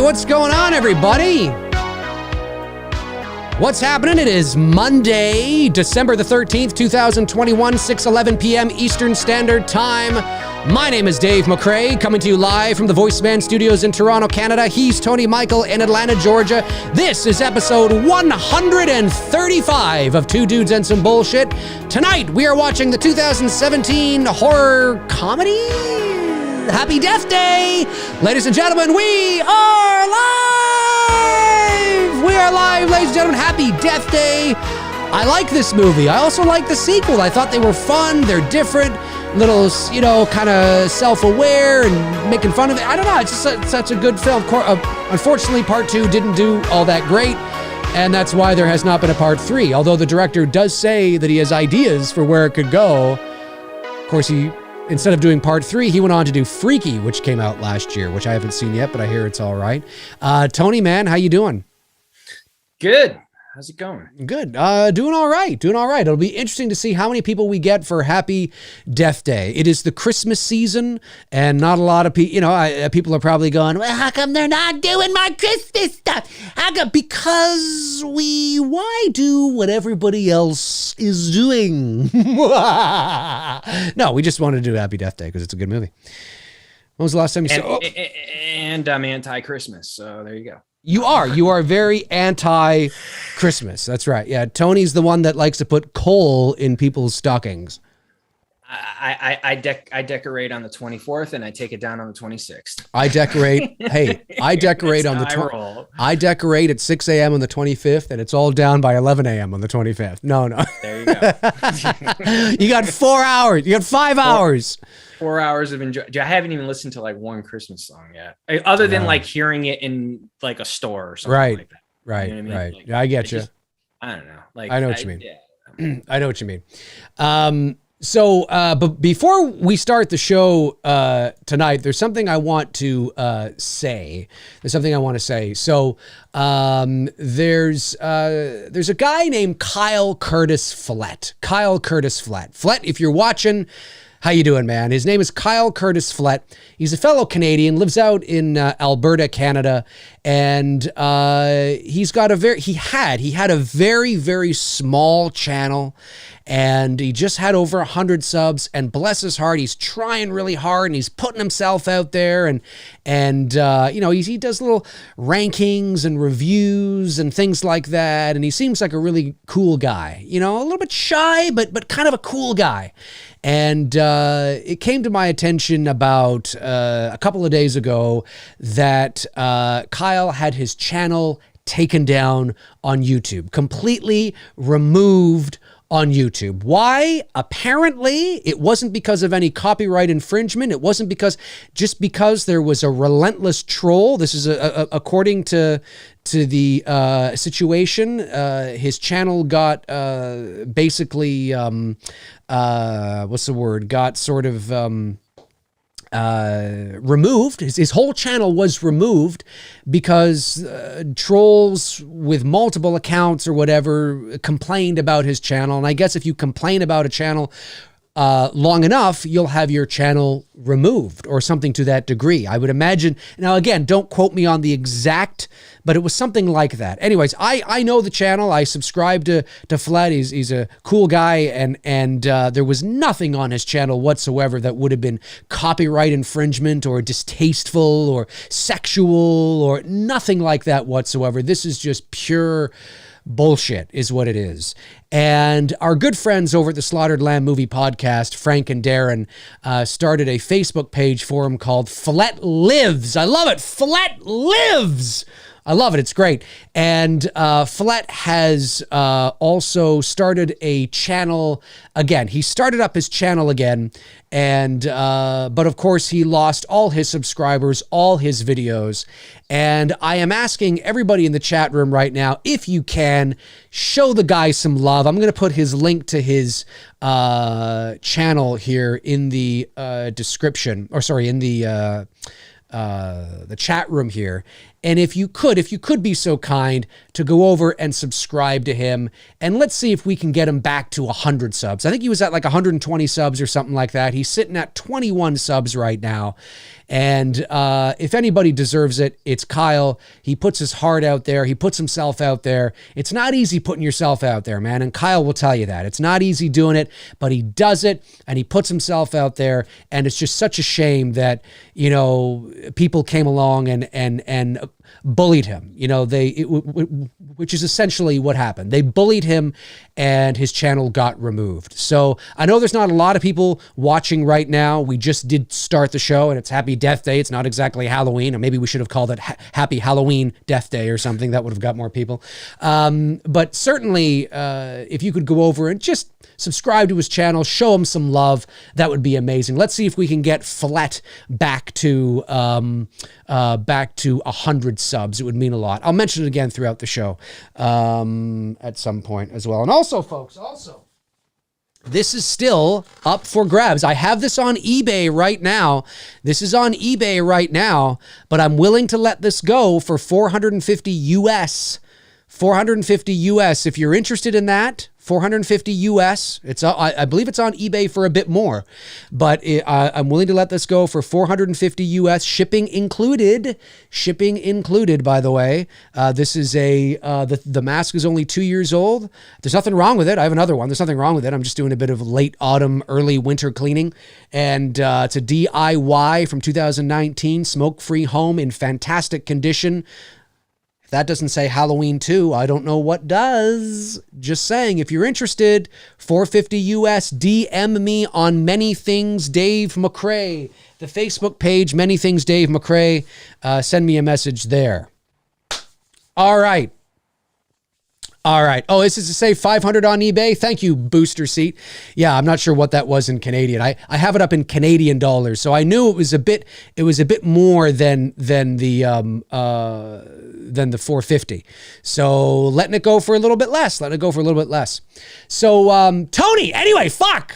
what's going on, everybody? What's happening? It is Monday, December the 13th, 2021, 6:11 p.m. Eastern Standard Time. My name is Dave McRae, coming to you live from the VoiceMann Studios in Toronto, Canada. He's Tony Michael in Atlanta, Georgia. This is episode 135 of Two Dudes and Some Bullshit. Tonight, we are watching the 2017 horror comedy, Happy Death Day. Ladies and gentlemen, we are live! We are live, ladies and gentlemen. Happy Death Day. I like this movie. I also like the sequel. I thought they were fun. They're different. Little, you know, kind of self-aware and making fun of it. I don't know. It's just such a good film. Unfortunately, part 2 didn't do all that great, and that's why there has not been a part 3. Although the director does say that he has ideas for where it could go. Of course, instead of doing part 3, he went on to do Freaky, which came out last year, which I haven't seen yet, but I hear it's all right. Tony, man, how you doing? Good. How's it going? Good. Doing all right. It'll be interesting to see how many people we get for Happy Death Day. It is the Christmas season, and not a lot of people, people are probably going, well, how come they're not doing my Christmas stuff? How come? Because why do what everybody else is doing? No, we just wanted to do Happy Death Day because it's a good movie. When was the last time you saw it? And I'm anti-Christmas, so there you go. You are very anti-Christmas. That's right. Yeah, Tony's the one that likes to put coal in people's stockings. I decorate on the 24th and I take it down on the 26th. I decorate I decorate at 6 a.m. on the 25th, and it's all down by 11 a.m. on the 25th. No. There you go. You got 4 hours. You got 5 hours. 4 hours of enjoy. I haven't even listened to like one Christmas song yet, other than like hearing it in like a store or something like that. Right. You know what I mean? Right. Yeah, I get you. I don't know. Like I know what you mean. Yeah. I know what you mean. But before we start the show tonight, there's something I want to say. So there's a guy named Kyle Curtis Flett. Flett, if you're watching, how you doing, man? His name is Kyle Curtis Flett. He's a fellow Canadian, lives out in Alberta, Canada, and he had a very, very small channel, and he just had over 100 subs, and bless his heart, he's trying really hard, and he's putting himself out there, and he does little rankings and reviews and things like that, and he seems like a really cool guy, a little bit shy, but kind of a cool guy. And it came to my attention about a couple of days ago that Kyle had his channel taken down on YouTube, completely removed on YouTube. Why? Apparently, it wasn't because of any copyright infringement. It wasn't because there was a relentless troll. This is according to the situation. His channel got got sort of removed. His whole channel was removed because trolls with multiple accounts or whatever complained about his channel. And I guess if you complain about a channel long enough, you'll have your channel removed or something to that degree. I would imagine. Now, again, don't quote me on the exact, but it was something like that. Anyways, I know the channel. I subscribe to Flett. He's a cool guy, and there was nothing on his channel whatsoever that would have been copyright infringement or distasteful or sexual or nothing like that whatsoever. This is just pure bullshit is what it is. And our good friends over at the Slaughtered Lamb Movie Podcast, Frank and Darren, started a Facebook page for him called Flett Lives. I love it. Flett Lives. I love it. It's great. And Flett has also started a channel again. He started up his channel again, and but of course he lost all his subscribers, all his videos. And I am asking everybody in the chat room right now, if you can, show the guy some love. I'm going to put his link to his channel here in the description, or sorry, in the chat room here. And if you could be so kind to go over and subscribe to him, and let's see if we can get him back to 100 subs. I think he was at like 120 subs or something like that. He's sitting at 21 subs right now. And if anybody deserves it, it's Kyle. He puts his heart out there. He puts himself out there. It's not easy putting yourself out there, man. And Kyle will tell you that. It's not easy doing it, but he does it and he puts himself out there. And it's just such a shame that, you know, people came along and bullied him. You know, which is essentially what happened. They bullied him and his channel got removed. So I know there's not a lot of people watching right now. We just did start the show and it's Happy Death Day. It's not exactly Halloween, or maybe we should have called it Happy Halloween Death Day or something. That would have got more people. But certainly if you could go over and just subscribe to his channel, show him some love, that would be amazing. Let's see if we can get Flat back to 100 subs. It would mean a lot. I'll mention it again throughout the show at some point as well. And also, folks, this is still up for grabs. I have this on eBay right now. This is on eBay right now, but I'm willing to let this go for $450 US. $450 US. If you're interested in that, $450 US. I believe it's on eBay for a bit more, but I'm willing to let this go for $450 US, shipping included. Shipping included, by the way. This is the mask is only 2 years old. There's nothing wrong with it. I have another one. There's nothing wrong with it. I'm just doing a bit of late autumn, early winter cleaning, and it's a DIY from 2019, smoke-free home in fantastic condition. That doesn't say Halloween 2. I don't know what does. Just saying, if you're interested, $450 US, DM me on Many Things Dave McRae. The Facebook page, Many Things Dave McRae. Send me a message there. All right. Oh, this is to say 500 on eBay. Thank you, Booster Seat. Yeah, I'm not sure what that was in Canadian. I have it up in Canadian dollars, so I knew it was a bit more than the 450. So letting it go for a little bit less. So Tony, anyway, fuck.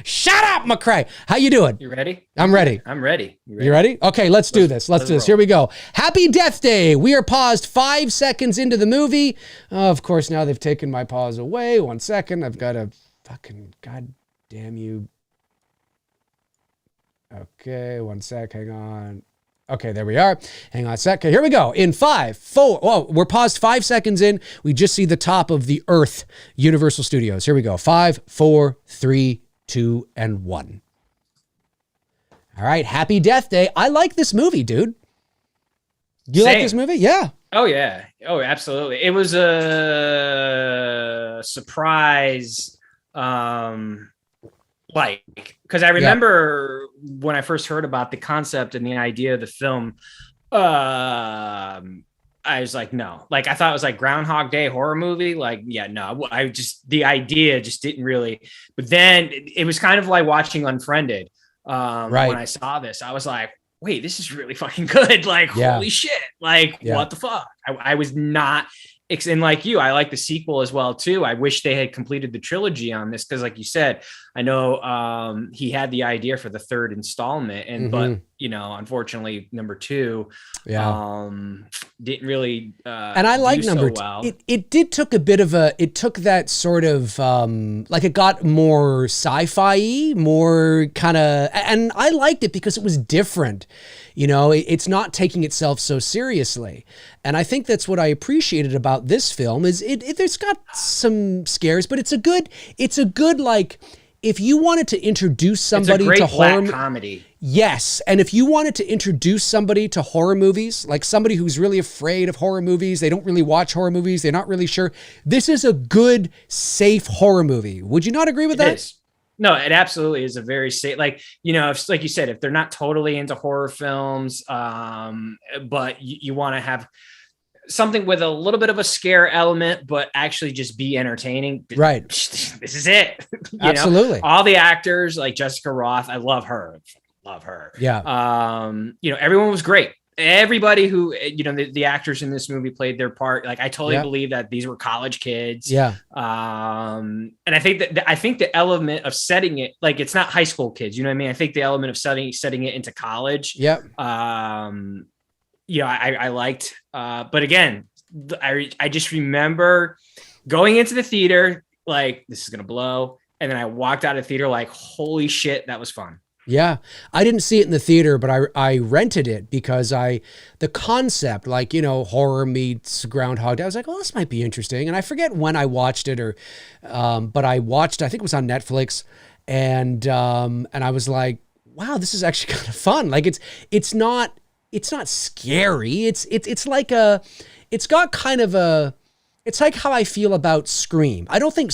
Shut up, McRae. How you doing? You ready? I'm ready. I'm ready. You ready? Okay, let's do this. Let's do this. Here we go. Happy Death Day. We are paused 5 seconds into the movie. Of course, now they've taken my pause away. 1 second. I've got to fucking, god damn you. Okay, 1 sec. Hang on. Okay, there we are. Hang on a sec. Okay, here we go. In 5, 4. Oh, we're paused 5 seconds in. We just see the top of the Earth, Universal Studios. Here we go. 5, 4, 3, 2, and 1. All right, Happy Death Day. I like this movie, dude. You like this movie? Yeah. Oh, yeah. Oh, absolutely. It was a surprise, because I remember when I first heard about the concept and the idea of the film, I was like, no. Like, I thought it was like Groundhog Day horror movie. Like, yeah, no. The idea just didn't really. But then it was kind of like watching Unfriended. When I saw this, I was like, wait, this is really fucking good. Like, holy shit. Like, what the fuck? I was not, and like you, I like the sequel as well too. I wish they had completed the trilogy on this. Cause like you said, I know he had the idea for the third installment but you know, unfortunately number 2 didn't really and I like number 2. Well. It took that sort of like it got more sci-fi, more kind of, and I liked it because it was different. You know, it's not taking itself so seriously. And I think that's what I appreciated about this film is there's got some scares, but it's a good like, if you wanted to introduce somebody to horror comedy. Yes. And if you wanted to introduce somebody to horror movies, like somebody who's really afraid of horror movies, they don't really watch horror movies, they're not really sure. This is a good, safe horror movie. Would you not agree with that? It is. No, it absolutely is a very safe, like, you know, if, like you said, if they're not totally into horror films, but you want to have something with a little bit of a scare element, but actually just be entertaining. Right. This is it. Absolutely. Know? All the actors like Jessica Roth. I love her. Yeah. You know, everyone was great. Everybody who, you know, the actors in this movie played their part. Like, I totally believe that these were college kids. Yeah. And I think the element of setting it, like, it's not high school kids, you know what I mean? I think the element of setting it into college. Yep. I liked, but again, I just remember going into the theater, like, this is going to blow. And then I walked out of the theater like, holy shit, that was fun. Yeah. I didn't see it in the theater, but I rented it because the concept, like, horror meets Groundhog Day, I was like, oh, this might be interesting. And I forget when I watched it but I watched, I think it was on Netflix, and I was like, wow, this is actually kind of fun. Like it's not scary. It's like it's got kind of it's like how I feel about Scream. I don't think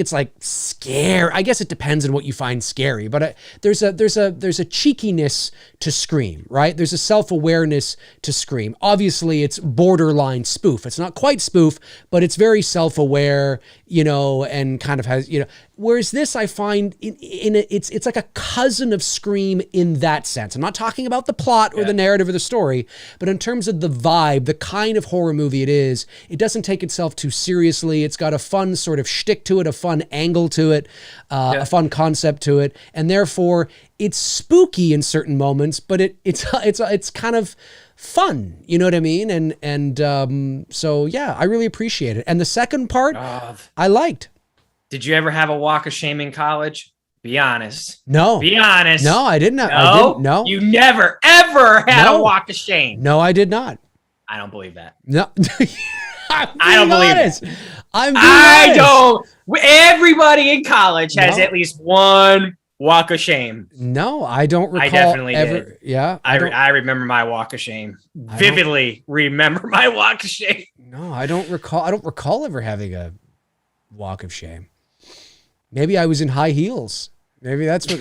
it's like scary. I guess it depends on what you find scary, but there's a cheekiness to Scream, right? There's a self-awareness to Scream. Obviously, it's borderline spoof. It's not quite spoof, but it's very self-aware, and kind of has, whereas this, I find it's like a cousin of Scream in that sense. I'm not talking about the plot or the narrative or the story, but in terms of the vibe, the kind of horror movie it is, it doesn't take itself too seriously. It's got a fun sort of shtick to it, a fun angle to it, a fun concept to it, and therefore it's spooky in certain moments, but it's kind of fun, you know what I mean? And so yeah, I really appreciate it. And the second part, I liked. Did you ever have a walk of shame in college? Be honest. No. Be honest. No, I didn't. No. You never, ever had a walk of shame. No, I did not. I don't believe that. No. I don't believe it. I don't. Everybody in college has at least one walk of shame. No, I don't recall. I definitely did. Yeah. I remember my walk of shame. Vividly remember my walk of shame. No, I don't recall. I don't recall ever having a walk of shame. Maybe I was in high heels. Maybe that's what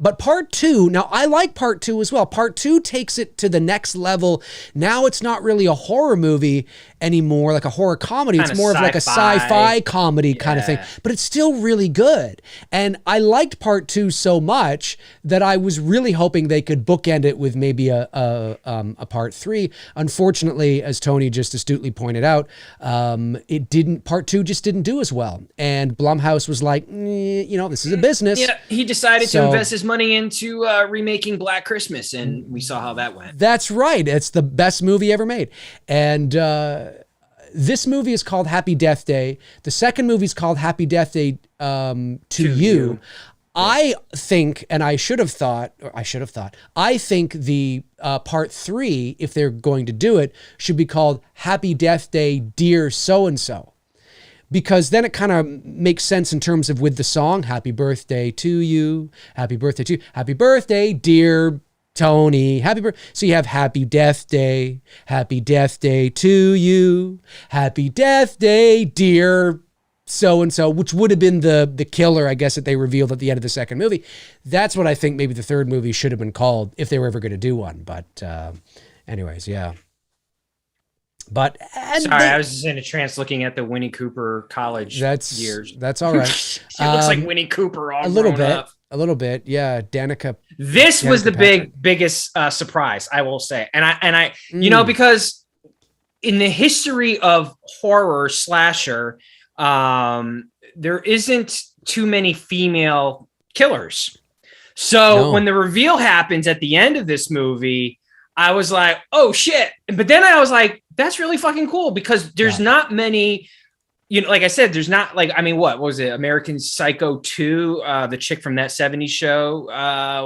but part two, now I like part two as well. Part two takes it to the next level. Now it's not really a horror movie anymore, like a horror comedy. It's more of like a sci-fi comedy kind of thing, but it's still really good. And I liked part two so much that I was really hoping they could bookend it with maybe a part three. Unfortunately, as Tony just astutely pointed out, part two just didn't do as well. And Blumhouse was like, this is a business. Yeah, he decided to invest his money into remaking Black Christmas, and we saw how that went. That's right. It's the best movie ever made. And this movie is called Happy Death Day. The second movie is called Happy Death Day to You. I think, and I should have thought, I think the part three, if they're going to do it, should be called Happy Death Day, Dear So-and-so. Because then it kind of makes sense in terms of with the song, Happy Birthday to You, Happy Birthday to You, Happy Birthday, Dear Tony, so you have Happy Death Day to You, Happy Death Day, Dear So-and-so, which would have been the killer, I guess, that they revealed at the end of the second movie. That's what I think maybe the third movie should have been called if they were ever going to do one. But anyways, yeah. But I was just in a trance looking at the Winnie Cooper college years. That's all right. It looks like Winnie Cooper all grown up. A little bit, yeah. Danica. This was the biggest surprise, I will say, and I, because in the history of horror slasher, there isn't too many female killers. So when the reveal happens at the end of this movie, I was like, oh shit. But then I was like, that's really fucking cool because there's not many, like I said, there's not what was it? American Psycho 2, the chick from that 70s show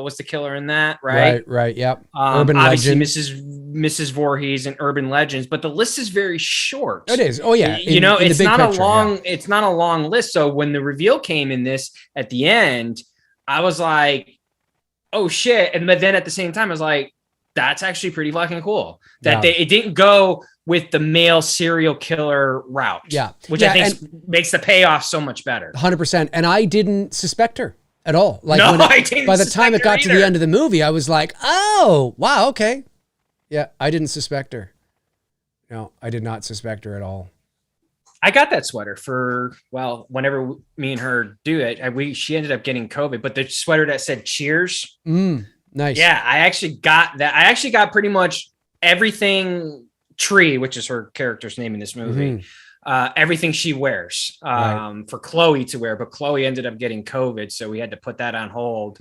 was the killer in that, right? Right. Yep. Urban Legend. Mrs. Voorhees and Urban Legends, but the list is very short. It is. Oh yeah. It's not a long, it's not a long list. So when the reveal came in this at the end, I was like, oh shit. But then at the same time, I was like, that's actually pretty fucking cool that it didn't go with the male serial killer route. Yeah. Which I think makes the payoff so much better. 100%. And I didn't suspect her at all. Like I didn't. By the time it got to the end of the movie, I was like, oh, wow. Okay. Yeah. I didn't suspect her. No, I did not suspect her at all. I got that sweater for, whenever me and her do it, she ended up getting COVID, but the sweater that said cheers. Nice. Yeah, I actually got that. I actually got pretty much everything Tree, which is her character's name in this movie. Everything she wears for Chloe to wear, but Chloe ended up getting COVID, so we had to put that on hold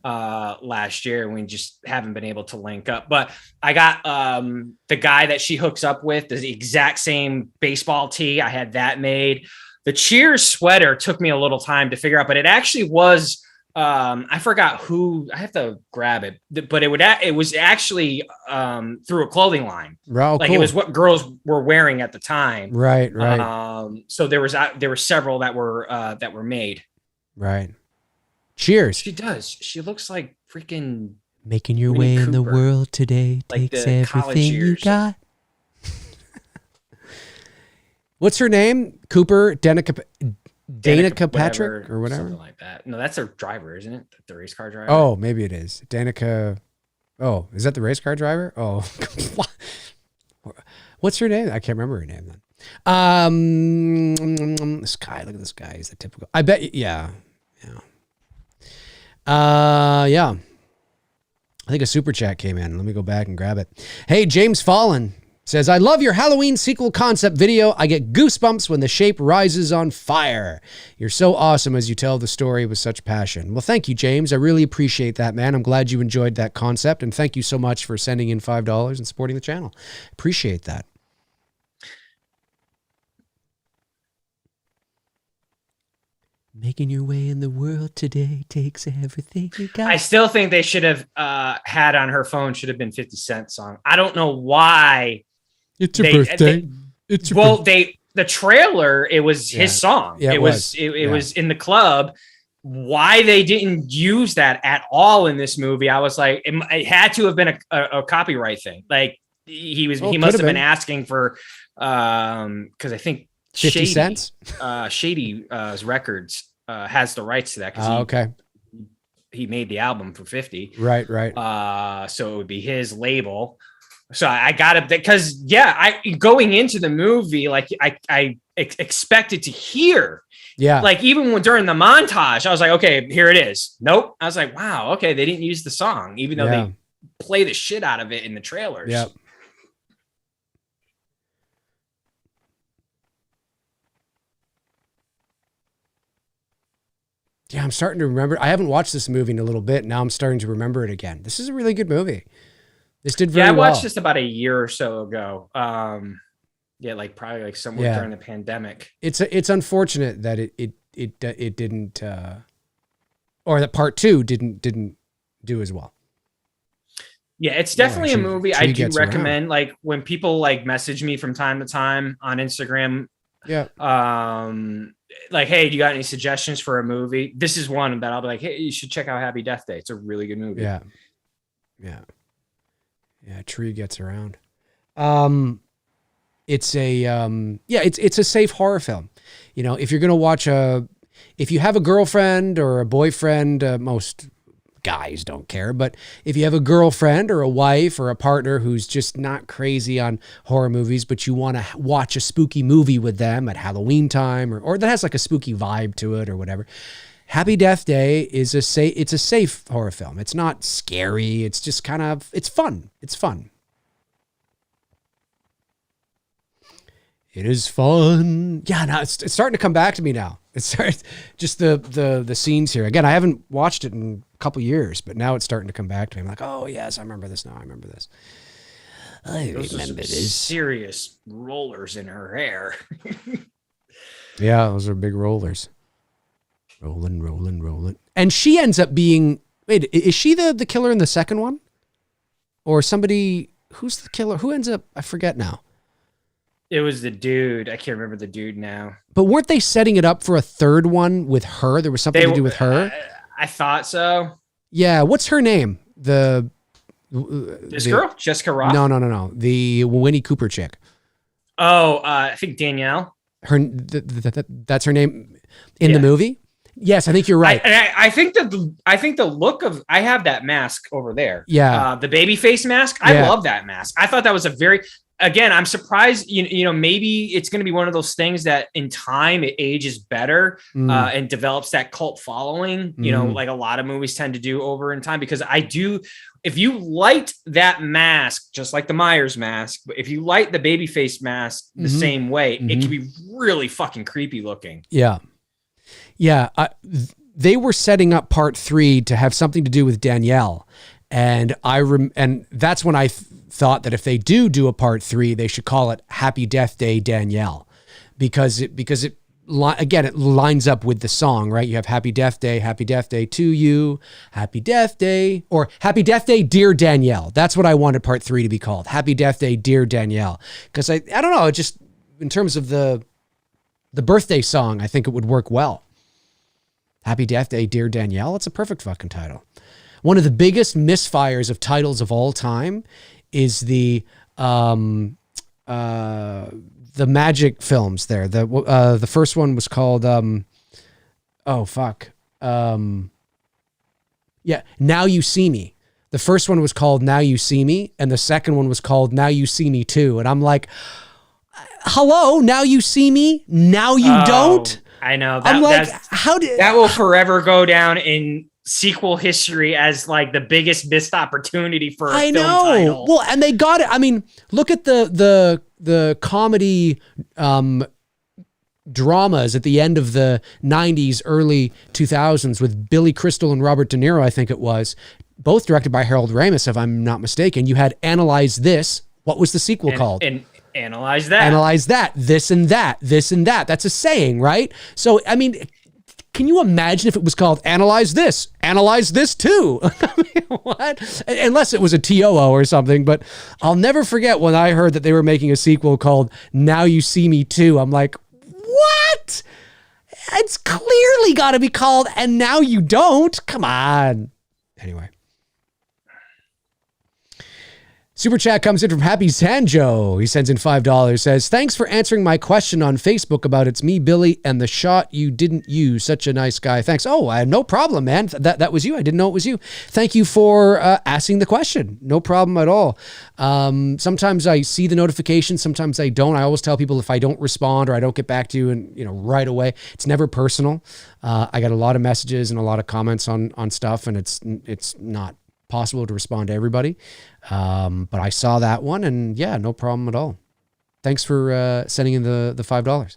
last year, and we just haven't been able to link up. But I got the guy that she hooks up with, the exact same baseball tee. I had that made. The Cheers sweater took me a little time to figure out, but it actually was I forgot who. I have to grab it, but it was actually through a clothing line. Oh, like cool. It was what girls were wearing at the time. Right. So there were several that were made. Right. Cheers. She does. She looks like freaking making your Winnie way in the Cooper. world today Like takes the college everything you years. got. What's her name? Cooper Danica Patrick or whatever, something like that. No, that's her driver, isn't it? The race car driver. Oh, maybe it is Danica. Oh, is that the race car driver? Oh, what's her name? I can't remember her name then. This guy. Look at this guy. He's a typical. I bet. Yeah. I think a super chat came in. Let me go back and grab it. Hey, James Fallen says, I love your Halloween sequel concept video. I get goosebumps when the shape rises on fire. You're so awesome as you tell the story with such passion. Well, thank you, James. I really appreciate that, man. I'm glad you enjoyed that concept. And thank you so much for sending in $5 and supporting the channel. Appreciate that. Making your way in the world today takes everything you got. I still think they should have had on her phone should have been 50 Cent song. I don't know why. It's your birthday. The trailer, it was his song. Yeah, it was in the club. Why they didn't use that at all in this movie? I was like, it had to have been a copyright thing. Like he must have been asking for because I think 50 cents. Shady's records has the rights to that because he made the album for 50. Right. So it would be his label. So I got it because going into the movie, like I expected to hear, like even during the montage, I was like, okay, here it is. Nope. I was like, wow, okay, they didn't use the song, even though they play the shit out of it in the trailers. Yep. Yeah, I'm starting to remember. I haven't watched this movie in a little bit. Now I'm starting to remember it again. This is a really good movie. This did very well. I watched this about a year or so ago. Like probably like somewhere during the pandemic. It's unfortunate that it didn't or that part 2 didn't do as well. Yeah, it's definitely a movie I do recommend. Like when people like message me from time to time on Instagram. Yeah. Like, hey, do you got any suggestions for a movie? This is one that I'll be like, hey, you should check out Happy Death Day. It's a really good movie. Yeah. Tree gets around. It's a safe horror film. You know, if you're going to watch if you have a girlfriend or a boyfriend, most guys don't care, but if you have a girlfriend or a wife or a partner who's just not crazy on horror movies, but you want to watch a spooky movie with them at Halloween time or that has like a spooky vibe to it or whatever, Happy Death Day is a safe horror film. It's not scary. It's just it's fun. It's fun. It is fun. Yeah, no, it's starting to come back to me now. It's just the scenes here. Again, I haven't watched it in a couple years, but now it's starting to come back to me. I'm like, oh yes, I remember this now. I remember this. Those are some serious rollers in her hair. Yeah, those are big rollers. Rolling. And she ends up being, wait, is she the killer in the second one? Or somebody, who's the killer? Who ends up, I forget now. It was the dude. I can't remember the dude now. But weren't they setting it up for a third one with her? There was something to do with her? I thought so. Yeah, what's her name? This girl? Jessica Roth? No. The Winnie Cooper chick. Oh, I think Danielle. That's her name in the movie? Yes, I think you're right. I think the look of, I have that mask over there. Yeah. The baby face mask. I love that mask. I thought that was again, I'm surprised, you know, maybe it's going to be one of those things that in time it ages better and develops that cult following, you know, like a lot of movies tend to do over in time, because if you light that mask, just like the Myers mask, but if you light the babyface mask the same way, it can be really fucking creepy looking. Yeah. Yeah. They were setting up part 3 to have something to do with Danielle. And and that's when I thought that if they do a part 3, they should call it Happy Death Day Danielle, because it lines up with the song, right? You have Happy Death Day to you, Happy Death Day, or Happy Death Day Dear Danielle. That's what I wanted part 3 to be called, Happy Death Day Dear Danielle, because I don't know, it just, in terms of the birthday song, I think it would work well. Happy Death Day Dear Danielle. It's a perfect fucking title. One of the biggest misfires of titles of all time is the magic films there. The first one was called Now You See Me. The first one was called Now You See Me, and the second one was called Now You See Me Too. And I'm like, hello, now you see me, now you don't. I know. I'm like, how did that will forever go down in sequel history as like the biggest missed opportunity for a film title. Well, and they got it. I mean, look at the comedy dramas at the end of the 90s, early 2000s with Billy Crystal and Robert De Niro, I think it was, both directed by Harold Ramis, if I'm not mistaken. You had Analyze This. What was the sequel called? And Analyze That. Analyze That. This and that. This and that. That's a saying, right? So, I mean, can you imagine if it was called Analyze This? Analyze This Too. I mean, what? Unless it was a TOO or something. But I'll never forget when I heard that they were making a sequel called Now You See Me Too. I'm like, what? It's clearly got to be called And Now You Don't. Come on. Anyway. Super chat comes in from Happy Sanjo. He sends in $5, says, thanks for answering my question on Facebook about It's Me, Billy, and the shot you didn't use. Such a nice guy. Thanks. Oh, no problem, man. That was you. I didn't know it was you. Thank you for asking the question. No problem at all. Sometimes I see the notification. Sometimes I don't. I always tell people if I don't respond or I don't get back to you and right away, it's never personal. I got a lot of messages and a lot of comments on stuff, and it's not possible to respond to everybody. But I saw that one, and yeah, no problem at all. Thanks for sending in the $5.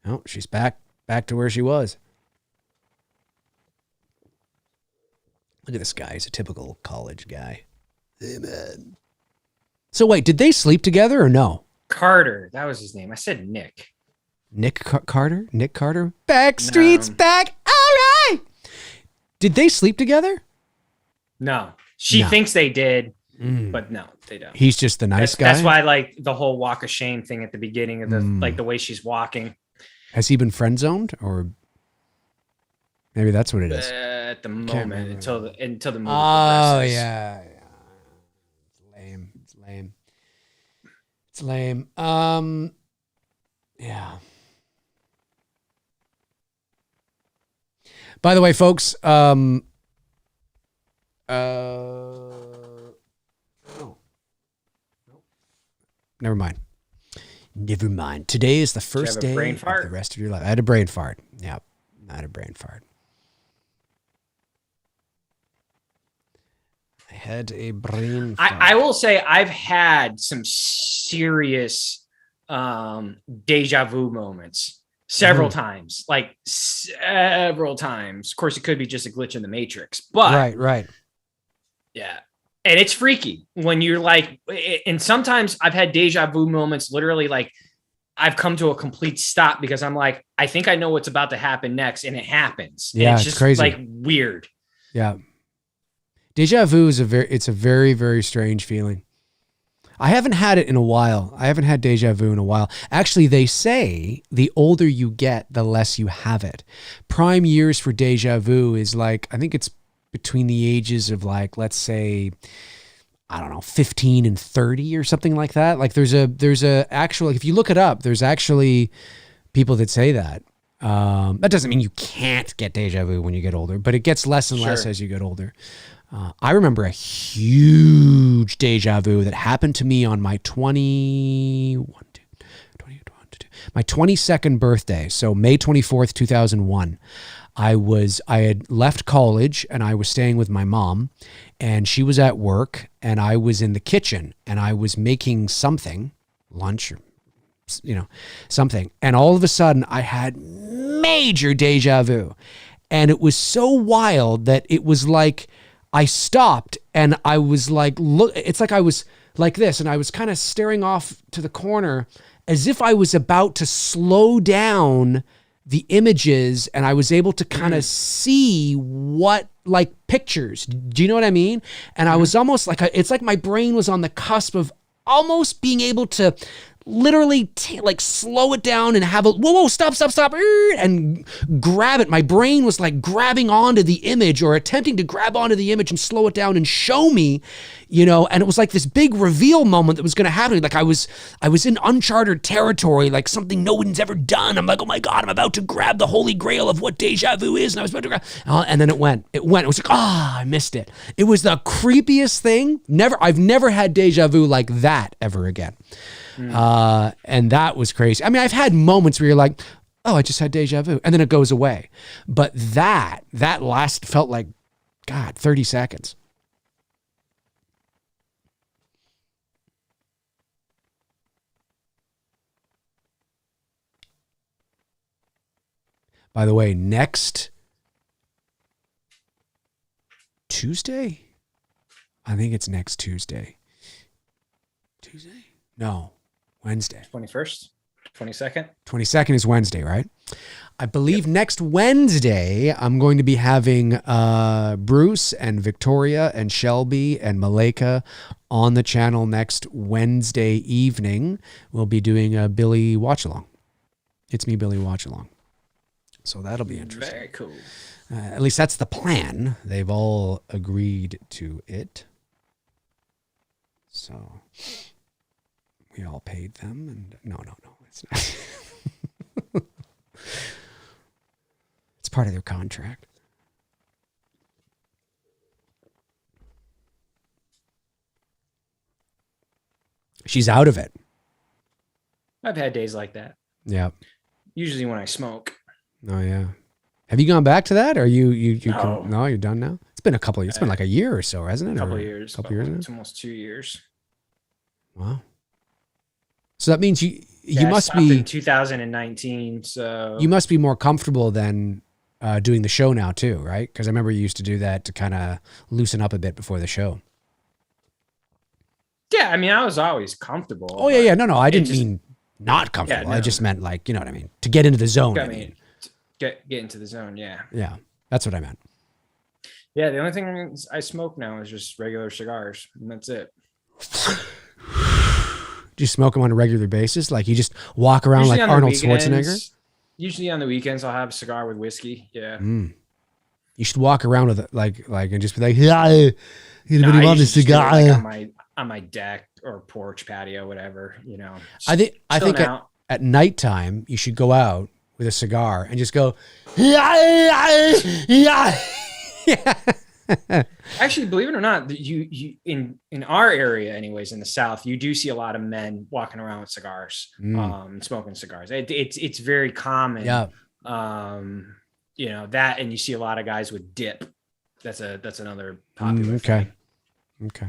Oh, she's back to where she was. Look at this guy. He's a typical college guy. Hey, man. So wait, did they sleep together or no? Carter, that was his name. I said Nick. Carter? Nick Carter? Backstreet's back. All right. Did they sleep together? No. She thinks they did, but no, they don't. He's just the nice guy. That's why, like, the whole walk of shame thing at the beginning of the way she's walking. Has he been friend zoned, or maybe that's what it is? At the moment, until the movie progresses. Oh yeah. It's lame. Yeah. By the way, folks, never mind. Today is the first day of the rest of your life. I had a brain fart. Yeah, I had a brain fart. I will say I've had some serious deja vu moments several times. Of course, it could be just a glitch in the Matrix, but right. Yeah. And it's freaky when you're like, and sometimes I've had deja vu moments, literally like I've come to a complete stop because I'm like, I think I know what's about to happen next. And it happens. Yeah. And it's just crazy. Like weird. Yeah. Deja vu is it's a very, very strange feeling. I haven't had it in a while. I haven't had deja vu in a while. Actually, they say the older you get, the less you have it. Prime years for deja vu is like, I think it's between the ages of like, let's say, I don't know, 15 and 30 or something like that. Like there's a actual, if you look it up, there's actually people that say that. That doesn't mean you can't get deja vu when you get older, but it gets less and less Sure. as you get older. I remember a huge deja vu that happened to me on my 22nd birthday. So May 24th, 2001. I had left college and I was staying with my mom, and she was at work, and I was in the kitchen and I was making something, lunch or something. And all of a sudden I had major deja vu. And it was so wild that it was like I stopped and I was like, look, it's like I was like this, and I was kind of staring off to the corner as if I was about to slow down the images, and I was able to kind of see what, like, pictures. Do you know what I mean? And I was almost like, it's like my brain was on the cusp of almost being able to literally like slow it down and have a whoa, stop, and grab it. My brain was like grabbing onto the image, or attempting to grab onto the image and slow it down and show me, and it was like this big reveal moment that was going to happen. Like I was in uncharted territory, like something no one's ever done. I'm like, oh my God, I'm about to grab the holy grail of what deja vu is. And I was about to grab, and then it went. It was like, I missed it. It was the creepiest thing. I've never had deja vu like that ever again. And that was crazy. I mean, I've had moments where you're like, oh, I just had deja vu, and then it goes away. But that last felt like, God, 30 seconds. By the way, next Tuesday? I think it's next Tuesday. Tuesday? No. Wednesday. 21st, 22nd. 22nd is Wednesday, right? I believe next Wednesday, I'm going to be having Bruce and Victoria and Shelby and Malika on the channel next Wednesday evening. We'll be doing a Billy watch along. It's me, Billy watch along. So that'll be interesting. Very cool. At least that's the plan. They've all agreed to it. So we all paid them, and no, it's not. It's part of their contract. She's out of it. I've had days like that. Yeah. Usually when I smoke. Oh yeah. Have you gone back to that? Or you No. no, you're done now? It's been a couple. It's been like a year or so, hasn't it? A couple Or years. Couple years now. It's almost 2 years. Wow. So that means you I must stopped be in 2019. So you must be more comfortable than doing the show now too, right? Because I remember you used to do that to kind of loosen up a bit before the show. yeah, I mean, I was always comfortable. Oh yeah. No, I didn't just- mean not comfortable. Yeah, I no. just meant like, you know what I mean? To get into the zone. I mean, get into the zone. Yeah. Yeah, that's what I meant. Yeah. The only thing I smoke now is just regular cigars, and that's it. Do you smoke them on a regular basis? Like you just walk around Usually like on the Arnold weekends- Schwarzenegger? Usually on the weekends, I'll have a cigar with whiskey. Yeah. You should walk around with it like and just be like, yeah, anybody I want a usually just do it, cigar? like, on my deck or porch patio, whatever, I think chilling out. at nighttime you should go out with a cigar and just go, yeah. Actually, believe it or not, you in our area, anyways, in the South, you do see a lot of men walking around with cigars, smoking cigars. It's very common. Yeah. That, and you see a lot of guys with dip. That's another popular thing. Okay.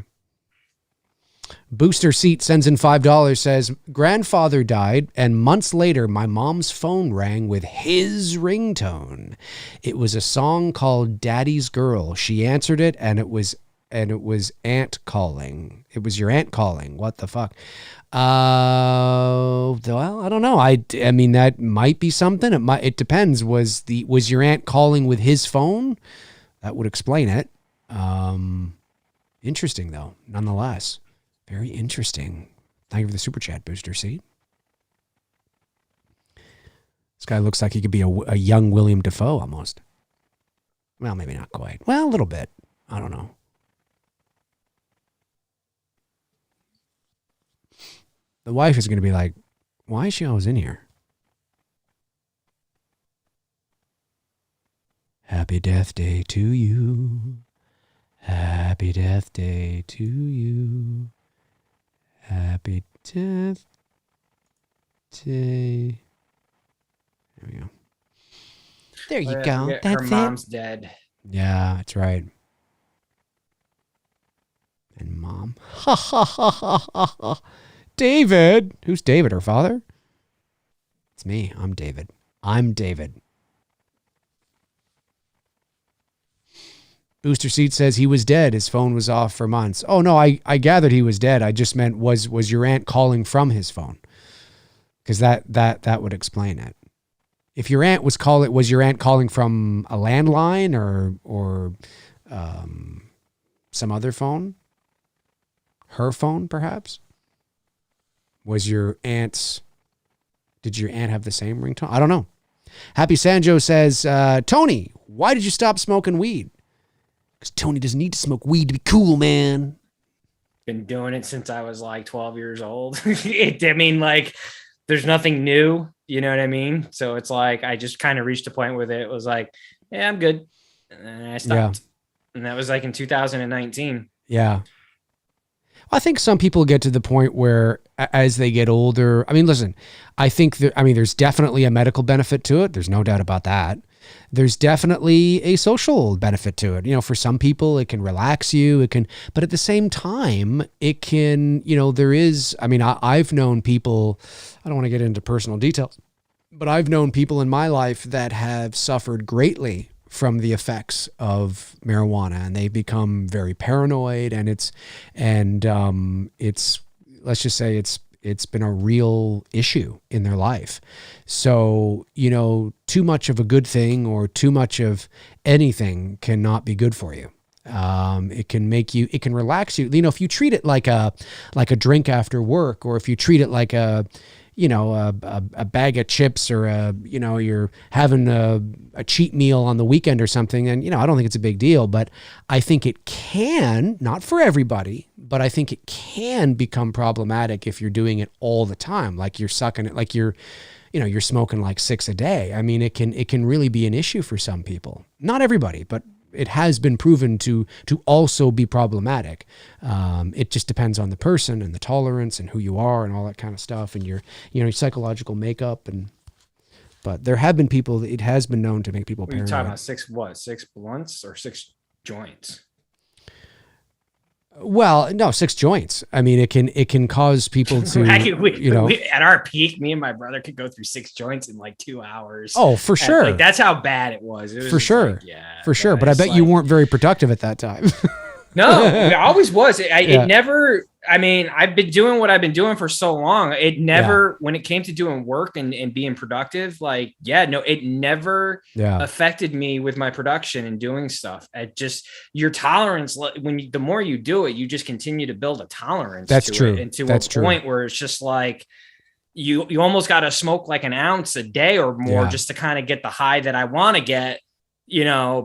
Booster Seat sends in $5, says, grandfather died, and months later, my mom's phone rang with his ringtone. It was a song called Daddy's Girl. She answered it, and it was aunt calling. It was your aunt calling. What the fuck? Well, I don't know. I mean, that might be something. It depends. Was your aunt calling with his phone? That would explain it. Interesting though, nonetheless. Very interesting. Thank you for the super chat, Booster Seat. This guy looks like he could be a young William Dafoe almost. Well, maybe not quite. Well, a little bit. I don't know. The wife is going to be like, why is she always in here? Happy Death Day to you. Happy Death Day to you. Happy Death Day. There we go. There you go. That's her mom's dead. Yeah, that's right. And mom. Ha ha ha ha ha ha. David. Who's David? Her father? It's me. I'm David. I'm David. Booster Seat says he was dead. His phone was off for months. Oh no, I gathered he was dead. I just meant was your aunt calling from his phone? Because that would explain it. If your aunt was your aunt calling from a landline or some other phone? Her phone, perhaps? Did your aunt have the same ringtone? I don't know. Happy Sanjo says, Tony, why did you stop smoking weed? Because Tony doesn't need to smoke weed to be cool, man. Been doing it since I was like 12 years old. There's nothing new. You know what I mean? So it's like, I just kind of reached a point with it. It was like, yeah, I'm good. And I stopped. Yeah. And that was like in 2019. Yeah. I think some people get to the point where as they get older, I mean, listen, I think there's definitely a medical benefit to it. There's no doubt about that. There's definitely a social benefit to it. You know, for some people it can relax you, but at the same time, it can, I've known people, I don't want to get into personal details, but I've known people in my life that have suffered greatly from the effects of marijuana, and they become very paranoid, and let's just say it's been a real issue in their life. So, too much of a good thing or too much of anything cannot be good for you. It can relax you. If you treat it like a drink after work, or if you treat it like a bag of chips, or you're having a cheat meal on the weekend or something, and I don't think it's a big deal, but I think it can, not for everybody, but I think it can become problematic if you're doing it all the time, like you're sucking it, like you're smoking like 6 a day. I mean, it can really be an issue for some people, not everybody, but it has been proven to also be problematic. It just depends on the person and the tolerance and who you are and all that kind of stuff, and your psychological makeup. But there have been people that it has been known to make people paranoid. You're talking about 6 blunts or 6 joints? Well, no, 6 joints. I mean, it can cause people to, at our peak, me and my brother could go through 6 joints in like 2 hours. Oh, for sure. Like, that's how bad it was. It was for sure. Like, yeah, for sure. But I bet you weren't very productive at that time. No, it always was. It never, I've been doing what I've been doing for so long. It never, when it came to doing work and being productive, it never affected me with my production and doing stuff. It just, your tolerance, the more you do it, you just continue to build a tolerance. That's to true. It, and to a point where it's just like, you almost got to smoke like an ounce a day or more just to kind of get the high that I want to get.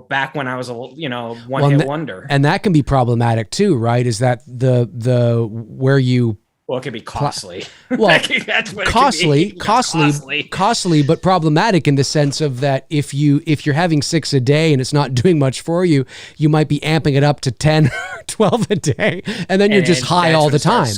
Back when I was hit wonder. And that can be problematic too, right? Is that where you... Well, it can be costly. Well, that's what costly, but problematic in the sense of that if you're having 6 a day and it's not doing much for you, you might be amping it up to 10, 12 a day, and then you're just high all the time.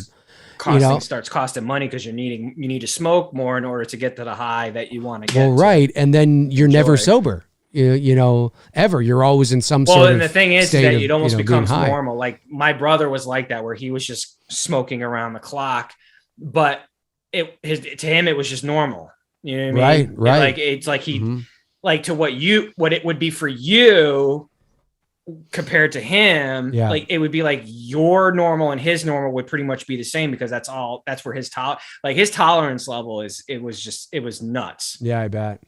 Starts costing money because you need to smoke more in order to get to the high that you want to get. Well, right, and then you're never sober. Ever. You're always in some sort of. Well, and the thing is that it almost becomes normal. Like my brother was like that, where he was just smoking around the clock, but to him it was just normal. You know what I mean? Right. Like it's like he, like to what it would be for you compared to him. Yeah. Like it would be like your normal and his normal would pretty much be the same, because that's where his his tolerance level is. It was nuts. Yeah, I bet.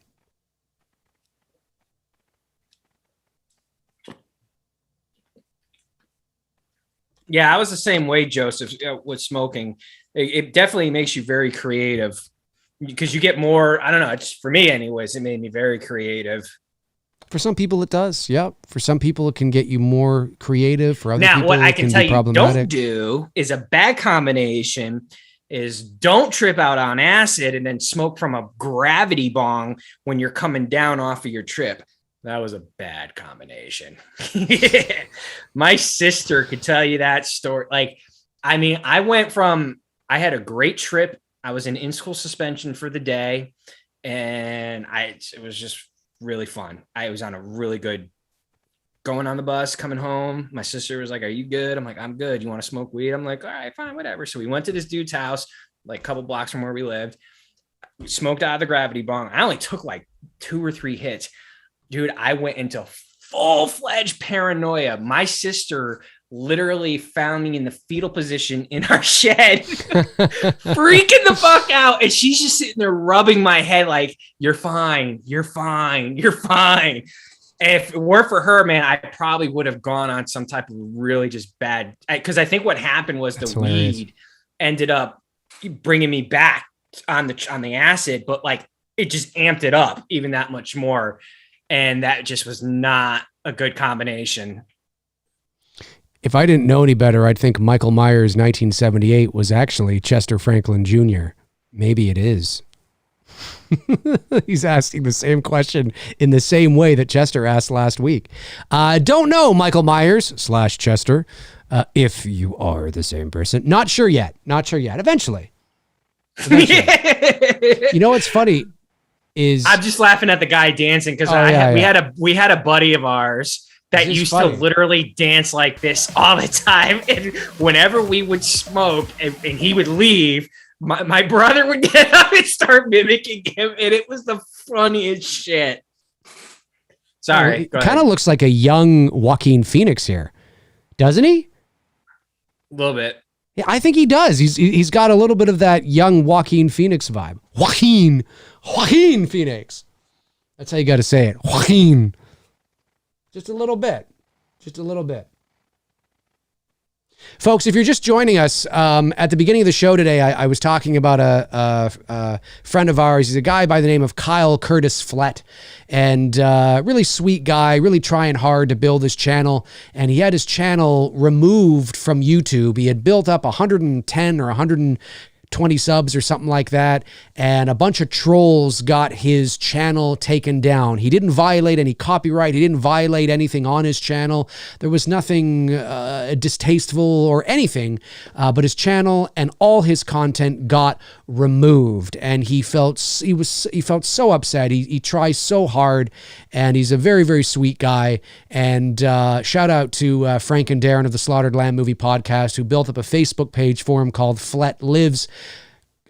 Yeah, I was the same way, Joseph, with smoking. It definitely makes you very creative, because you get more, I don't know, it's, for me anyways, it made me very creative. For some people it does, yep. For some people it can get you more creative. For other people, what I can tell you problematic. Don't do is a bad combination is don't trip out on acid and then smoke from a gravity bong when you're coming down off of your trip. That was a bad combination. My sister could tell you that story. Like, I mean, I had a great trip. I was in school suspension for the day, and it was just really fun. I was on a really good, going on the bus, coming home. My sister was like, "Are you good?" I'm like, "I'm good. You want to smoke weed?" I'm like, "All right, fine, whatever." So we went to this dude's house, like a couple blocks from where we lived. We smoked out of the gravity bong. I only took like 2 or 3 hits. Dude, I went into full-fledged paranoia. My sister literally found me in the fetal position in our shed, freaking the fuck out. And she's just sitting there rubbing my head like, "You're fine, you're fine, you're fine." And if it weren't for her, man, I probably would have gone on some type of really just bad, because I think what happened was the weed ended up bringing me back on the acid, but like it just amped it up even that much more. And that just was not a good combination. If I didn't know any better, I'd think Michael Myers' 1978 was actually Chester Franklin Jr. Maybe it is. He's asking the same question in the same way that Chester asked last week. Don't know, Michael Myers / Chester, if you are the same person. Not sure yet. Not sure yet. Eventually. You know what's funny is I'm just laughing at the guy dancing because we had a buddy of ours that used to literally dance like this all the time, and whenever we would smoke and he would leave, my brother would get up and start mimicking him, and it was the funniest shit. Sorry, kind of looks like a young Joaquin Phoenix here, doesn't he? A little bit. Yeah, I think he does. He's got a little bit of that young Joaquin Phoenix vibe. Joaquin Phoenix. That's how you got to say it. Joaquin. Just a little bit. Just a little bit. Folks, if you're just joining us, at the beginning of the show today, I was talking about a friend of ours. He's a guy by the name of Kyle Curtis Flett, and really sweet guy, really trying hard to build his channel. And he had his channel removed from YouTube. He had built up 110 or 120 subs or something like that, and a bunch of trolls got his channel taken down. He didn't violate any copyright. He didn't violate anything on his channel. There was nothing distasteful or anything, but his channel and all his content got removed, and he felt so upset. He tries so hard, and he's a very, very sweet guy. And shout out to Frank and Darren of the Slaughtered Lamb Movie Podcast, who built up a Facebook page for him called Flett Lives.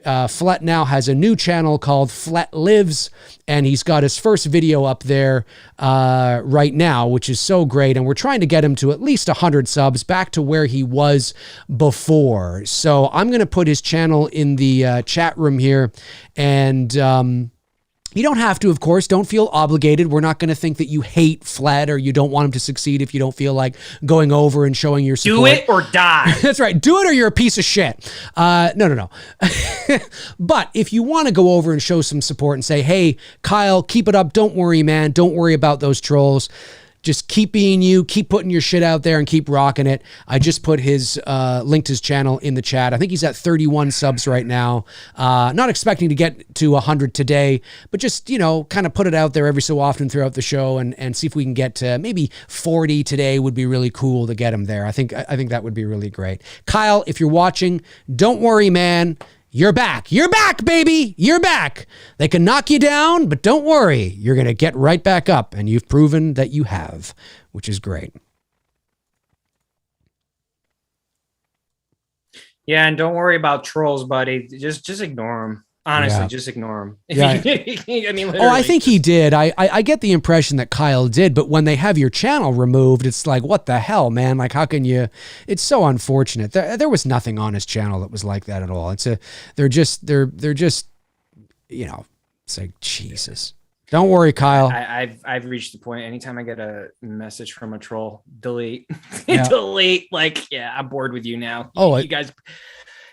Flett now has a new channel called Flett Lives, and he's got his first video up there right now, which is so great. And we're trying to get him to at least 100 subs, back to where he was before. So I'm going to put his channel in the chat room here, and you don't have to, of course. Don't feel obligated. We're not going to think that you hate Flett or you don't want him to succeed if you don't feel like going over and showing your support. Do it or die. That's right. Do it or you're a piece of shit. No. But if you want to go over and show some support and say, "Hey, Kyle, keep it up. Don't worry, man. Don't worry about those trolls. Just keep being you, keep putting your shit out there and keep rocking it." I just put his, linked his channel in the chat. I think he's at 31 subs right now. Not expecting to get to 100 today, but just, kind of put it out there every so often throughout the show and see if we can get to maybe 40 today. Would be really cool to get him there. I think that would be really great. Kyle, if you're watching, don't worry, man. You're back. You're back, baby. You're back. They can knock you down, but don't worry. You're going to get right back up, and you've proven that you have, which is great. Yeah, and don't worry about trolls, buddy. Just ignore them. Honestly, just ignore him. Yeah. I mean, I think he did. I get the impression that Kyle did, but when they have your channel removed, it's like, what the hell, man? Like, how can you? It's so unfortunate. There was nothing on his channel that was like that at all. They're just, it's like, Jesus. Don't worry, Kyle. I've reached the point. Anytime I get a message from a troll, delete, Yeah. delete. Like, yeah, I'm bored with you now. Oh, you guys.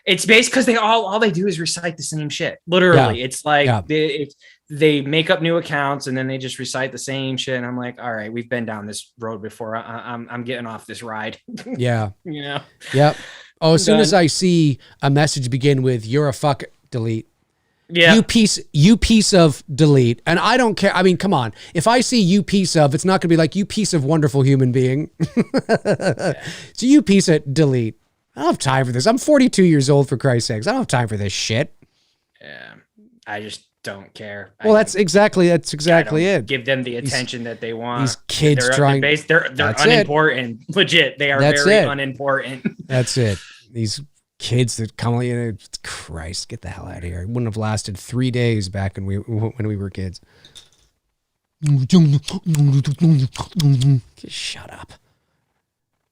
It's based because all they do is recite the same shit. Literally, it's like they make up new accounts and then they just recite the same shit. And I'm like, all right, we've been down this road before. I'm getting off this ride. Yeah. Yep. Oh, as soon as I see a message begin with "you're a fuck," delete. Yeah. You piece of delete. And I don't care. I mean, come on. If I see you piece of, it's not going to be like you piece of wonderful human being. So you piece of delete. I don't have time for this. I'm 42 years old, for Christ's sakes. I don't have time for this shit. Yeah. I just don't care. Well, that's exactly it. Give them the attention that they want. These kids they're unimportant. Legit. They are very unimportant. That's it. These kids that come, Christ, get the hell out of here. It wouldn't have lasted 3 days back when we were kids. Just shut up.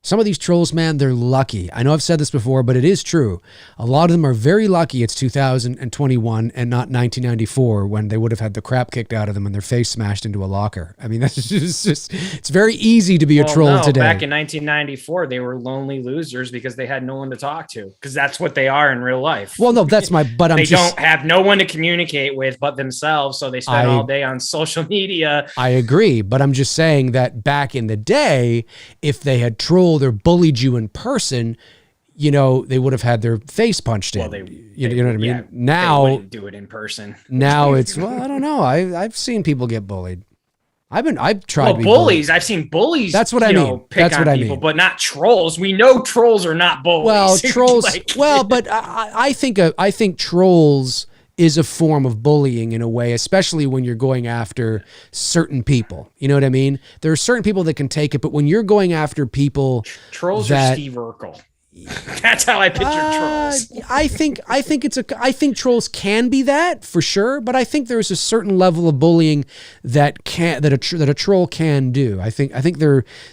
Some of these trolls, man, they're lucky. I know I've said this before, but it is true. A lot of them are very lucky it's 2021 and not 1994 when they would have had the crap kicked out of them and their face smashed into a locker. I mean, that's just it's very easy to be a troll today. Back in 1994, they were lonely losers because they had no one to talk to, because that's what they are in real life. Well, no, that's they don't have no one to communicate with but themselves, so they spend all day on social media. I agree, but I'm just saying that back in the day, if they had trolled or bullied you in person, they would have had their face punched in. Well, you know what I mean? Yeah, now they wouldn't do it in person. Now it's I don't know. I've seen people get bullied. I've tried to be bullies. bullied. I've seen bullies. That's what I mean. Pick on people, but not trolls. We know trolls are not bullies. Well, trolls. But I think trolls is a form of bullying in a way, especially when you're going after certain people. You know what I mean? There are certain people that can take it, but when you're going after people, trolls are Steve Urkel. That's how I picture trolls. I think trolls can be that for sure, but I think there's a certain level of bullying that a troll can do. I think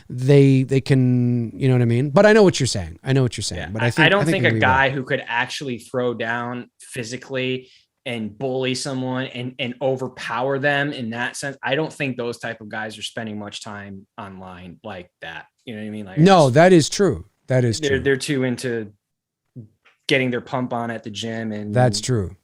they can, you know what I mean? But I know what you're saying. Yeah, but I don't think a guy who could actually throw down physically and bully someone and overpower them in that sense, I don't think those type of guys are spending much time online like that. You know what I mean? Like, no, that is true. That is true. They're too into getting their pump on at the gym, and that's true.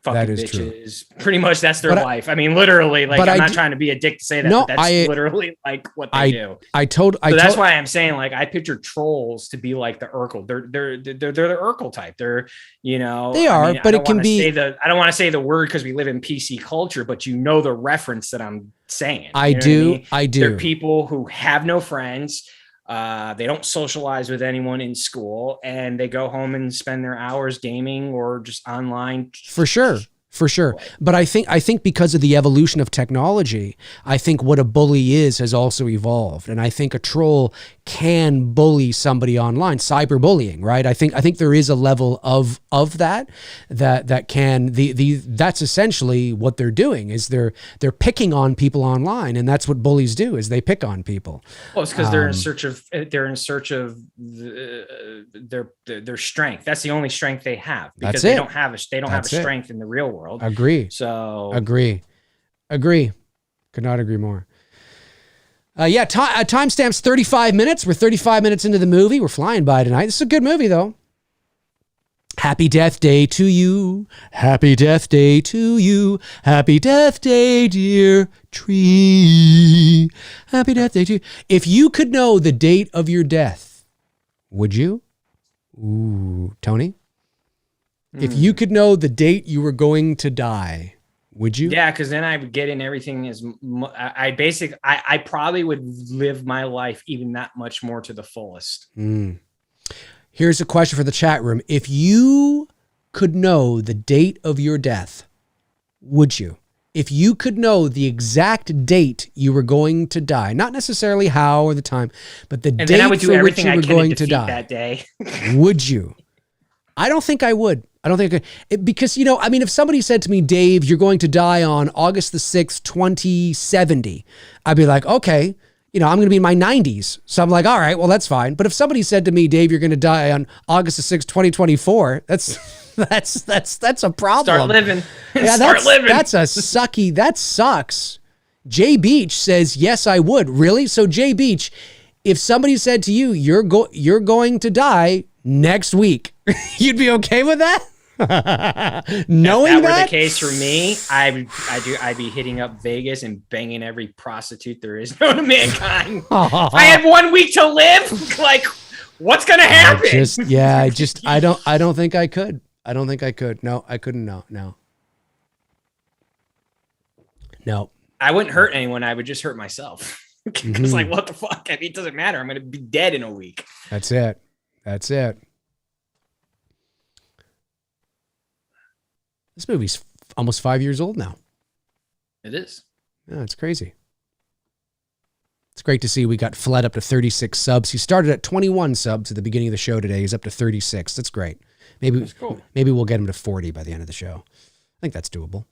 That is bitches. True. Pretty much that's their life. I mean, literally, like, I'm not trying to be a dick to say that, but that's literally like what they do. That's why I'm saying, like, I picture trolls to be like the Urkel. They're the Urkel type. They're, they are, but it can be. I don't want to say the word because we live in PC culture, but the reference that I'm saying. I do. They're people who have no friends. They don't socialize with anyone in school, and they go home and spend their hours gaming or just online. For sure. But I think because of the evolution of technology, I think what a bully has also evolved. And I think a troll can bully somebody online, cyberbullying, right? I think there is a level of that can that's essentially what they're doing is they're picking on people online, and that's what bullies do is they pick on people. Well, it's because they're in search of their strength. That's the only strength they have, because they don't have a strength in the real world. Agree. So agree. Could not agree more. Timestamp's 35 minutes. We're 35 minutes into the movie. We're flying by tonight. This is a good movie, though. Happy Death Day to you. Happy Death Day to you. Happy Death Day, dear tree. Happy Death Day to you. If you could know the date of your death, would you? Ooh, Tony? If you could know the date you were going to die, would you? Yeah, because then I would get in everything I probably would live my life even that much more to the fullest. Here's a question for the chat room. If you could know the date of your death, would you? If you could know the exact date you were going to die, not necessarily how or the time, but the date for which you were going to die that day, would you? I don't think I would. Because, if somebody said to me, Dave, you're going to die on August the 6th, 2070, I'd be like, okay, I'm going to be in my 90s. So I'm like, all right, well, that's fine. But if somebody said to me, Dave, you're going to die on August the 6th, 2024, that's a problem. Start living. That's a sucky. That sucks. Jay Beach says, yes, I would. Really? So Jay Beach, if somebody said to you, you're going to die next week, you'd be okay with that? Knowing if that were the case for me, I'd be hitting up Vegas and banging every prostitute there is known to mankind. If I had 1 week to live, like, what's gonna happen? I don't think I could. No, I couldn't. No. No. I wouldn't hurt anyone. I would just hurt myself. Because like, what the fuck? I mean, it doesn't matter. I'm going to be dead in a week. That's it. That's it. This movie's almost 5 years old now. It is. Yeah, it's crazy. It's great to see we got Fled up to 36 subs. He started at 21 subs at the beginning of the show today. He's up to 36. That's great. That's cool. Maybe we'll get him to 40 by the end of the show. I think that's doable.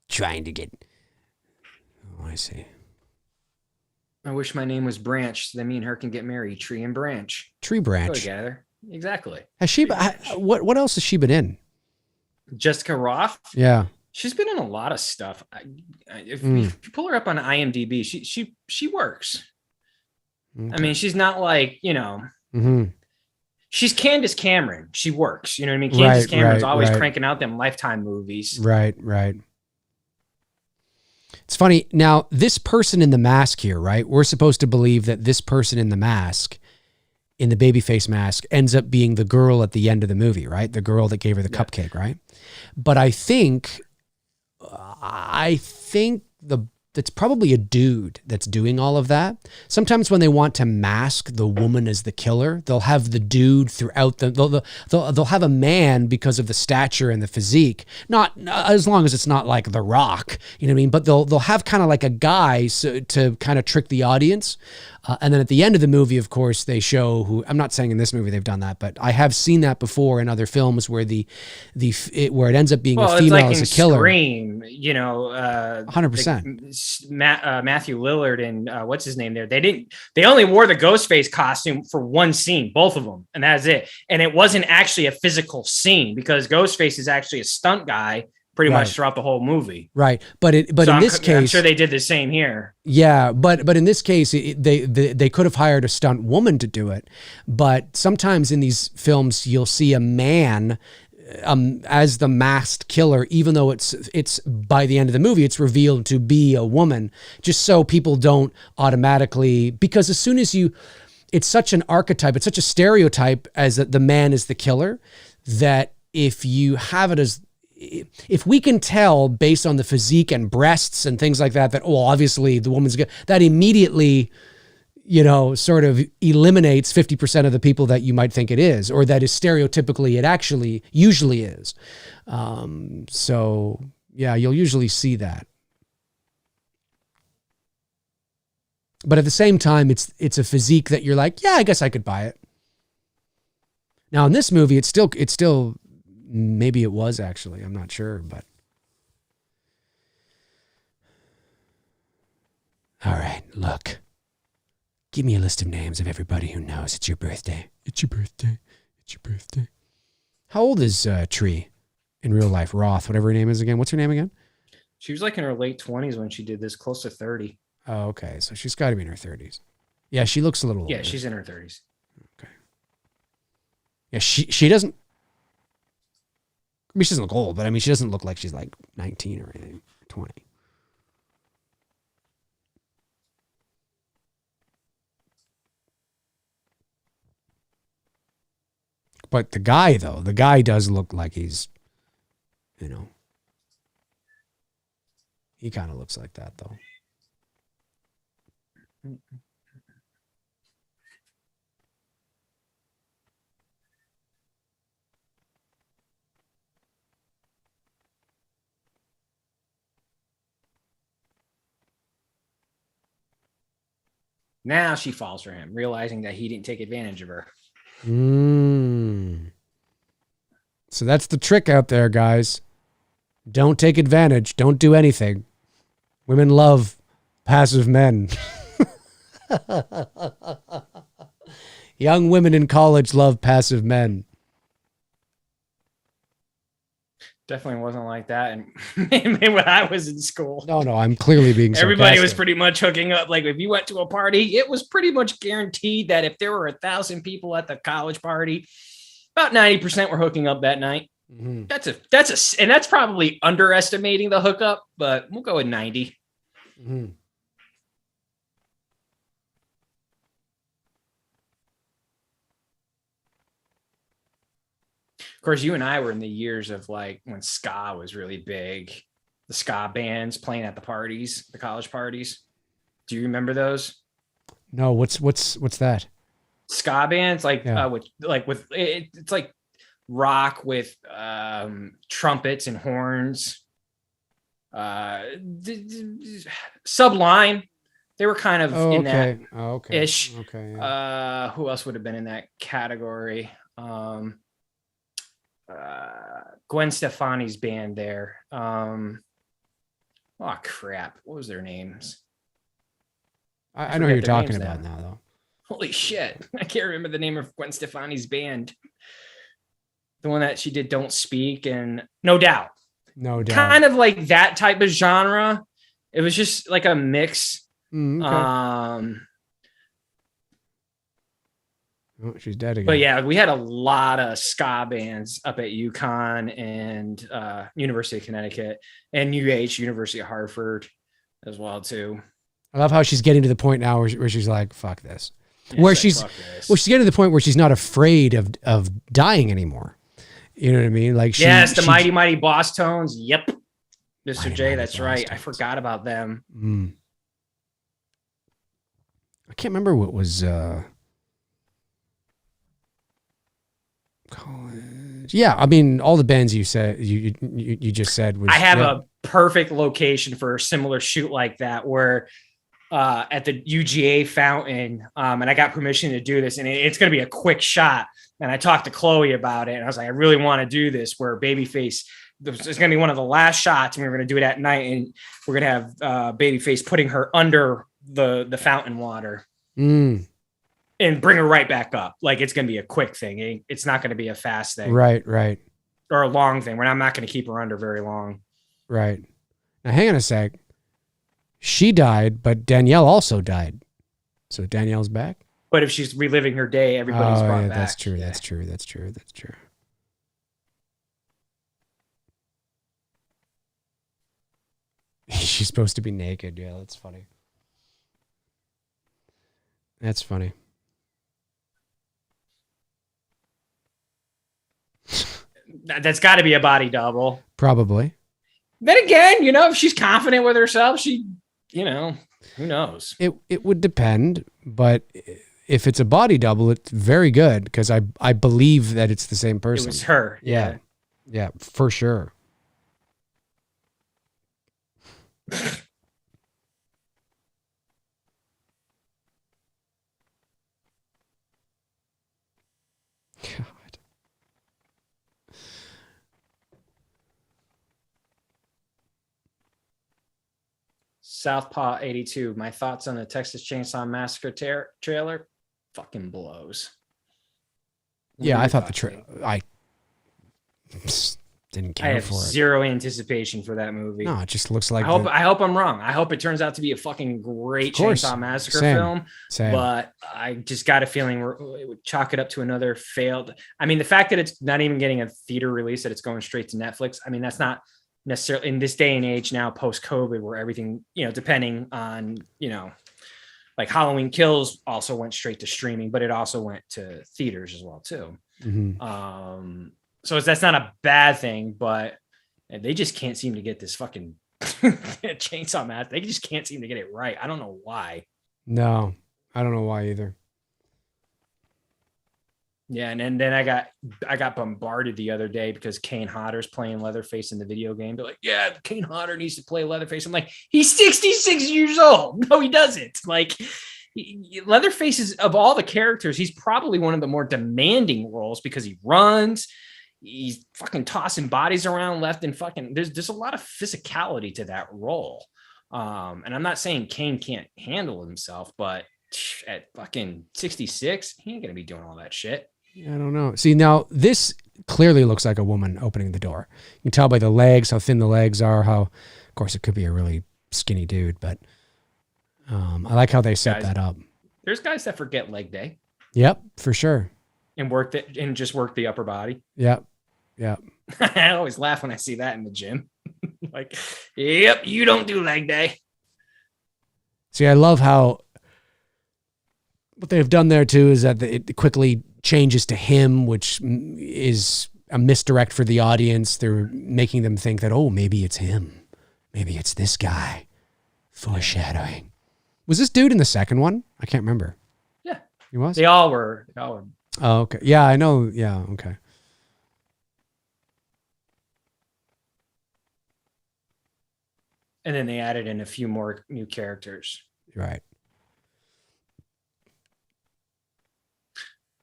Trying to get... Oh, I see. I wish my name was Branch, so that me and her can get married. Tree and Branch. Tree Branch. Go together. Exactly. Has she... What else has she been in? Jessica Roth. Yeah. She's been in a lot of stuff. If you pull her up on IMDb, she works. Okay. I mean, she's not like, you know... She's Candace Cameron. She works. You know what I mean? Candace Cameron's always cranking out them Lifetime movies. Right. It's funny. Now, this person in the mask here, right? We're supposed to believe that this person in the mask, in the babyface mask, ends up being the girl at the end of the movie, right? The girl that gave her the cupcake, right? But I think it's probably a dude that's doing all of that. Sometimes when they want to mask the woman as the killer, they'll have the dude throughout the. They'll have a man because of the stature and the physique. Not as long as it's not like The Rock, you know what I mean. But they'll have kind of like a guy to kind of trick the audience. And then at the end of the movie, of course, they show who. I'm not saying in this movie they've done that, but I have seen that before in other films where where it ends up being a female like as a killer. Scream, you know, 100%. Matthew Lillard and what's his name there? They only wore the Ghostface costume for one scene, both of them, and that's it. And it wasn't actually a physical scene because Ghostface is actually a stunt guy. Pretty much throughout the whole movie. Right. But in this case, I'm sure they did the same here. Yeah. But in this case, they could have hired a stunt woman to do it. But sometimes in these films, you'll see a man as the masked killer, even though it's by the end of the movie, it's revealed to be a woman, just so people don't automatically, because as soon as it's such an archetype, it's such a stereotype as that the man is the killer, that if you have it as, if we can tell based on the physique and breasts and things like that, obviously the woman's good, that immediately, you know, sort of eliminates 50% of the people that you might think it is, or that is stereotypically it actually usually is. So yeah, you'll usually see that. But at the same time, it's a physique that you're like, yeah, I guess I could buy it. Now in this movie, it's still, maybe it was actually, I'm not sure, but. All right, look. Give me a list of names of everybody who knows it's your birthday. It's your birthday. It's your birthday. How old is Tree in real life? Roth, whatever her name is again. What's her name again? She was like in her late 20s when she did this, close to 30. Oh, okay. So she's got to be in her 30s. Yeah, she looks a little older. Yeah, she's in her 30s. Okay. Yeah, she doesn't. I mean, she doesn't look old, but I mean, she doesn't look like she's like 19 or anything, 20. But the guy does look like he's, you know, he kind of looks like that though. Now she falls for him, realizing that he didn't take advantage of her. So that's the trick out there, guys. Don't take advantage. Don't do anything. Women love passive men. Young women in college love passive men. Definitely wasn't like that. And when I was in school. No, I'm clearly being sarcastic. Everybody was pretty much hooking up. Like if you went to a party, it was pretty much guaranteed that if there were 1,000 people at the college party, about 90% were hooking up that night. Mm-hmm. And that's probably underestimating the hookup, but we'll go with 90. Mm-hmm. course, you and I were in the years of like when ska was really big, the ska bands playing at the parties, the college parties. Do you remember those? No, what's that? Ska bands, like Yeah. it's like rock with trumpets and horns. Sublime, they were kind of in that ish. Okay. Yeah. Who else would have been in that category? Gwen Stefani's band there. Oh crap, what was their names? I know who you're talking about now, though. Holy shit, I can't remember the name of Gwen Stefani's band. The one that she did Don't Speak and No Doubt. No Doubt. Kind of like that type of genre. It was just like a mix. Okay. Oh, she's dead again. But yeah, we had a lot of ska bands up at UConn and University of Connecticut and UH, University of Hartford as well too. I love how she's getting to the point now where she's like, fuck this. Yeah, she's getting to the point where she's not afraid of dying anymore. You know what I mean? Like the Mighty Mighty Boss Tones. Yep. Mr. J, that's right. I forgot about them. I can't remember what was college. Yeah, I mean, all the bands you said you just said was. I have a perfect location for a similar shoot like that where at the UGA fountain, and I got permission to do this, and it's going to be a quick shot. And I talked to Chloe about it, and I was like, I really want to do this where Babyface. It's going to be one of the last shots, and we're going to do it at night, and we're going to have Babyface putting her under the fountain water and bring her right back up. Like it's going to be a quick thing. It's not going to be a fast thing. Right. Or a long thing. I'm not going to keep her under very long. Right. Now, hang on a sec. She died, but Danielle also died. So Danielle's back? But if she's reliving her day, everybody's brought back. That's true. She's supposed to be naked. Yeah, that's funny. That's got to be a body double. Probably. Then again, if she's confident with herself, who knows? It would depend, but if it's a body double, it's very good because I believe that it's the same person. It was her. Yeah, for sure. God. Southpaw 82. My thoughts on the Texas Chainsaw Massacre trailer fucking blows. Yeah, I thought I didn't care for it. I have zero anticipation for that movie. No, it just looks like. I hope I'm wrong. I hope it turns out to be a fucking great Chainsaw Massacre film. Same. But I just got a feeling it would chalk it up to another failed. I mean, the fact that it's not even getting a theater release, that it's going straight to Netflix. I mean, that's not necessarily in this day and age now, post-COVID, where everything, depending on, like Halloween Kills also went straight to streaming, but it also went to theaters as well too. Mm-hmm. So that's not a bad thing, but they just can't seem to get this fucking Chainsaw Massacre. They just can't seem to get it right. I don't know why. No, I don't know why either. Yeah, and then I got bombarded the other day because Kane Hodder's playing Leatherface in the video game. They're like, yeah, Kane Hodder needs to play Leatherface. I'm like, he's 66 years old. No, he doesn't. Like, Leatherface is, of all the characters, he's probably one of the more demanding roles because he runs. He's fucking tossing bodies around left and fucking. There's a lot of physicality to that role. And I'm not saying Kane can't handle himself, but at fucking 66, he ain't gonna be doing all that shit. I don't know. See, now this clearly looks like a woman opening the door. You can tell by the legs, how thin the legs are, how, of course, it could be a really skinny dude, but I like how they set that up. There's guys that forget leg day. Yep, for sure. And just work the upper body. Yep. I always laugh when I see that in the gym. Like, yep, you don't do leg day. See, I love how what they've done there too is that it quickly changes to him, which is a misdirect for the audience. They're making them think that, oh, maybe it's him. Maybe it's this guy. Foreshadowing. Was this dude in the second one? I can't remember. Yeah. He was? They all were. Oh, okay. Yeah, I know. Yeah, okay. And then they added in a few more new characters. Right.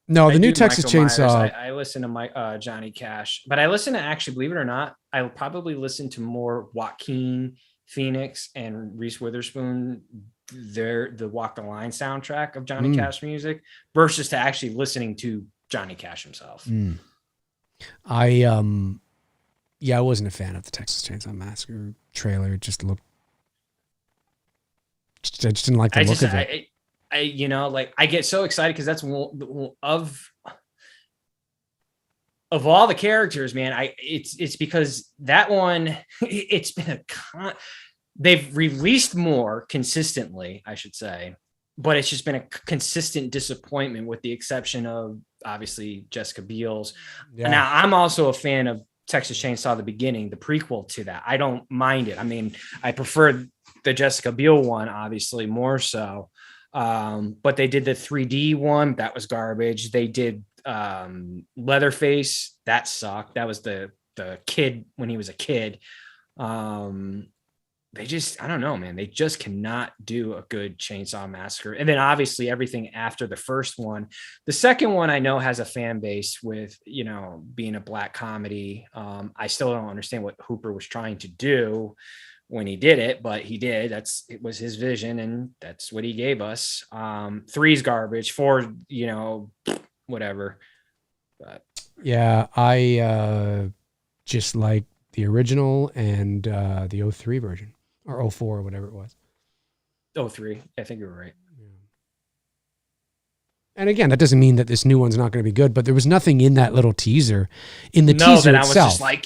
No, the new Texas Chainsaw. I listen to Johnny Cash, but I listen to, actually, believe it or not, I'll probably listen to more Joaquin Phoenix and Reese Witherspoon, the Walk the Line soundtrack of Johnny Cash music, versus to actually listening to Johnny Cash himself. I wasn't a fan of the Texas Chainsaw Massacre trailer. It just looked, I just didn't like the look of it. I get so excited because that's of all the characters, man. It's because that one, it's been they've released more consistently, I should say, but it's just been a consistent disappointment, with the exception of obviously Jessica Biel's. Yeah. Now, I'm also a fan of Texas Chainsaw: The Beginning, the prequel to that. I don't mind it. I mean, I prefer the Jessica Biel one, obviously, more so. But they did the 3D one, that was garbage. They did Leatherface, that sucked. That was the kid when he was a kid. They just, I don't know, man. They just cannot do a good Chainsaw Massacre. And then obviously everything after the first one. The second one I know has a fan base with, being a black comedy. I still don't understand what Hooper was trying to do when he did it, but he did. It was his vision, and that's what he gave us. 3's garbage, 4, whatever. But yeah, I just like the original and the 03 version, or 04 or whatever it was. 03, I think you were right. Yeah. And again, that doesn't mean that this new one's not going to be good, but there was nothing in that little teaser, in the teaser that itself. I was just like,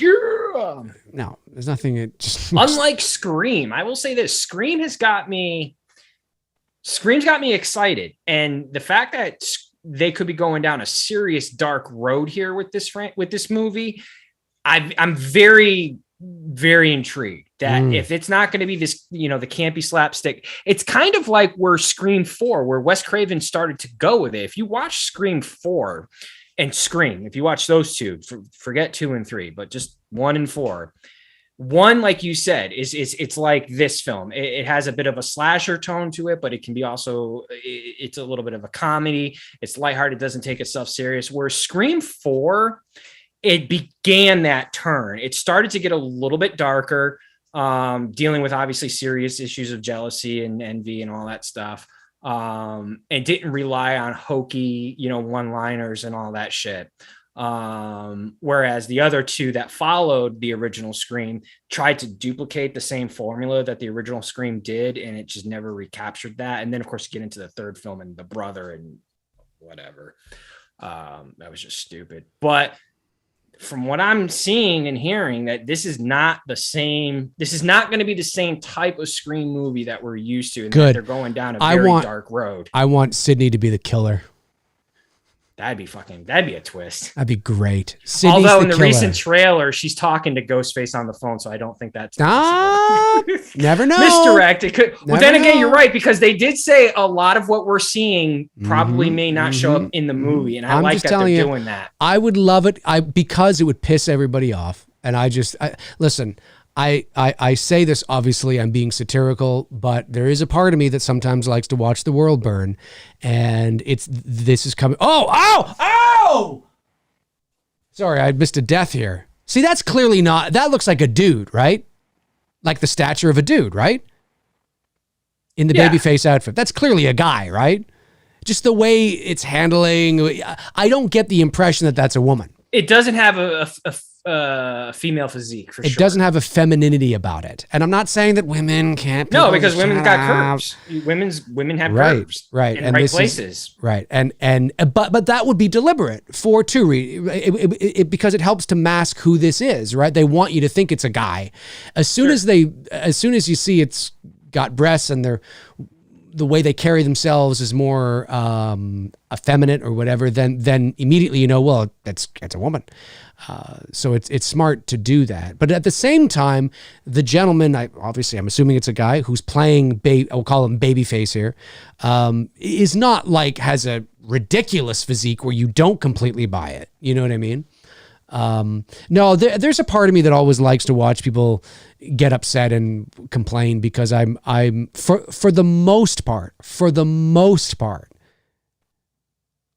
no, there's nothing. It just unlike Scream, I will say this: Scream's got me excited, and the fact that they could be going down a serious dark road here with this movie, I'm very, very intrigued that if it's not going to be this, the campy slapstick, it's kind of like where Scream 4, where Wes Craven started to go with it. If you watch Scream 4 and Scream, if you watch those two, forget 2 and 3, but just 1 and 4. 1, like you said, it's like this film. It has a bit of a slasher tone to it, but it can be also, it's a little bit of a comedy. It's lighthearted, doesn't take itself serious. Where Scream 4, it began that turn. It started to get a little bit darker, dealing with obviously serious issues of jealousy and envy and all that stuff. And didn't rely on hokey, one-liners and all that shit. Whereas the other two that followed the original Scream tried to duplicate the same formula that the original Scream did, and it just never recaptured that. And then, of course, you get into the third film and the brother and whatever. That was just stupid. But from what I'm seeing and hearing, that this is not the same. This is not going to be the same type of Scream movie that we're used to. And that they're going down a very dark road. I want Sydney to be the killer. That'd be a twist. That'd be great. Sydney's Although in the recent trailer, she's talking to Ghostface on the phone, so I don't think that's never know. Misdirect. It could. Well, then again, you're right, because they did say a lot of what we're seeing probably may not show up in the movie, and I like that they're doing that. I would love it. Because it would piss everybody off, and listen. I say this, obviously I'm being satirical, but there is a part of me that sometimes likes to watch the world burn, and this is coming. Oh! Sorry, I missed a death here. See, that's clearly not, that looks like a dude, right? Like the stature of a dude, right? In the babyface outfit. That's clearly a guy, right? Just the way it's handling. I don't get the impression that that's a woman. It doesn't have a female physique, for sure. It doesn't have a femininity about it. And I'm not saying that women can't. No, because women's got curves. Women have curves. Right. In right places. Right. But that would be deliberate for two reasons. Because it helps to mask who this is, right? They want you to think it's a guy. As soon as you see it's got breasts and the way they carry themselves is more effeminate or whatever, then immediately well, that's a woman. So it's smart to do that. But at the same time, the gentleman, I'm assuming it's a guy who's playing, we'll call him Babyface here, is not like has a ridiculous physique where you don't completely buy it. You know what I mean? No, there's a part of me that always likes to watch people get upset and complain because I'm for the most part,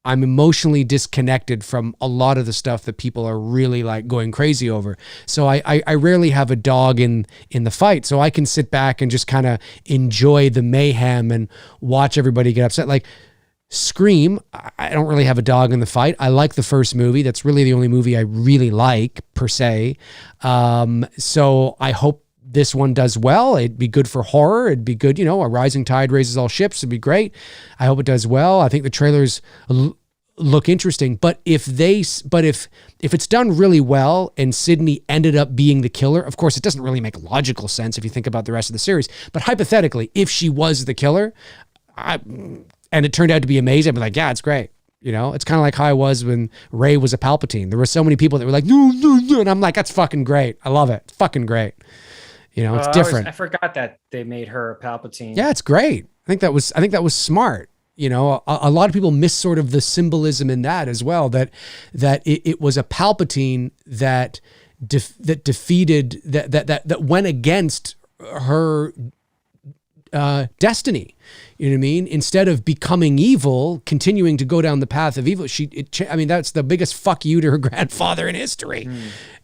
I'm emotionally disconnected from a lot of the stuff that people are really like going crazy over. So I rarely have a dog in the fight. So I can sit back and just kind of enjoy the mayhem and watch everybody get upset. Like Scream, I don't really have a dog in the fight. I like the first movie. That's really the only movie I really like per se. So I hope this one does well. It'd be good for horror. It'd be good, a rising tide raises all ships. It'd be great. I hope it does well. I think the trailers look interesting. But if it's done really well and Sydney ended up being the killer, of course, it doesn't really make logical sense if you think about the rest of the series. But hypothetically, if she was the killer, and it turned out to be amazing, I'd be like, yeah, it's great. It's kind of like how I was when Rey was a Palpatine. There were so many people that were like, no, and I'm like, that's fucking great. I love it. It's fucking great. It's different. I forgot that they made her a Palpatine. Yeah, it's great. I think that was smart. A lot of people miss sort of the symbolism in that as well, that it was a Palpatine that defeated, that went against her destiny. You know what I mean? Instead of becoming evil, continuing to go down the path of evil, that's the biggest fuck you to her grandfather in history.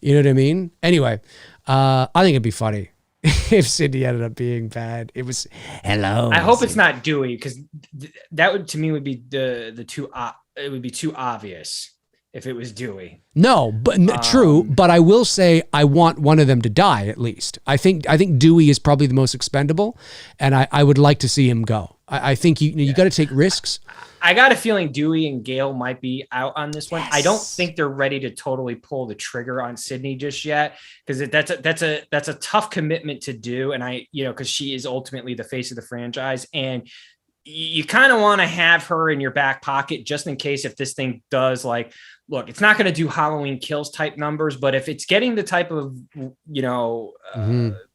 You know what I mean? Anyway, I think it'd be funny if Sydney ended up being bad. It was hello. I hope it's not Dewey, because that would, to me, would be it would be too obvious if it was Dewey. No, but true. But I will say I want one of them to die at least. I think Dewey is probably the most expendable, and I would like to see him go. I think you got to take risks. I got a feeling Dewey and Gale might be out on this one. Yes. I don't think they're ready to totally pull the trigger on Sydney just yet, because that's a tough commitment to do. And because she is ultimately the face of the franchise, and you kind of want to have her in your back pocket just in case if this thing does, like, look, it's not going to do Halloween Kills type numbers, but if it's getting the type of,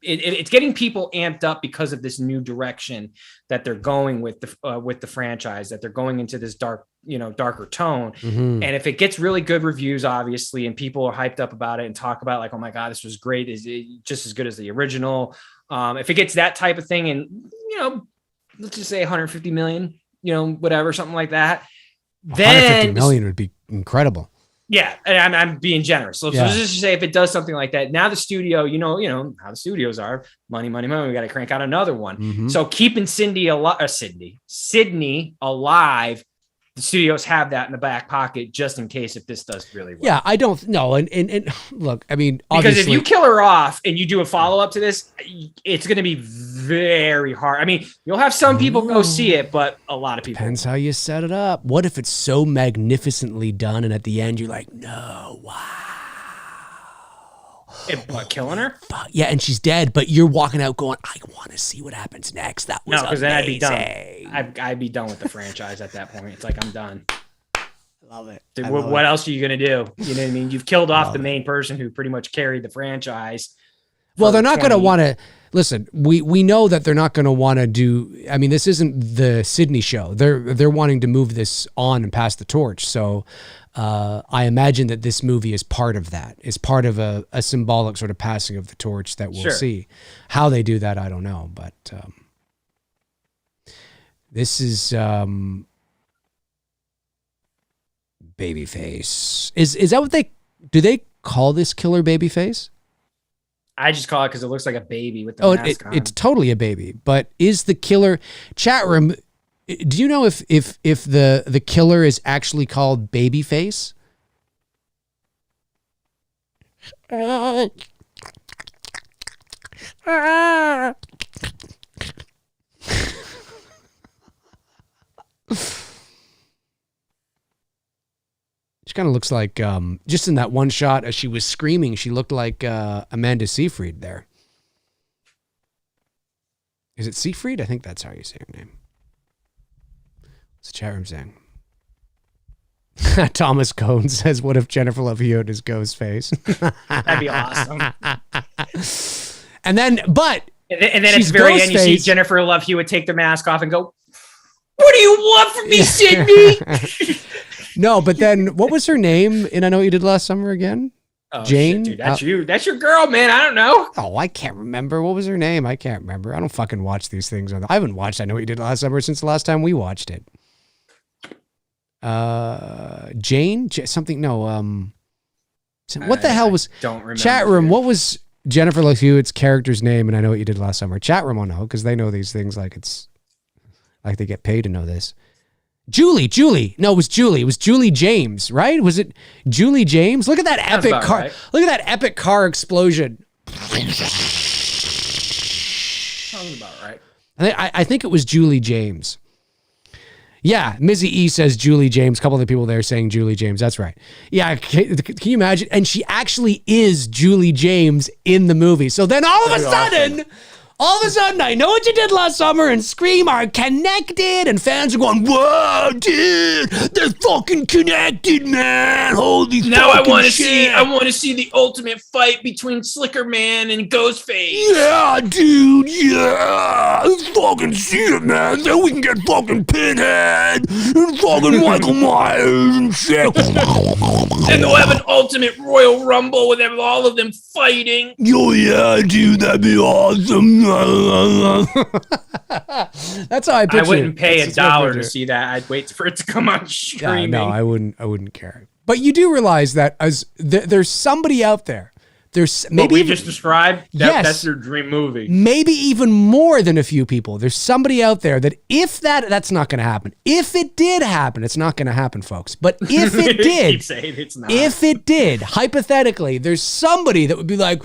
it's getting people amped up because of this new direction that they're going with the franchise, that they're going into this darker tone. And if it gets really good reviews, obviously, and people are hyped up about it and talk about like, oh my God, this was great. Is it just as good as the original? If it gets that type of thing and, let's just say 150 million, whatever, something like that. Then 150 million would be incredible. Yeah, and I'm being generous. So let's just say if it does something like that, now the studio, you know how the studios are, money. We got to crank out another one. So keeping Sydney alive, the studios have that in the back pocket just in case if this does really well. Yeah, I don't know. And look, I mean, because if you kill her off and you do a follow-up to this, it's going to be very hard. I mean, you'll have some people go see it, but a lot of people. Depends how you set it up. What if it's so magnificently done and at the end you're like, no, wow. What, killing her? Yeah, and she's dead, but you're walking out going, I want to see what happens next. That was because then I'd be done. I'd be done with the franchise at that point. It's like, I'm done. I love it. Dude, what else are you going to do? You know what I mean? You've killed off the main person who pretty much carried the franchise. Well, they're not going to want to... Listen, we know that they're not going to want to do... I mean, this isn't the Sydney show. They're wanting to move this on and pass the torch. So I imagine that this movie is part of that. Is part of a symbolic sort of passing of the torch that we'll see. How they do that, I don't know. But this is... Babyface. Is that what do they call this killer Babyface? I just call it because it looks like a baby with the mask on. It's totally a baby. But is the killer... Chat room, do you know if the killer is actually called Babyface? She kind of looks like, just in that one shot as she was screaming, she looked like Amanda Seyfried there. Is it Seyfried? I think that's how you say her name. What's the chat room saying? Thomas Cohn says, what if Jennifer Love Hewitt is Ghostface? That'd be awesome. And then at the very end, you see Jennifer Love Hewitt take the mask off and go, "What do you want from me, Sydney?" No, but then what was her name in I Know What You Did Last Summer again? Oh, Jane? Shit, dude, that's you. That's your girl, man. I don't know. Oh, I can't remember. What was her name? I can't remember. I don't fucking watch these things. I haven't watched I Know What You Did Last Summer since the last time we watched it. Jane? Something? No. What the hell was... Don't remember. Chat room, what was Jennifer Love Hewitt's character's name and I Know What You Did Last Summer? Chat room will know because they know these things like it's... Like they get paid to know this. Julie. No, it was Julie. It was Julie James, right? Was it Julie James? Look at that epic car. Right. Look at that epic car explosion. Sounds about right. I think it was Julie James. Yeah, Mizzy E says Julie James. A couple of the people there saying Julie James. That's right. Yeah, can you imagine? And she actually is Julie James in the movie. So then all of a sudden, I Know What You Did Last Summer and Scream are connected, and fans are going, "Whoa, dude, they're fucking connected, man! Holy now fucking I want to shit. I want to see the ultimate fight between Slicker Man and Ghostface." Yeah, dude, yeah, let's fucking see it, man. Then we can get fucking Pinhead and fucking Michael Myers and shit. And they'll have an ultimate Royal Rumble with all of them fighting. Oh yeah, dude, that'd be awesome. That's how I picture it. I wouldn't pay $1 to see that. I'd wait for it to come on streaming. Yeah, no, I wouldn't care. But you do realize that there's somebody out there. There's maybe what we just described. That's their dream movie. Maybe even more than a few people. There's somebody out there that if that's not going to happen. If it did happen, it's not going to happen, folks. But if it did, keep saying it's not. If it did, hypothetically, there's somebody that would be like,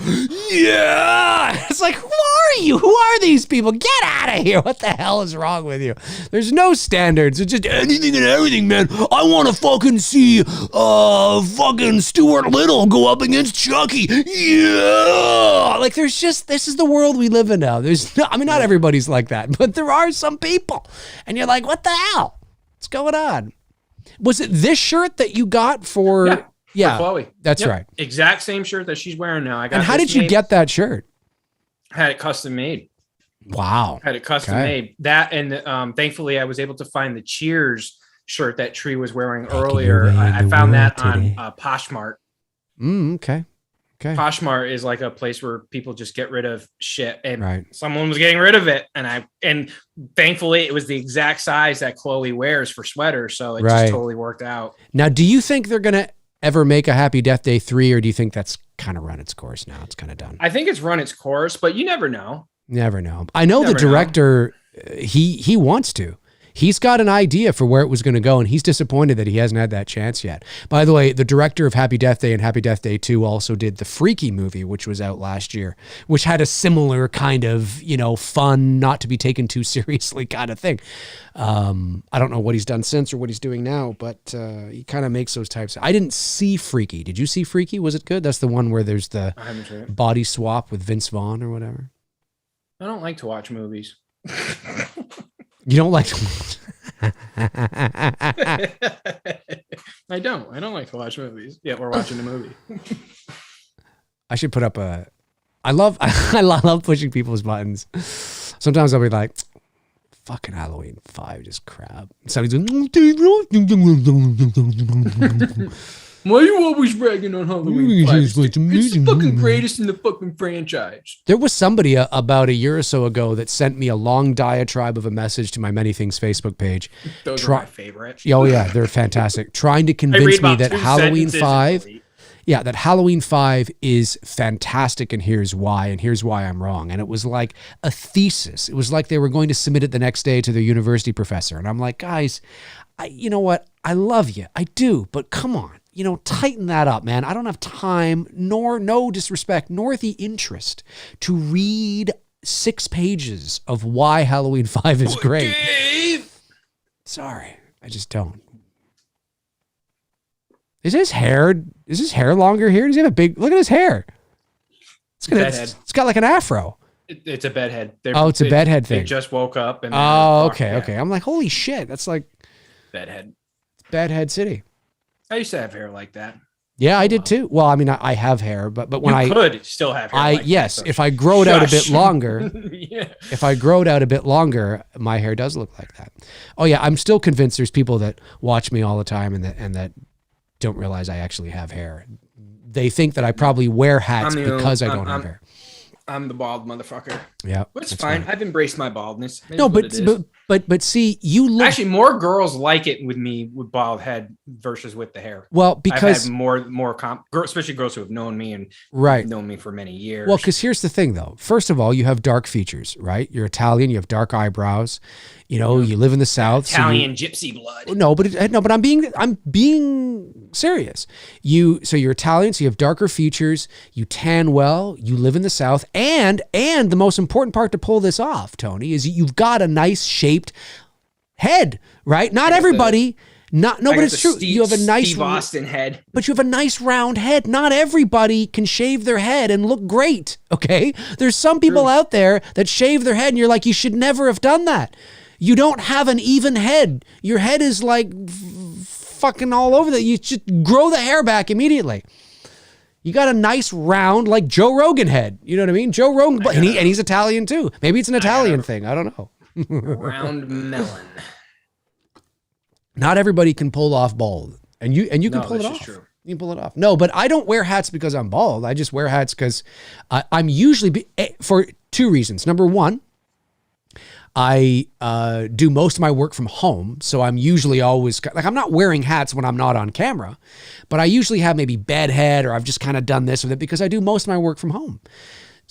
yeah. It's like, who are you? Who are these people? Get out of here. What the hell is wrong with you? There's no standards. It's just anything and everything, man. I want to fucking see fucking Stuart Little go up against Chucky. Yeah, like this is the world we live in now. Not everybody's like that, but there are some people, and you're like, what the hell? What's going on? Was it this shirt that you got for? Yeah, for Chloe. That's right. Exact same shirt that she's wearing now. And how did you get that shirt? Had it custom made. Wow. Had it custom made. That and thankfully I was able to find the Cheers shirt that Tree was wearing earlier. I found that on Poshmark. Okay. Okay. Poshmark is like a place where people just get rid of shit, and someone was getting rid of it, and thankfully it was the exact size that Chloe wears for sweaters, so it just totally worked out. Now, do you think they're gonna ever make a Happy Death Day 3, or do you think that's kind of run its course now? It's kind of done. I think it's run its course, but you never know. Never know. I know the director. He wants to. He's got an idea for where it was going to go, and he's disappointed that he hasn't had that chance yet. By the way, the director of Happy Death Day and Happy Death Day 2 also did the Freaky movie, which was out last year, which had a similar kind of, fun, not to be taken too seriously kind of thing. I don't know what he's done since or what he's doing now, but he kind of makes those types. I didn't see Freaky. Did you see Freaky? Was it good? That's the one where there's the body swap with Vince Vaughn or whatever. I don't like to watch movies. You don't like I don't like to watch movies. Yeah, we're watching a movie. I should put up I love pushing people's buttons. Sometimes I'll be like, fucking Halloween 5 just crap. Somebody's going, why are you always ragging on Halloween 5? It's the fucking greatest in the fucking franchise. There was somebody about a year or so ago that sent me a long diatribe of a message to my Many Things Facebook page. Those are my favorites. Oh yeah, they're fantastic. Trying to convince me that Halloween 5, that Halloween 5 is fantastic, and here's why I'm wrong. And it was like a thesis. It was like they were going to submit it the next day to their university professor. And I'm like, guys, you know what? I love you. I do, but come on. Tighten that up, man. I don't have time, no disrespect, nor the interest to read 6 pages of why Halloween 5 is great. Sorry, I just don't. Is his hair longer here? Does he have a big, look at his hair. It's got like an afro. It's a bedhead. It's a bedhead thing. They just woke up. And okay. I'm like, holy shit. That's like bedhead. Bedhead City. I used to have hair like that. Yeah, I did too. Well, I mean, I have hair, but when you could still have hair. Like yes, that, so. if I grow it out a bit longer, yeah. if I grow it out a bit longer, my hair does look like that. Oh yeah, I'm still convinced there's people that watch me all the time and that don't realize I actually have hair. They think that I probably wear hats because I don't have hair. I'm the bald motherfucker. Yeah, but it's fine. I've embraced my baldness. No, but see, you look actually more girls like it with me with bald head versus with the hair. Well, because I've had especially girls who have known me and known me for many years. Well, because here's the thing, though. First of all, you have dark features, right? You're Italian. You have dark eyebrows. You know, you live in the South. Italian gypsy blood. No, but I'm being serious. You're Italian, so you have darker features. You tan well. You live in the South, and the most important part to pull this off, Tony, is you've got a nice shaped head, right? Not everybody. But it's true. You have a nice Steve Austin head, but you have a nice round head. Not everybody can shave their head and look great. Okay, there's some people out there that shave their head, and you're like, you should never have done that. You don't have an even head. Your head is like fucking all over that. You should grow the hair back immediately. You got a nice round, like Joe Rogan head. You know what I mean? Joe Rogan, and he's Italian too. Maybe it's an Italian thing. I don't know. Round melon. Not everybody can pull off bald, and you can pull it off. True. You can pull it off. No, but I don't wear hats because I'm bald. I just wear hats because I'm usually for two reasons. Number one, I do most of my work from home, so I'm usually always like, I'm not wearing hats when I'm not on camera, but I usually have maybe bed head, or I've just kind of done this with it because I do most of my work from home.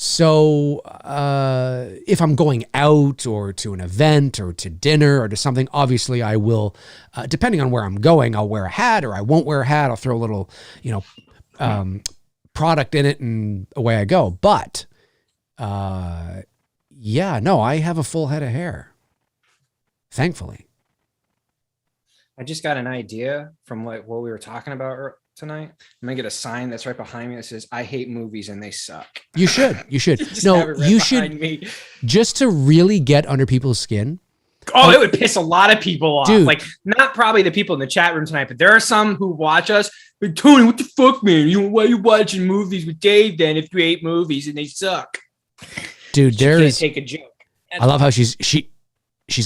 So if I'm going out or to an event or to dinner or to something, obviously I will, depending on where I'm going, I'll wear a hat or I won't wear a hat. I'll throw a little, product in it and away I go. But yeah, no, I have a full head of hair. Thankfully. I just got an idea from what we were talking about tonight. I'm gonna get a sign that's right behind me that says, "I hate movies and they suck." You should. No, you should. Just to really get under people's skin. Oh, it would piss a lot of people off. Dude. Like, not probably the people in the chat room tonight, but there are some who watch us. But Tony, what the fuck, man? Why are you watching movies with Dave then if you hate movies and they suck? Dude, there is. Take a joke. I love how she's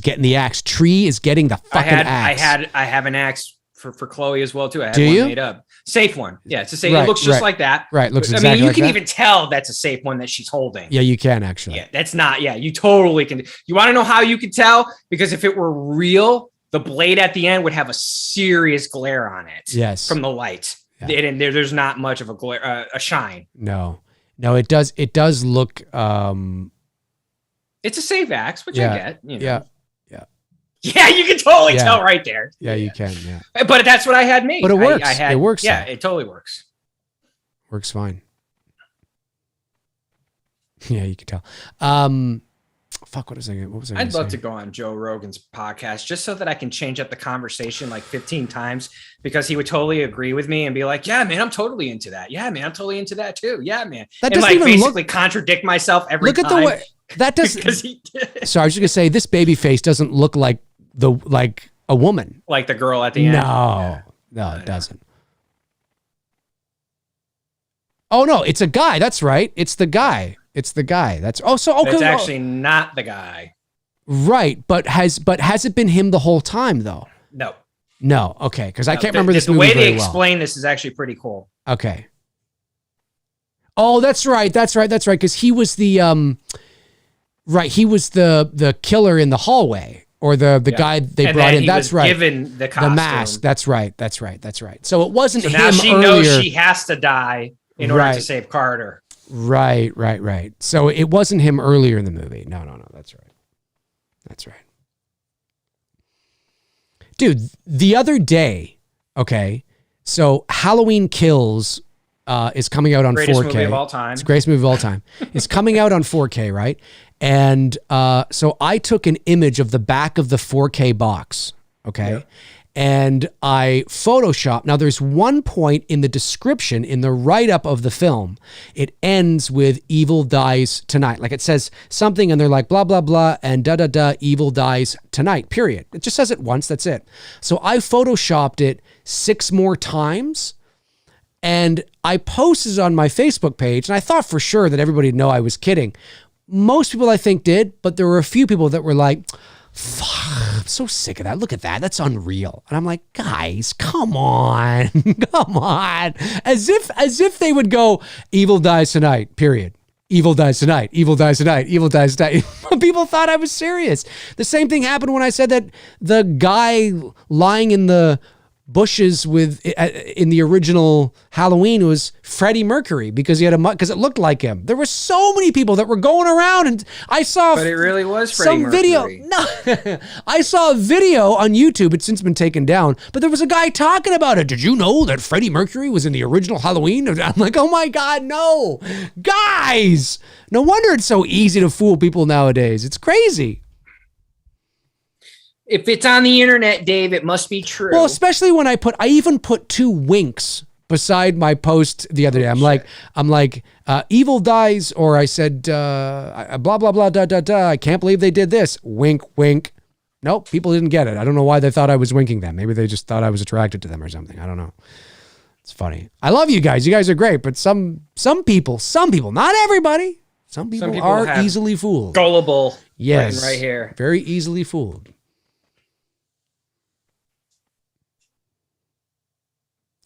getting the axe. Tree is getting the fucking axe. I have an axe for Chloe as well too. I had one made up. Safe one. Yeah, it's a safe. Right, it looks just like that. Right. Looks exactly like that. you can even tell that's a safe one that she's holding. Yeah, you can actually. Yeah, that's not. Yeah, you totally can. You want to know how you can tell? Because if it were real, the blade at the end would have a serious glare on it. Yes. From the light. Yeah. And there's not much of a glare, a shine. No, it does look. It's a safe axe, which I get. Yeah. Yeah, you can totally tell right there. Yeah, you can. Yeah, but that's what I had made. But it works. It works. Yeah, it totally works. Works fine. Yeah, you can tell. Fuck. What was I? I'd love to go on Joe Rogan's podcast just so that I can change up the conversation like 15 times because he would totally agree with me and be like, "Yeah, man, I'm totally into that. Yeah, man, I'm totally into that too. Yeah, man." That doesn't even basically contradict myself every time. Look at the way that does. Because he did. So I was just gonna say this baby face doesn't look like a woman, like the girl at the end. No, it doesn't. Oh no, it's a guy. That's right. It's the guy. That's okay. It's actually not the guy. Right, but has it been him the whole time though? No. Okay, because I can't remember this movie the way they very explain this is actually pretty cool. Okay. Oh, that's right. Because he was the he was the killer in the hallway, or the guy they brought in. That's right. Given the costume. The mask. That's right. So it wasn't him now she earlier. knows she has to die in order to save Carter. Right. So it wasn't him earlier in the movie. No. That's right. Dude, the other day, okay, so Halloween Kills is coming out on 4K. Greatest movie of all time. It's the greatest movie of all time. It's coming out on 4K, right? And so I took an image of the back of the 4K box, okay? Yep. and I photoshopped. Now there's one point in the description, in the write-up of the film, it ends with "Evil dies tonight." Like it says something and they're like blah, blah, blah, and da, da, da, evil dies tonight, period. It just says it once, that's it. So I photoshopped it 6 more times and I posted it on my Facebook page, and I thought for sure that everybody would know I was kidding. Most people I think did, but there were a few people that were like, fuck, I'm so sick of that. Look at that. That's unreal. And I'm like, guys, come on. Come on. As if they would go, evil dies tonight, period. Evil dies tonight. Evil dies tonight. Evil dies tonight. People thought I was serious. The same thing happened when I said that the guy lying in the bushes in the original Halloween was Freddie Mercury because he had because it looked like him. There were so many people that were going around, and I saw. But it really was Freddie Mercury. Video. No, I saw a video on YouTube. It's since been taken down, but there was a guy talking about it. Did you know that Freddie Mercury was in the original Halloween? I'm like, oh my god, no, guys! No wonder it's so easy to fool people nowadays. It's crazy. If it's on the internet, Dave, it must be true. Well, especially when I even put 2 winks beside my post the other day. I'm like, evil dies, or I said, blah, blah, blah, da, da, da. I can't believe they did this. Wink, wink. Nope, people didn't get it. I don't know why they thought I was winking them. Maybe they just thought I was attracted to them or something. I don't know. It's funny. I love you guys. You guys are great, but some people, not everybody. Some people are easily fooled. Gullible. Yes. Right here. Very easily fooled.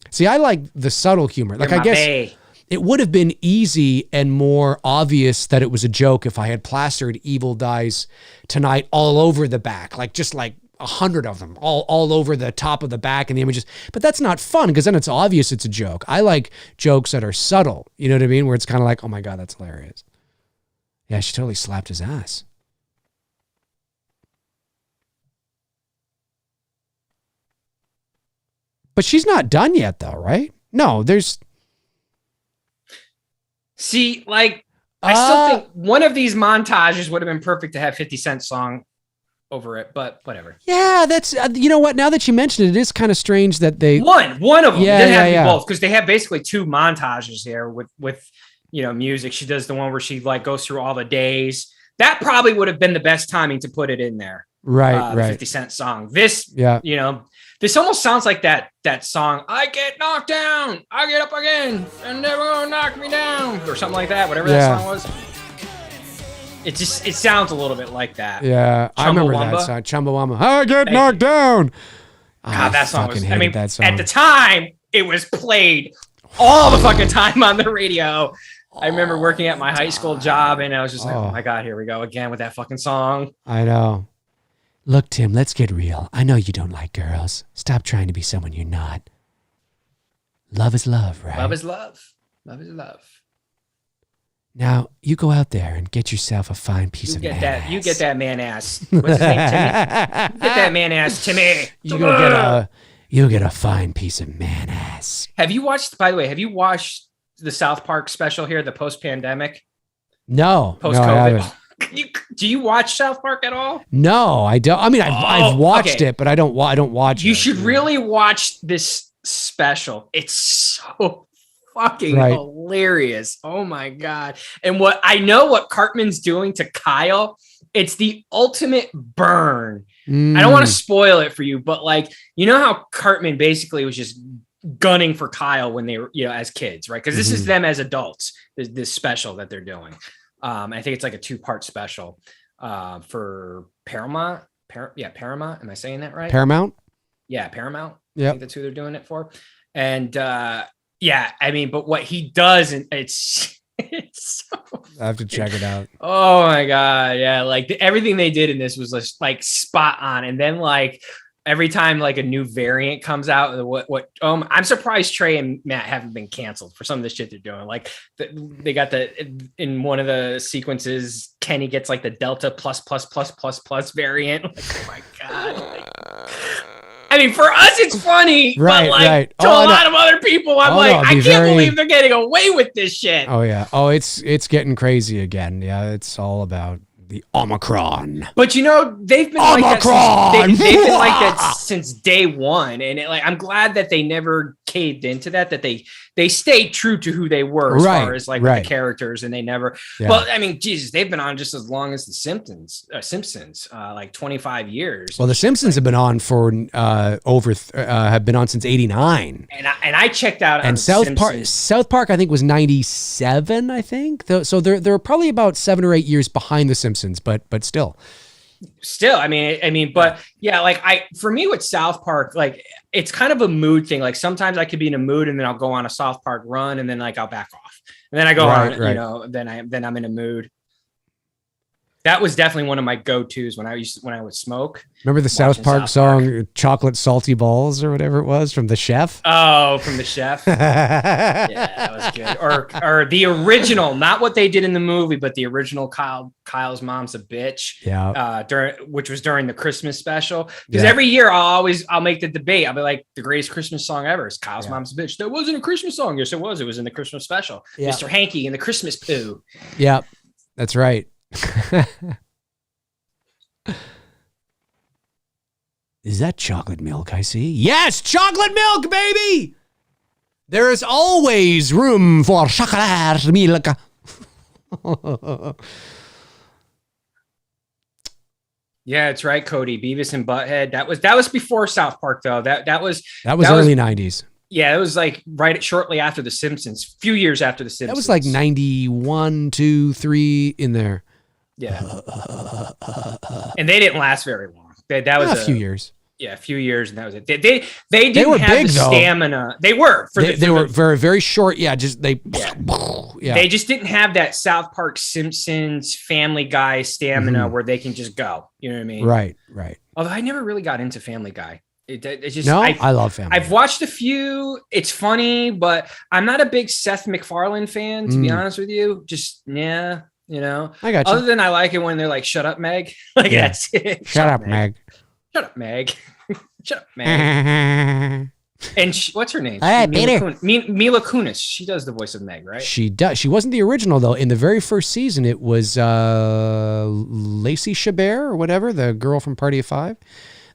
See, I like the subtle humor. Like, I guess it would have been easy and more obvious that it was a joke if I had plastered "Evil Dies Tonight" all over the back, like just like 100 of them, all over the top of the back and the images. But that's not fun because then it's obvious it's a joke. I like jokes that are subtle. You know what I mean? Where it's kind of like, oh my God, that's hilarious. Yeah, she totally slapped his ass. But she's not done yet, though, right? No, there's... See, like, I still think one of these montages would have been perfect to have 50 Cent song over it, but whatever. Yeah, that's... you know what? Now that you mentioned it, it is kind of strange that they... One of them. Yeah, have to be both, because they have basically 2 montages here with music. She does the one where she, like, goes through all the days. That probably would have been the best timing to put it in there. Right. 50 Cent song. This, this almost sounds like that song, I get knocked down, I get up again, and they're gonna knock me down, or something like that, whatever that song was. It sounds a little bit like that. Yeah, I remember that song, Chumbawamba. I get knocked down. God, that song was, that song. At the time, it was played all the fucking time on the radio. I remember working at my high school job, and I was just like, oh my God, here we go again with that fucking song. I know. Look, Tim, let's get real. I know you don't like girls. Stop trying to be someone you're not. Love is love, right? Love is love. Love is love. Now, you go out there and get yourself a fine piece of man ass. You get that man ass. What's his name, Timmy? Get that man ass, Timmy. You'll get a fine piece of man ass. Have you watched the South Park special here, the post-pandemic? No. Post-COVID? Do you watch South Park at all? No, I don't. I mean, I've watched it, but I don't watch it. You should really watch this special. It's so fucking hilarious. Oh my God. And what Cartman's doing to Kyle, it's the ultimate burn. I don't want to spoil it for you, but like, you know how Cartman basically was just gunning for Kyle when they were, as kids, right? Because this is them as adults, this special that they're doing. I think it's like a 2-part special for Paramount. Paramount. Am I saying that right? Paramount? Yeah, Paramount. Yeah, I think that's who they're doing it for. And but what he does, and it's so... I have to check it out. Oh my God. Yeah. Like everything they did in this was just like spot on. And then like every time like a new variant comes out, I'm surprised Trey and Matt haven't been canceled for some of the shit they're doing. Like they got in one of the sequences, Kenny gets like the Delta plus variant. Like, oh my God. I mean, for us, it's funny, but like to a lot of other people, I'm I can't believe they're getting away with this shit. Oh yeah. Oh, it's getting crazy again. Yeah. It's all about the Omicron. But they've been Omicron! They've been like that since day one, and I'm glad that they never caved into that they stayed true to who they were as far as with the characters, and they never. Well, I mean, Jesus, they've been on just as long as the Simpsons, like 25 years. Well, the Simpsons have been on for have been on since '89, and I checked out. And South Park, I think, was '97. I think so. They're probably about 7 or 8 years behind the Simpsons, but still. I mean, but yeah, for me with South Park, it's kind of a mood thing. Like sometimes I could be in a mood and then I'll go on a South Park run and then I'll back off and then I go on, then I'm in a mood. That was definitely one of my go-tos when I would smoke. Remember the South Park song "Chocolate Salty Balls" or whatever it was from the Chef? Oh, from the Chef. Yeah, that was good. Or the original, not what they did in the movie, but the original Kyle's Mom's a Bitch. Yeah. Which was during the Christmas special. Because every year I'll make the debate. I'll be like, the greatest Christmas song ever is Kyle's Mom's a Bitch. That wasn't a Christmas song. Yes, it was. It was in the Christmas special. Yeah. Mr. Hanky and the Christmas Poo. Yeah, that's right. Is that chocolate milk I see? Yes, chocolate milk, baby! There is always room for chocolate milk. Yeah, it's right, Cody. Beavis and Butthead. That was before South Park, though. That was early 90s. Yeah, it was like shortly after The Simpsons, few years after The Simpsons. That was like 91, 2, 3 in there. Yeah. And they didn't last very long. That was a few years. Yeah, a few years, and that was it. They didn't have the stamina. They were. They were very, very short. Yeah, they just didn't have that South Park, Simpsons, Family Guy stamina where they can just go. You know what I mean? Right. Although I never really got into Family Guy. It's just I love Family Guy. I've watched a few. It's funny, but I'm not a big Seth MacFarlane fan, to be honest with you. Just you know. I got you. Other than I like it when they're like, "Shut up, Meg." That's it. Shut up, Meg. Shut up, Meg. Shut up, Meg. And what's her name? Mila Kunis. She does the voice of Meg, right? She does. She wasn't the original, though. In the very first season, it was Lacey Chabert or whatever, the girl from Party of Five,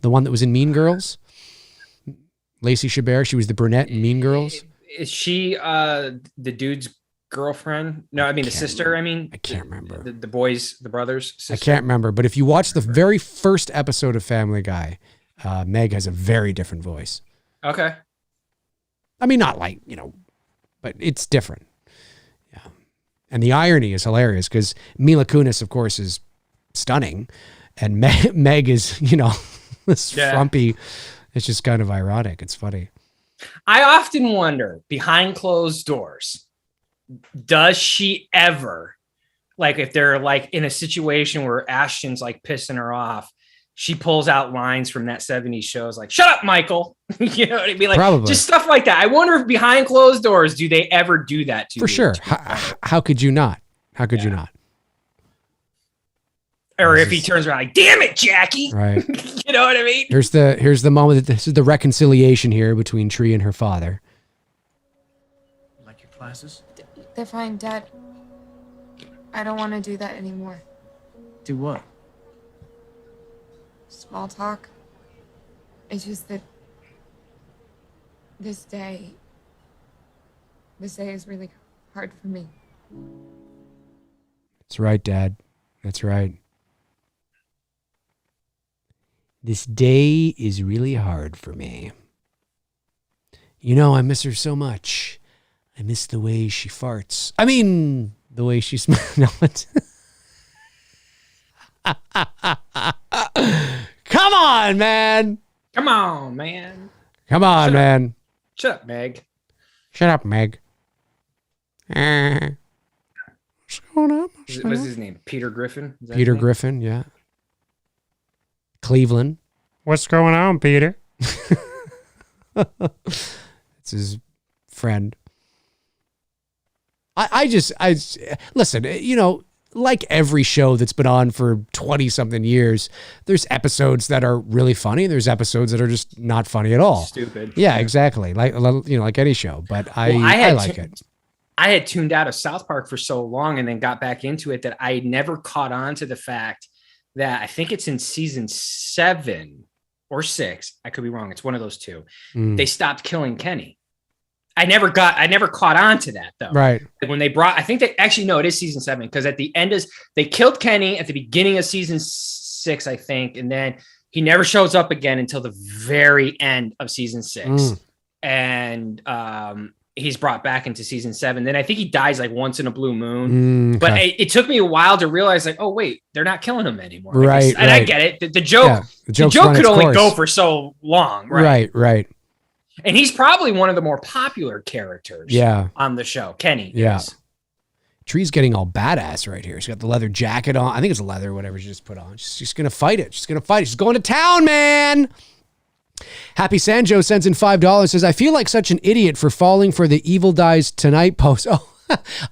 the one that was in Mean Girls. Lacey Chabert. She was the brunette in Mean Girls. Is she the dude's girlfriend? No, I mean the sister. I can't remember. The brothers' sister. I can't remember. But if you watch the very first episode of Family Guy, Meg has a very different voice. Okay. I mean, not like, but it's different. Yeah. And the irony is hilarious because Mila Kunis, of course, is stunning. And Meg is, this frumpy. It's just kind of ironic. It's funny. I often wonder, behind closed doors, does she ever, if they're in a situation where Ashton's pissing her off, she pulls out lines from that 70s shows "Shut up, Michael." You know what I mean? Probably. Just stuff like that. I wonder if behind closed doors, do they ever do that to you? For sure. How could you not? How could you not? Or if he turns around "Damn it, Jackie." Right. You know what I mean? Here's the moment that this is the reconciliation here between Tree and her father. Like your classes? They're fine, Dad. I don't want to do that anymore. Do what? Small talk. It's just that this day is really hard for me. That's right, Dad. That's right. This day is really hard for me. I miss her so much. I miss the way she farts. I mean, the way she smells. No, Come on, man. Come on, man. Come on, man. Shut up, Meg. Shut up, Meg. What's going on? What's his name? Peter Griffin? Peter Griffin, yeah. Cleveland. What's going on, Peter? It's his friend. I listen, like every show that's been on for 20 something years, there's episodes that are really funny. There's episodes that are just not funny at all. Stupid. Yeah, exactly. Like any show, but I like it. I had tuned out of South Park for so long and then got back into it that I never caught on to the fact that I think it's in season 7 or 6. I could be wrong. It's one of those two. Mm. They stopped killing Kenny. I never caught on to that though. Right. When they brought, I think they actually, no, it is season 7. Cause at the end they killed Kenny at the beginning of season 6, I think. And then he never shows up again until the very end of season 6. Mm. And, he's brought back into season 7. Then I think he dies like once in a blue moon. Okay. But it took me a while to realize, like, oh wait, they're not killing him anymore. Right, and I get it. The joke, the joke could only go for so long. Right. And he's probably one of the more popular characters. On the show, Kenny. Yeah. Is. Tree's getting all badass right here. She's got the leather jacket on. I think it's leather, whatever she just put on. She's gonna fight it. She's going to town, man. Happy Sanjo sends in $5, says, I feel like such an idiot for falling for the Evil Dies Tonight post. Oh,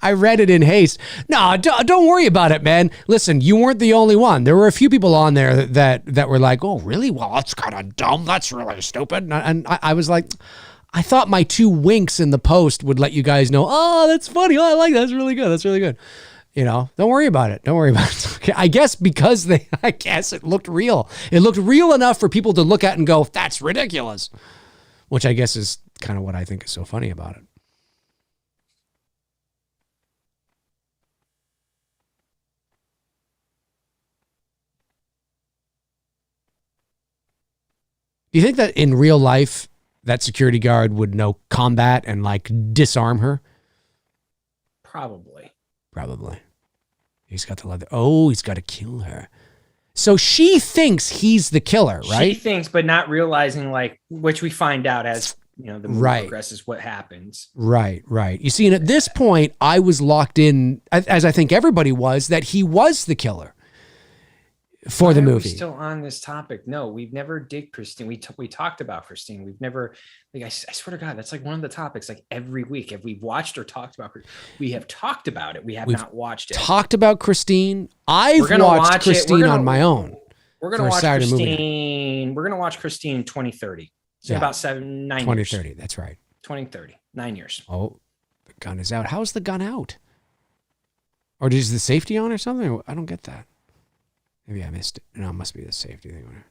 I read it in haste. No, don't worry about it, man. Listen, you weren't the only one. There were a few people on there that were like, oh, really? Well, that's kind of dumb. That's really stupid. And I was like, I thought my 2 winks in the post would let you guys know, oh, that's funny. Oh, I like that. That's really good. That's really good. You know, don't worry about it. Don't worry about it. Okay, I guess because I guess it looked real. It looked real enough for people to look at and go, that's ridiculous. Which I guess is kind of what I think is so funny about it. Do you think that in real life, that security guard would know combat and like disarm her? Probably. He's got the leather. Oh, he's got to kill her. So she thinks he's the killer, right? She thinks, but not realizing, like, which we find out as, you know, the movie progresses, what happens. Right. You see, and at this point, I was locked in, as I think everybody was, that he was the killer for the movie. We're still on this topic. No, we've never did Christine. We talked about Christine. We've never, like, I swear to God, that's like one of the topics. Like every week, if we've watched or talked about, we have talked about it. We've not watched it. Talked about Christine. I've watched Christine on my own. We're gonna watch Christine. We're gonna watch Christine 2030. So about 9 years. 2030. That's right. 2030. 9 years. Oh, the gun is out. How's the gun out? Or is the safety on or something? I don't get that. Maybe I missed it. No, it must be the safety thing.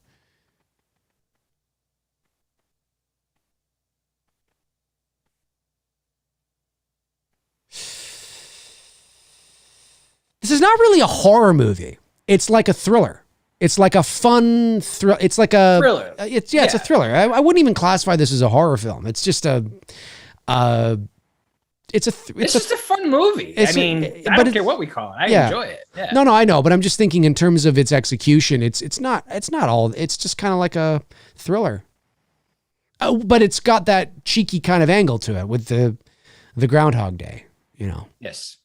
This is not really a horror movie. It's like a thriller. It's like a fun thriller. It's like a thriller. It's a thriller. I wouldn't even classify this as a horror film. It's just it's just a fun movie. I mean, I don't care what we call it. I enjoy it. Yeah. No, I know, but I'm just thinking in terms of its execution. It's not all. It's just kind of like a thriller. Oh, but it's got that cheeky kind of angle to it with the Groundhog Day. You know. Yes.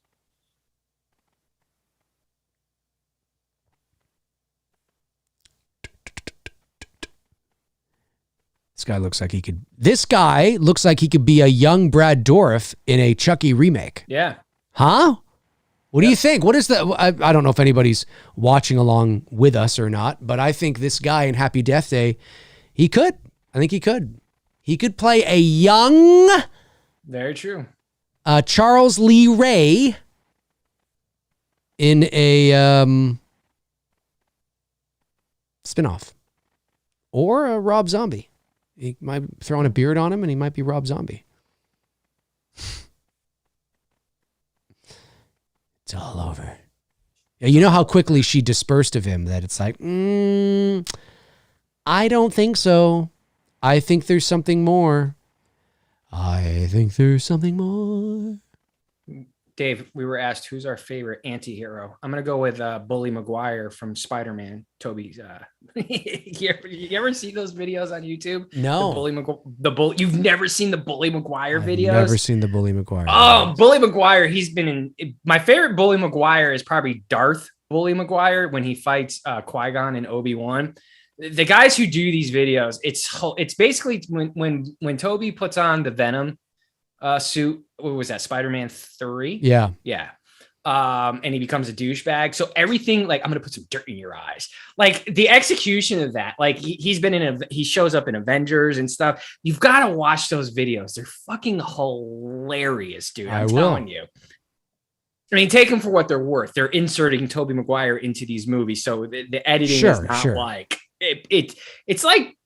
This guy looks like he could be a young Brad Dourif in a Chucky remake. Yeah. Huh? What do you think? What is I don't know if anybody's watching along with us or not, but I think this guy in Happy Death Day, I think he could. He could play a young... Very true. Charles Lee Ray in a spinoff. Or a Rob Zombie. He might throw on a beard on him and he might be Rob Zombie. It's all over. Yeah, you know how quickly she dispersed of him that it's like, I don't think so. I think there's something more. Dave, we were asked who's our favorite anti-hero. I'm going to go with Bully Maguire from Spider-Man. Toby's. You ever see those videos on YouTube? No. You've never seen the Bully Maguire videos? Never seen the Bully Maguire. Oh, Bully Maguire. He's been in. My favorite Bully Maguire is probably Darth Bully Maguire when he fights Qui-Gon and Obi-Wan. The guys who do these videos, it's basically when Toby puts on the Venom suit. What was that? Spider-Man 3? Yeah. And he becomes a douchebag. So everything, like, I'm gonna put some dirt in your eyes. Like the execution of that, like he shows up in Avengers and stuff. You've got to watch those videos. They're fucking hilarious, dude. I'm telling you. I mean, take them for what they're worth. They're inserting Tobey Maguire into these movies, so the editing is not like it. It's like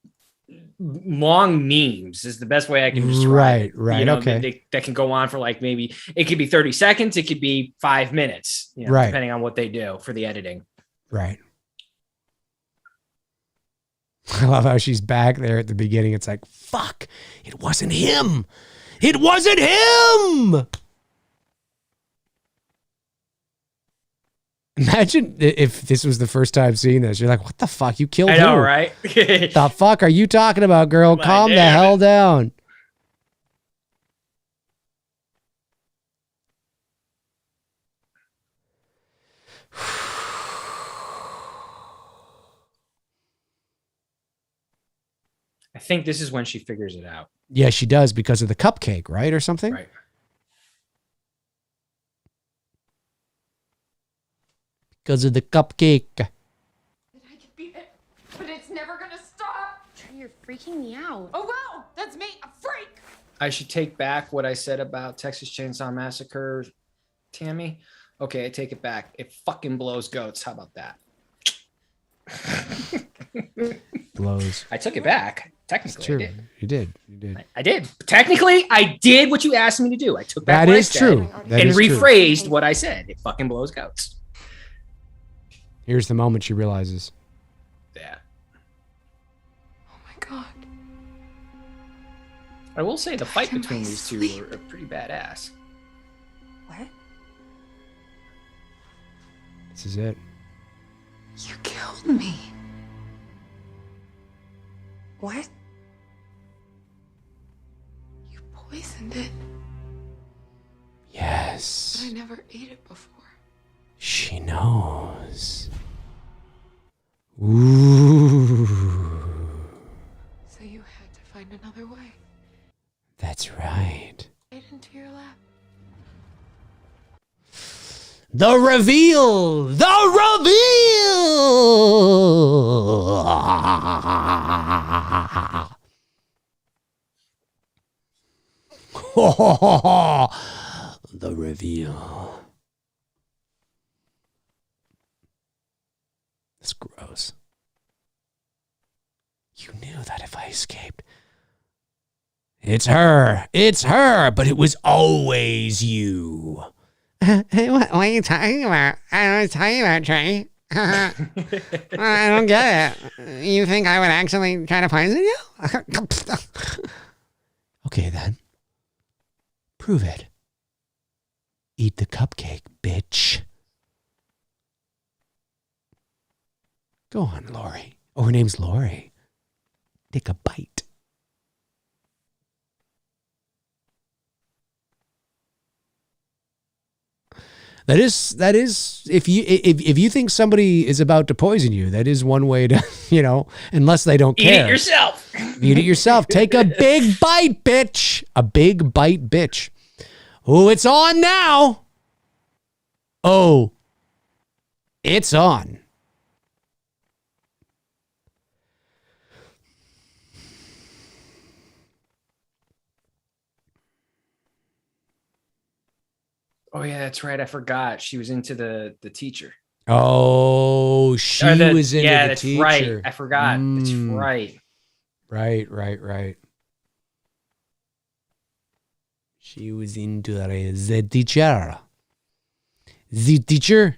long memes is the best way I can describe it. Right. You know, Okay. that can go on for like maybe it could be 30 seconds, it could be 5 minutes, you know, Right. depending on what they do for the editing. Right. I love how she's back there at the beginning. It's like, fuck, it wasn't him. It wasn't him. Imagine if this was the first time seeing this. You're like, what the fuck? You killed I know, who? right? The fuck are you talking about, girl? My Calm the damn hell down. I think this is when she figures it out. Yeah, she does because of the cupcake, right? Or something? Right. Because of the cupcake. That I could beat it, but it's never gonna stop. You're freaking me out. Oh well, that's me, a freak. I should take back what I said about Texas Chainsaw Massacre, Tammy. Okay, I take it back. It fucking blows goats. How about that? Blows. I took it back. It's Technically, true. I did. You did. You did. I did. Technically, I did what you asked me to do. I took back That what I is said true. That and is true. rephrased what I said. It fucking blows goats. Here's the moment she realizes. Yeah. Oh my god. I will say the fight in between my these two sleep. are pretty badass. What? This is it. You killed me. What? You poisoned it, but Yes. I never ate it before. She knows. Ooh. So you had to find another way. That's right. Right into your lap. The reveal! The reveal! The reveal. That's gross. You knew that if I escaped. It's her. It's her. But it was always you. What are you talking about? I was talking about, Trey. I don't get it. You think I would actually try to poison you? Okay, then. Prove it. Eat the cupcake, bitch. Go on, Lori. Oh, her name's Lori. Take a bite. That is if you think somebody is about to poison you, that is one way to, unless they don't care. Eat it yourself. Eat it yourself. Take a big bite, bitch. A big bite, bitch. Oh, it's on now. Oh, it's on. Oh yeah, that's right. I forgot. She was into the teacher. Oh, she was into the that's teacher. right. I forgot. That's right. Right. She was into the teacher. The teacher?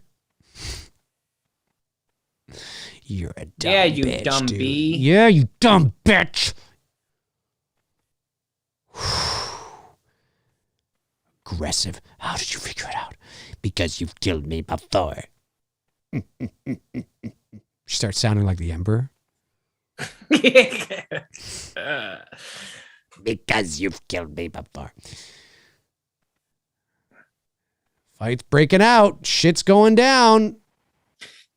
You're a dumb Yeah, you bitch, dumb dude. bee. Yeah, you dumb bitch. Aggressive. How did you figure it out? Because you've killed me before. She starts sounding like the Emperor. Because you've killed me before. Fight's breaking out. Shit's going down.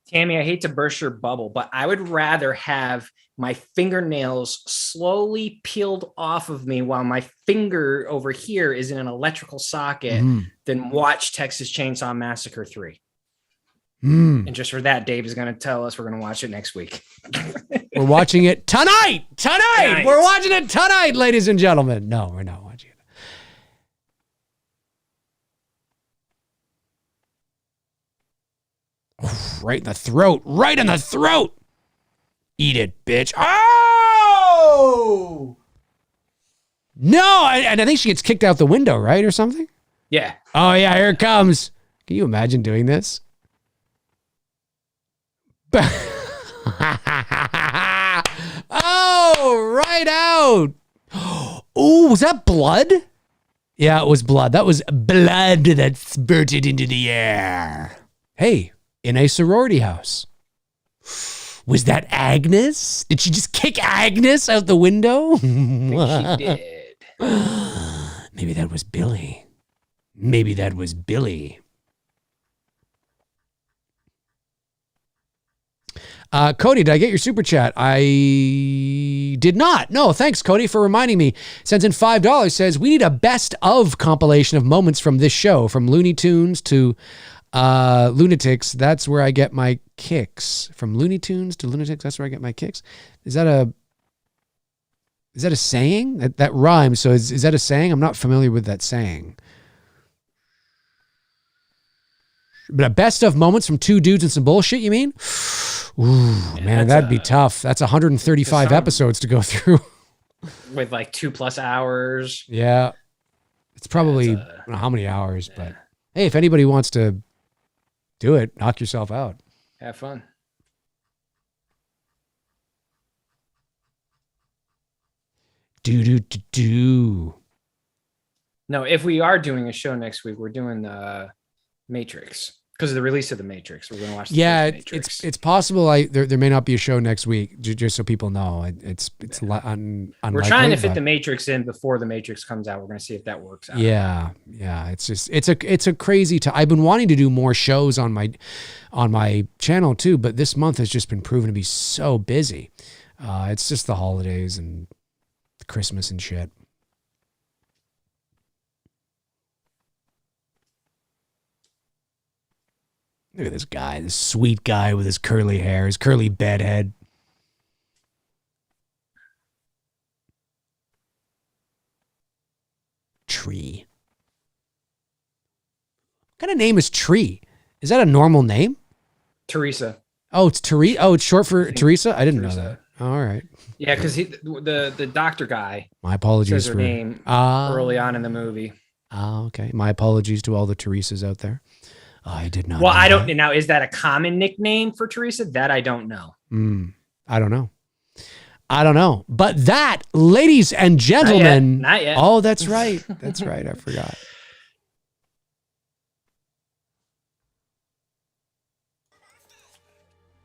Tammy, I hate to burst your bubble, but I would rather have my fingernails slowly peeled off of me while my finger over here is in an electrical socket than watch Texas Chainsaw Massacre 3. And just for that, Dave is going to tell us we're going to watch it next week. We're watching it tonight. Tonight. We're watching it tonight, ladies and gentlemen. No, we're not watching it. Right in the throat. Right in the throat. Eat it, bitch. Oh! Oh! No, and I think she gets kicked out the window, right, or something? Yeah. Oh, yeah, here it comes. Can you imagine doing this? Oh, right out. Oh, was that blood? Yeah, it was blood. That was blood that spurted into the air. Hey, in a sorority house. Was that Agnes? Did she just kick Agnes out the window? I think she did. Maybe that was Billy. Maybe that was Billy. Cody, did I get your super chat? I did not. No, thanks, Cody, for reminding me. Sends in $5, says, we need a best of compilation of moments from this show, from Looney Tunes to Lunatics. That's where I get my kicks. From Looney Tunes to Lunatics, that's where I get my kicks. Is that a saying? That rhymes. So is that a saying? I'm not familiar with that saying. But a best of moments from two dudes and some bullshit, you mean? Ooh, yeah, man, that'd be tough. That's 135 episodes to go through. With like 2+ hours. Yeah. It's probably, I don't know how many hours, but hey, if anybody wants to do it, knock yourself out. Have fun. Do. No, if we are doing a show next week, we're doing Matrix. Because of the release of the Matrix, we're going to watch the first Matrix. It's possible there may not be a show next week, just so people know. It's unlikely. We're trying to fit the Matrix in before the Matrix comes out. We're going to see if that works out. Yeah. It's a crazy time. I've been wanting to do more shows on my channel too, but this month has just been proven to be so busy. It's just the holidays and Christmas and shit. Look at this guy, this sweet guy with his curly hair, his curly bedhead. Tree. What kind of name is Tree? Is that a normal name? Teresa. Oh, it's Teresa. Oh, it's short for Teresa? I didn't know that. All right. Yeah, because the doctor guy. My apologies says her name early on in the movie. Okay. My apologies to all the Teresas out there. I did not. Well, I don't know. Is that a common nickname for Teresa? That I don't know. I don't know. But that, ladies and gentlemen. Not yet. Oh, that's right. That's right. I forgot.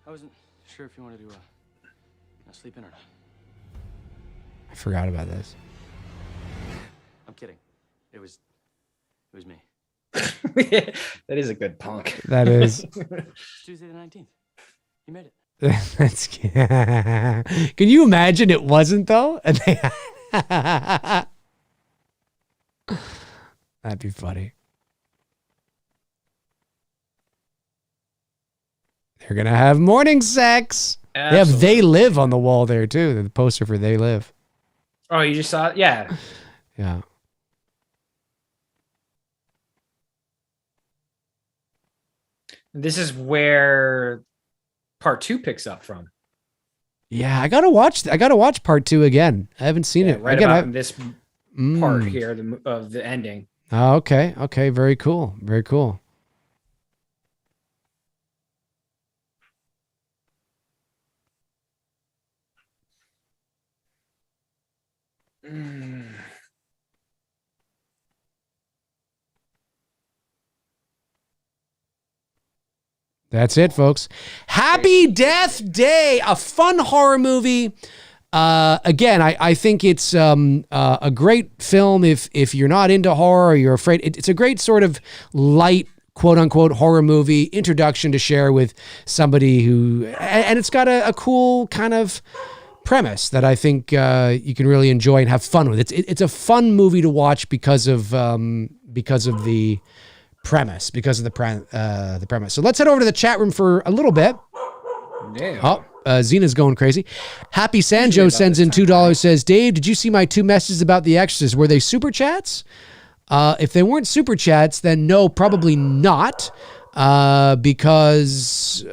I wasn't sure if you wanted to sleep in or not. I forgot about this. I'm kidding. It was me. That is a good punk. That is. It's Tuesday the 19th. You made it. That's. Can you imagine it wasn't though? And that'd be funny. They're gonna have morning sex. Absolutely. They have "They Live" on the wall there too. The poster for "They Live." Oh, you just saw it? Yeah. Yeah. This is where part 2 picks up from. Yeah, I gotta watch part 2 again. I haven't seen it. Right again, about this part here of the ending. Oh, okay. Okay. Very cool. Very cool. That's it, folks. Happy Death Day, a fun horror movie. Again, I think it's a great film if you're not into horror or you're afraid. It's a great sort of light, quote unquote, horror movie introduction to share with somebody who, and it's got a cool kind of premise that I think you can really enjoy and have fun with. It's a fun movie to watch because of the premise, the premise. So let's head over to the chat room for a little bit. Damn. Oh, Zena's going crazy. Happy Sanjo sends in $2, says, Dave, did you see my 2 messages about The Exorcist? Were they super chats? If they weren't super chats, then no, probably not. because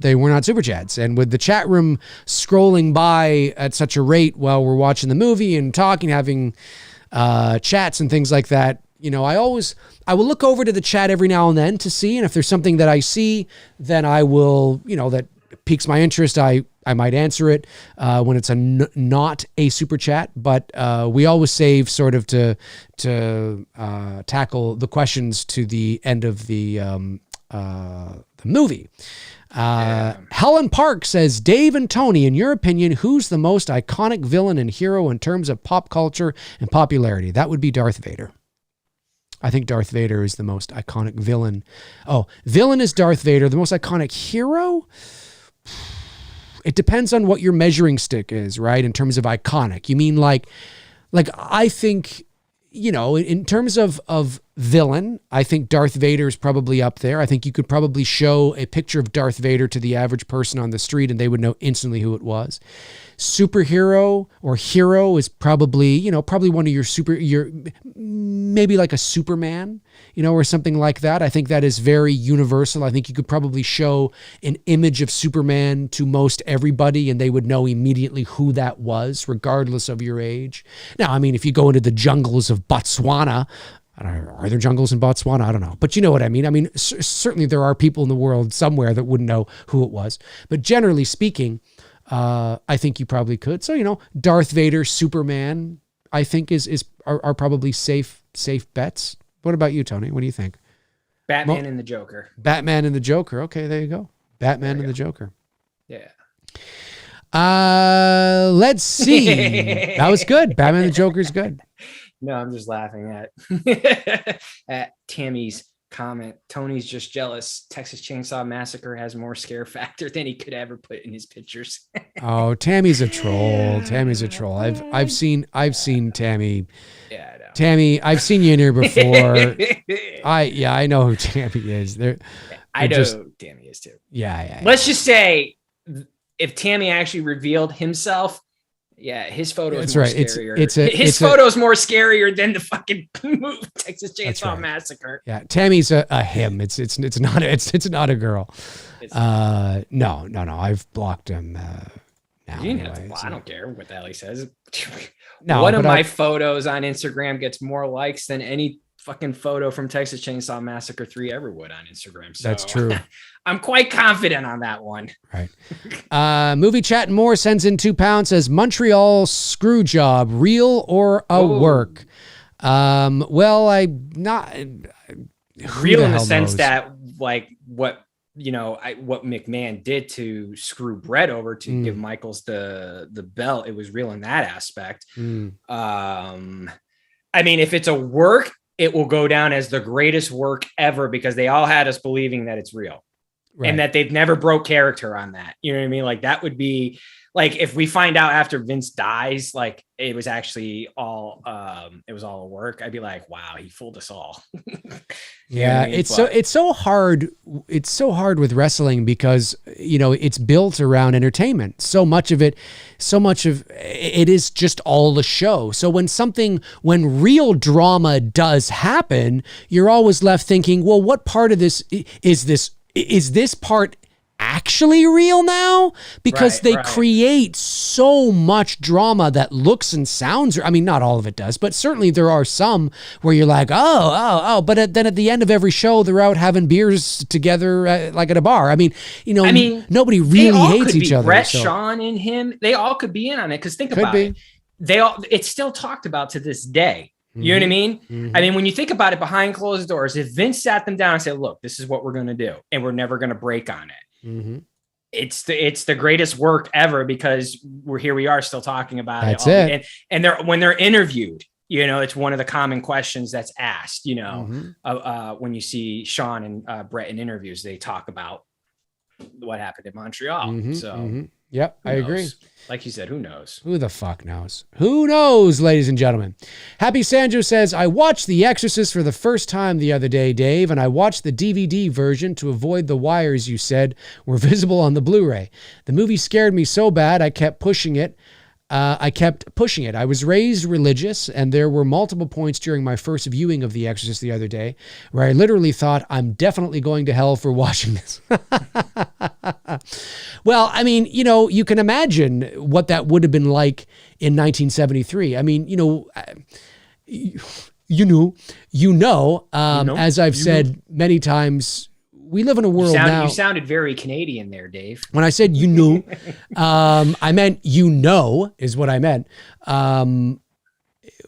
they were not super chats. And with the chat room scrolling by at such a rate while we're watching the movie and talking, having chats and things like that, you know, I will look over to the chat every now and then to see, and if there's something that I see, then I will, you know, that piques my interest, I might answer it when it's not a super chat, but we always save sort of to tackle the questions to the end of the movie. Helen Park says, Dave and Tony, in your opinion, who's the most iconic villain and hero in terms of pop culture and popularity? That would be Darth Vader. I think Darth Vader is the most iconic villain. Oh, villain is Darth Vader. The most iconic hero? It depends on what your measuring stick is, right? In terms of iconic. You mean like I think, you know, in terms of villain, I think Darth Vader is probably up there. I think you could probably show a picture of Darth Vader to the average person on the street and they would know instantly who it was. Superhero or hero is probably, you know, probably one of your maybe like a Superman, you know, or something like that. I think that is very universal. I think you could probably show an image of Superman to most everybody and they would know immediately who that was, regardless of your age. Now, I mean, if you go into the jungles of Botswana, are there jungles in Botswana? I don't know. But you know what I mean? I mean, certainly there are people in the world somewhere that wouldn't know who it was. But generally speaking, I think you probably could. So, you know, Darth Vader, Superman, I think are probably safe bets. What about you, Tony? What do you think? Batman and the Joker. Batman and the Joker. Okay, there you go. Batman and the Joker. Yeah. Let's see. That was good. Batman and the Joker's good. No, I'm just laughing at Tammy's comment. Tony's just jealous. Texas Chainsaw Massacre has more scare factor than he could ever put in his pictures. Oh, Tammy's a troll. Tammy's a troll. I've seen Tammy. Yeah, I know. Tammy, I've seen you in here before. I know who Tammy is. I know who Tammy is too. Yeah. Let's just say if Tammy actually revealed himself, yeah, his photo is more scarier. His photo is more scarier than the fucking movie Texas Chainsaw Massacre. Yeah, Tammy's a him. It's not a girl. No. I've blocked him. Now anyway, I don't care what the hell he says. No, one of my photos on Instagram gets more likes than any fucking photo from Texas Chainsaw Massacre 3 ever would on Instagram. So that's true. I'm quite confident on that one. Right. Movie Chat and More sends in £2, says Montreal screw job, real or a work? Well, I'm not real in the sense that like what McMahon did to screw Brett over to give Michaels the belt. It was real in that aspect. I mean, if it's a work, it will go down as the greatest work ever because they all had us believing that it's real. Right. And that they've never broke character on that. You know what I mean? Like that would be like, if we find out after Vince dies, like it was actually all, it was all a work. I'd be like, wow, he fooled us all. Yeah. It's so hard. It's so hard with wrestling because, you know, it's built around entertainment. So much of it is just all the show. So when real drama does happen, you're always left thinking, well, what part of this is this part actually real now? Because they create so much drama that looks and sounds, I mean, not all of it does, but certainly there are some where you're like, but then at the end of every show, they're out having beers together, like at a bar. I mean, nobody really hates each other. Brett, Sean, and him, they all could be in on it. Because think about it. It's still talked about to this day. You know what I mean? Mm-hmm. I mean, when you think about it behind closed doors, if Vince sat them down and said, look, this is what we're going to do, and we're never going to break on it. Mm-hmm. It's the greatest work ever because we are still talking about it. And when they're interviewed, you know, it's one of the common questions that's asked, you know, when you see Sean and Brett in interviews, they talk about what happened in Montreal. Mm-hmm, so yep, I agree. Like you said, who knows? Who the fuck knows? Who knows, ladies and gentlemen? Happy Sanjo says, I watched The Exorcist for the first time the other day, Dave, and I watched the DVD version to avoid the wires you said were visible on the Blu-ray. The movie scared me so bad I kept pushing it I kept pushing it. I was raised religious, and there were multiple points during my first viewing of The Exorcist the other day where I literally thought, I'm definitely going to hell for watching this. Well, I mean, you know, you can imagine what that would have been like in 1973. I mean, as I've said many times, we live in a world now. You sounded very Canadian there, Dave. When I said I meant is what I meant.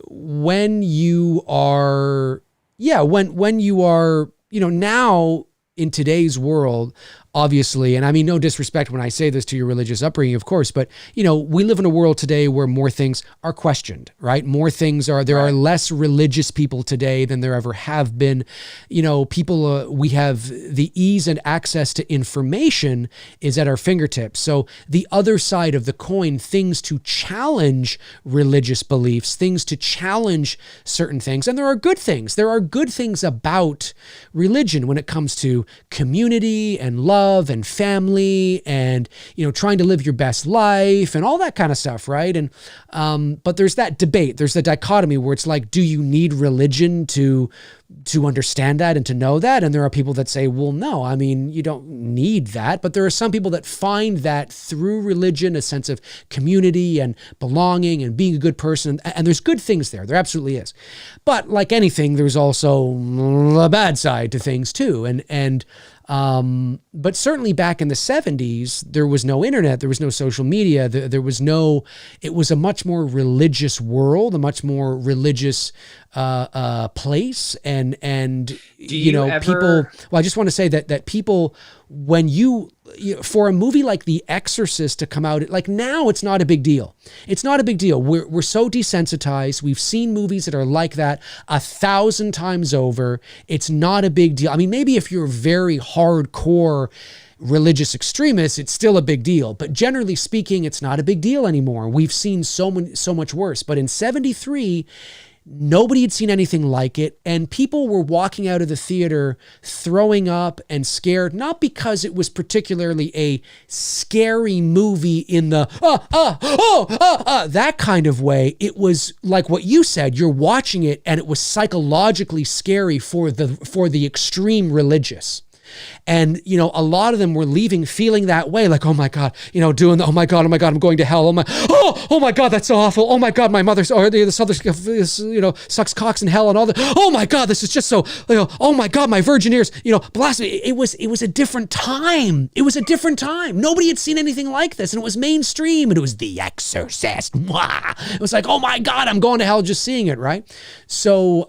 When you are, when you are, now in today's world, obviously, and I mean no disrespect when I say this to your religious upbringing, of course, but we live in a world today where more things are questioned, right? More things there are less religious people today than there ever have been. People, we have the ease and access to information is at our fingertips. So the other side of the coin, things to challenge religious beliefs, things to challenge certain things, and there are good things. There are good things about religion when it comes to community and love and family and, trying to live your best life and all that kind of stuff, right? And but there's that debate. There's the dichotomy where it's like, do you need religion to understand that and to know that? And there are people that say, well, no, I mean, you don't need that. But there are some people that find that through religion, a sense of community and belonging and being a good person. And there's good things there. There absolutely is. But like anything, there's also a bad side to things too. But certainly back in the 70s, there was no internet, there was no social media, it was a much more religious world, a much more religious place. And people, well, I just want to say that people, when for a movie like The Exorcist to come out, like now it's not a big deal. It's not a big deal. We're so desensitized. We've seen movies that are like that 1,000 times over. It's not a big deal. I mean, maybe if you're very hardcore religious extremists, it's still a big deal. But generally speaking, it's not a big deal anymore. We've seen so much worse. But in 73, nobody had seen anything like it, and people were walking out of the theater throwing up and scared, not because it was particularly a scary movie in the that kind of way. It was like what you said, you're watching it and it was psychologically scary for the extreme religious. And, a lot of them were leaving feeling that way, like, oh my God, oh my God, I'm going to hell. Oh my God, that's so awful. Oh my God, my mother's, or this other, sucks cocks in hell and all that. Oh my God, this is just so, oh my God, my virgin ears, blasphemy. It was a different time. It was a different time. Nobody had seen anything like this, and it was mainstream, and it was The Exorcist. It was like, oh my God, I'm going to hell just seeing it, right? So,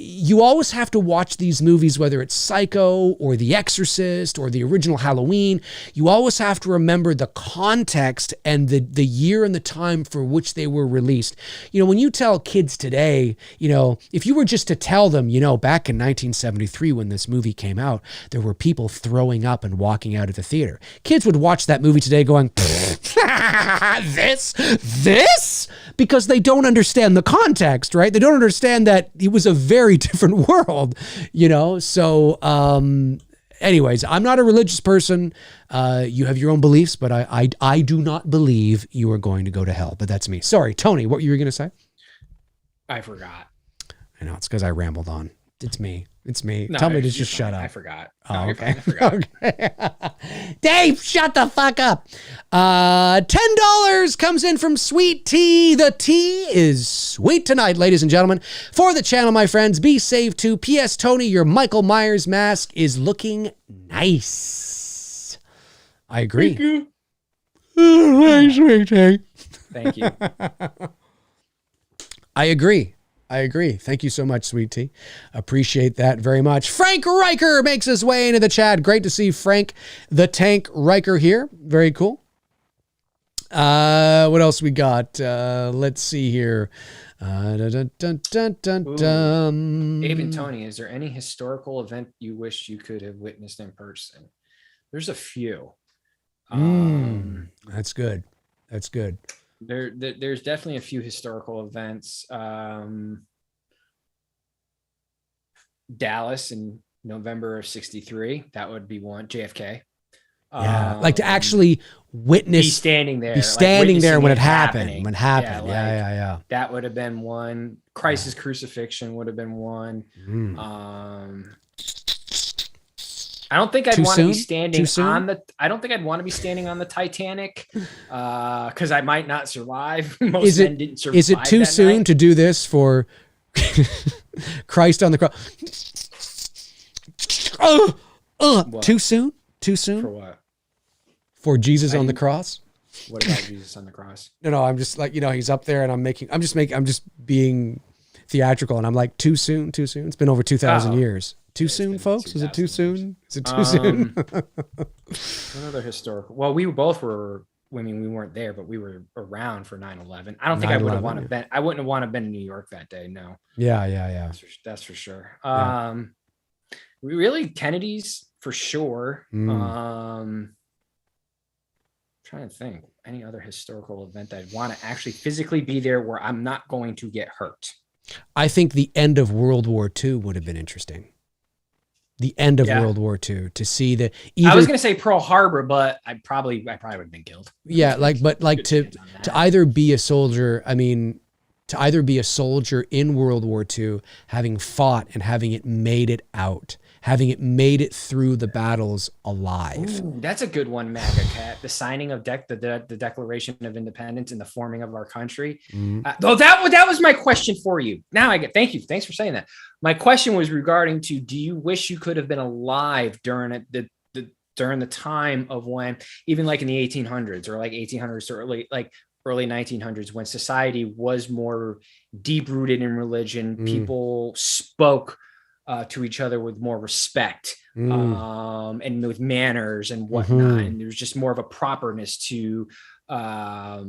you always have to watch these movies, whether it's Psycho or The Exorcist or the original Halloween. You always have to remember the context and the year and the time for which they were released. When you tell kids today, if you were just to tell them, back in 1973 when this movie came out, there were people throwing up and walking out of the theater. Kids would watch that movie today going, this? Because they don't understand the context, right? They don't understand that it was a very different world, So, anyways, I'm not a religious person. You have your own beliefs, but I do not believe you are going to go to hell. But that's me. Sorry, Tony, what you were going to say? I forgot. I know, it's because I rambled on. It's me. No, Tell me to just shut up. I forgot. Oh, no, okay. I forgot. Okay. Dave, shut the fuck up. $10 comes in from Sweet Tea. The tea is sweet tonight, ladies and gentlemen. For the channel, my friends, be safe too. P.S. Tony, your Michael Myers mask is looking nice. I agree. Thank you. Thanks, Sweet Tea. Thank you. I agree. Thank you so much, Sweet Tea. Appreciate that very much. Frank Riker makes his way into the chat. Great to see Frank the Tank Riker here. Very cool. What else we got? Let's see here. Dave and Tony, is there any historical event you wish you could have witnessed in person? There's a few. That's good. There's definitely a few historical events. Dallas in November of '63, that would be one. JFK. Like to actually witness, be standing there, there when it happening. happened. Yeah. That would have been one. Christ's crucifixion would have been one. I don't think I'd want to be standing on the. I don't think I'd want to be standing on the Titanic, because I might not survive. Most men didn't survive. Is it too soon to do this for Christ on the cross? Too soon? Too soon? For what? For Jesus on the cross? What about Jesus on the cross? No, I'm just like, he's up there and I'm just being theatrical, and I'm like, too soon? It's been over 2,000 years. Too soon, folks? Is it too soon? Is it too soon? Another historical. Well, we weren't there, but we were around for 9/11. I don't think I would have wanted to been. I wouldn't have wanted to been in New York that day. No. Yeah. That's for sure. Really, Kennedy's for sure. Trying to think any other historical event I'd want to actually physically be there where I'm not going to get hurt. I think the end of World War II would have been interesting. The end of World War II, to see the. I was going to say Pearl Harbor, but I probably would have been killed. Yeah, to either be a soldier. I mean, to either be a soldier in World War II, having fought and having it made it out, having it made it through the battles alive. Ooh, that's a good one, MAGA Cat. The signing of the Declaration of Independence and the forming of our country. That was my question for you. Now I get. Thank you. Thanks for saying that. My question was regarding to: do you wish you could have been alive during the time of when, even like in the 1800s or like 1800s or early 1900s, when society was more deep rooted in religion, people spoke to each other with more respect and with manners and whatnot, and there's just more of a properness to how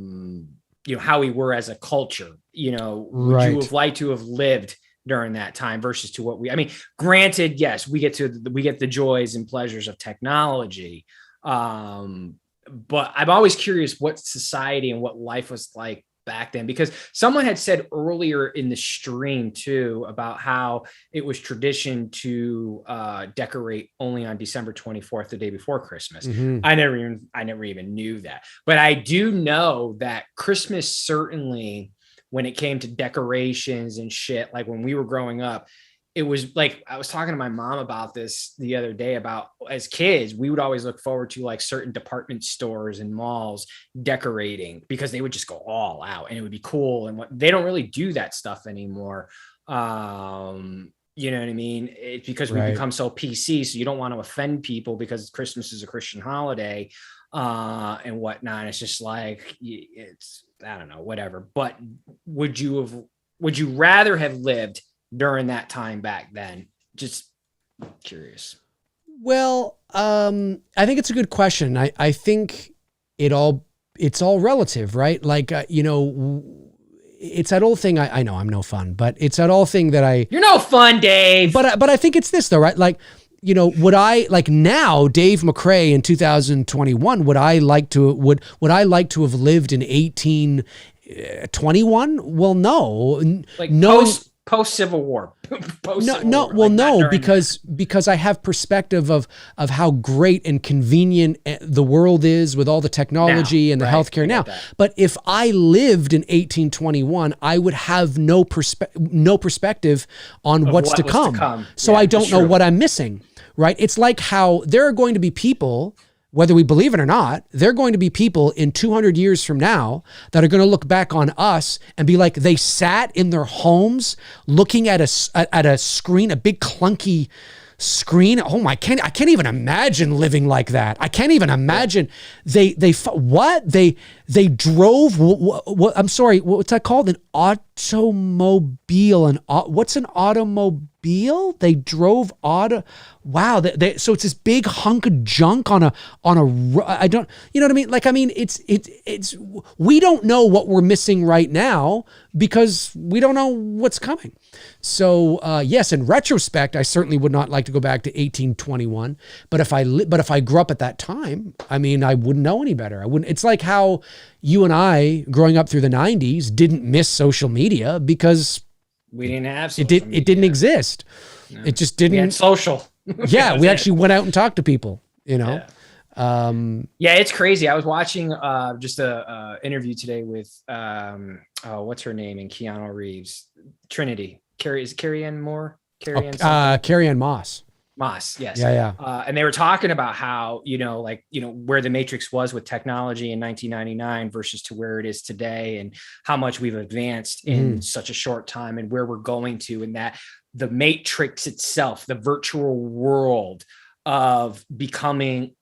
we were as a culture. Would you have liked to have lived during that time versus to what granted, yes, we get the joys and pleasures of technology, but I'm always curious what society and what life was like back then, because someone had said earlier in the stream too about how it was tradition to decorate only on December 24th, the day before Christmas. I never even knew that, but I do know that Christmas, certainly when it came to decorations and shit, like when we were growing up, it was like, I was talking to my mom about this the other day about, as kids, we would always look forward to like certain department stores and malls decorating because they would just go all out and it would be cool. And they don't really do that stuff anymore. You know what I mean? It's because we become so PC. So you don't want to offend people because Christmas is a Christian holiday and whatnot. It's just like, I don't know, whatever. But would you rather have lived during that time back then? Just curious. Well, I think it's a good question. I think it's all relative, right? Like, it's that old thing. I know I'm no fun, but it's that old thing that you're no fun, Dave. But I think it's this though, right? Like, would I like now, Dave McRae in 2021, would I like to have lived in 1821? Well, no. Like no. Post Civil War. Because I have perspective of how great and convenient the world is with all the technology and the healthcare now. But if I lived in 1821, I would have no perspective on what's to come. So I don't know what I'm missing, right? It's like how there are going to be people, whether we believe it or not, there are going to be people in 200 years from now that are going to look back on us and be like, they sat in their homes looking at a screen, a big clunky screen. Oh my, I can't even imagine living like that. I can't even imagine. They drove, what I'm sorry, what's that called? An automobile. What's an automobile? They drove wow. So it's this big hunk of junk on a, I don't, you know what I mean? Like, I mean, it's, we don't know what we're missing right now because we don't know what's coming. So, yes, in retrospect, I certainly would not like to go back to 1821, but if I grew up at that time, I mean, I wouldn't know any better. It's like how you and I growing up through the 90s didn't miss social media because we didn't have social media. It didn't exist. No. It just didn't. We had social. Yeah, we actually went out and talked to people, Yeah, it's crazy. I was watching just a interview today with what's her name, and Keanu Reeves, Trinity. Carrie Ann Moore? Carrie Ann Moss. Moss, yes. Yeah. And they were talking about how, where the Matrix was with technology in 1999 versus to where it is today, and how much we've advanced in such a short time, and where we're going to, and that the Matrix itself, the virtual world of becoming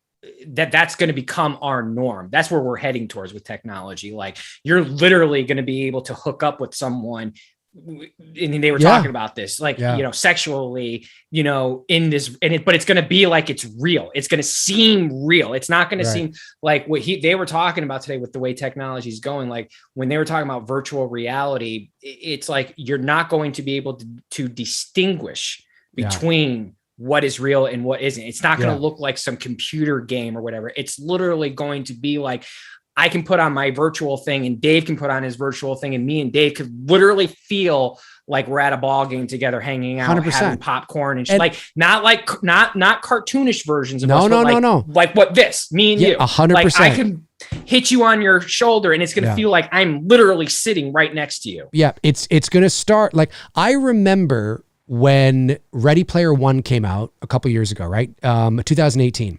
that's going to become our norm. That's where we're heading towards with technology. Like, you're literally going to be able to hook up with someone. And they were talking about this, like, sexually, in this, but it's going to be like, it's real. It's going to seem real. It's not going to seem like what they were talking about today with the way technology is going. Like, when they were talking about virtual reality, it's like, you're not going to be able to distinguish between what is real and what isn't. It's not going to look like some computer game or whatever. It's literally going to be like, I can put on my virtual thing, and Dave can put on his virtual thing, and me and Dave could literally feel like we're at a ball game together, hanging out, 100%. Having popcorn and like, not cartoonish versions of us. No. Like what me and you, 100%. Like, I can hit you on your shoulder, and it's going to feel like I'm literally sitting right next to you. Yeah. It's going to start. Like, I remember when Ready Player One came out a couple years ago, right? 2018.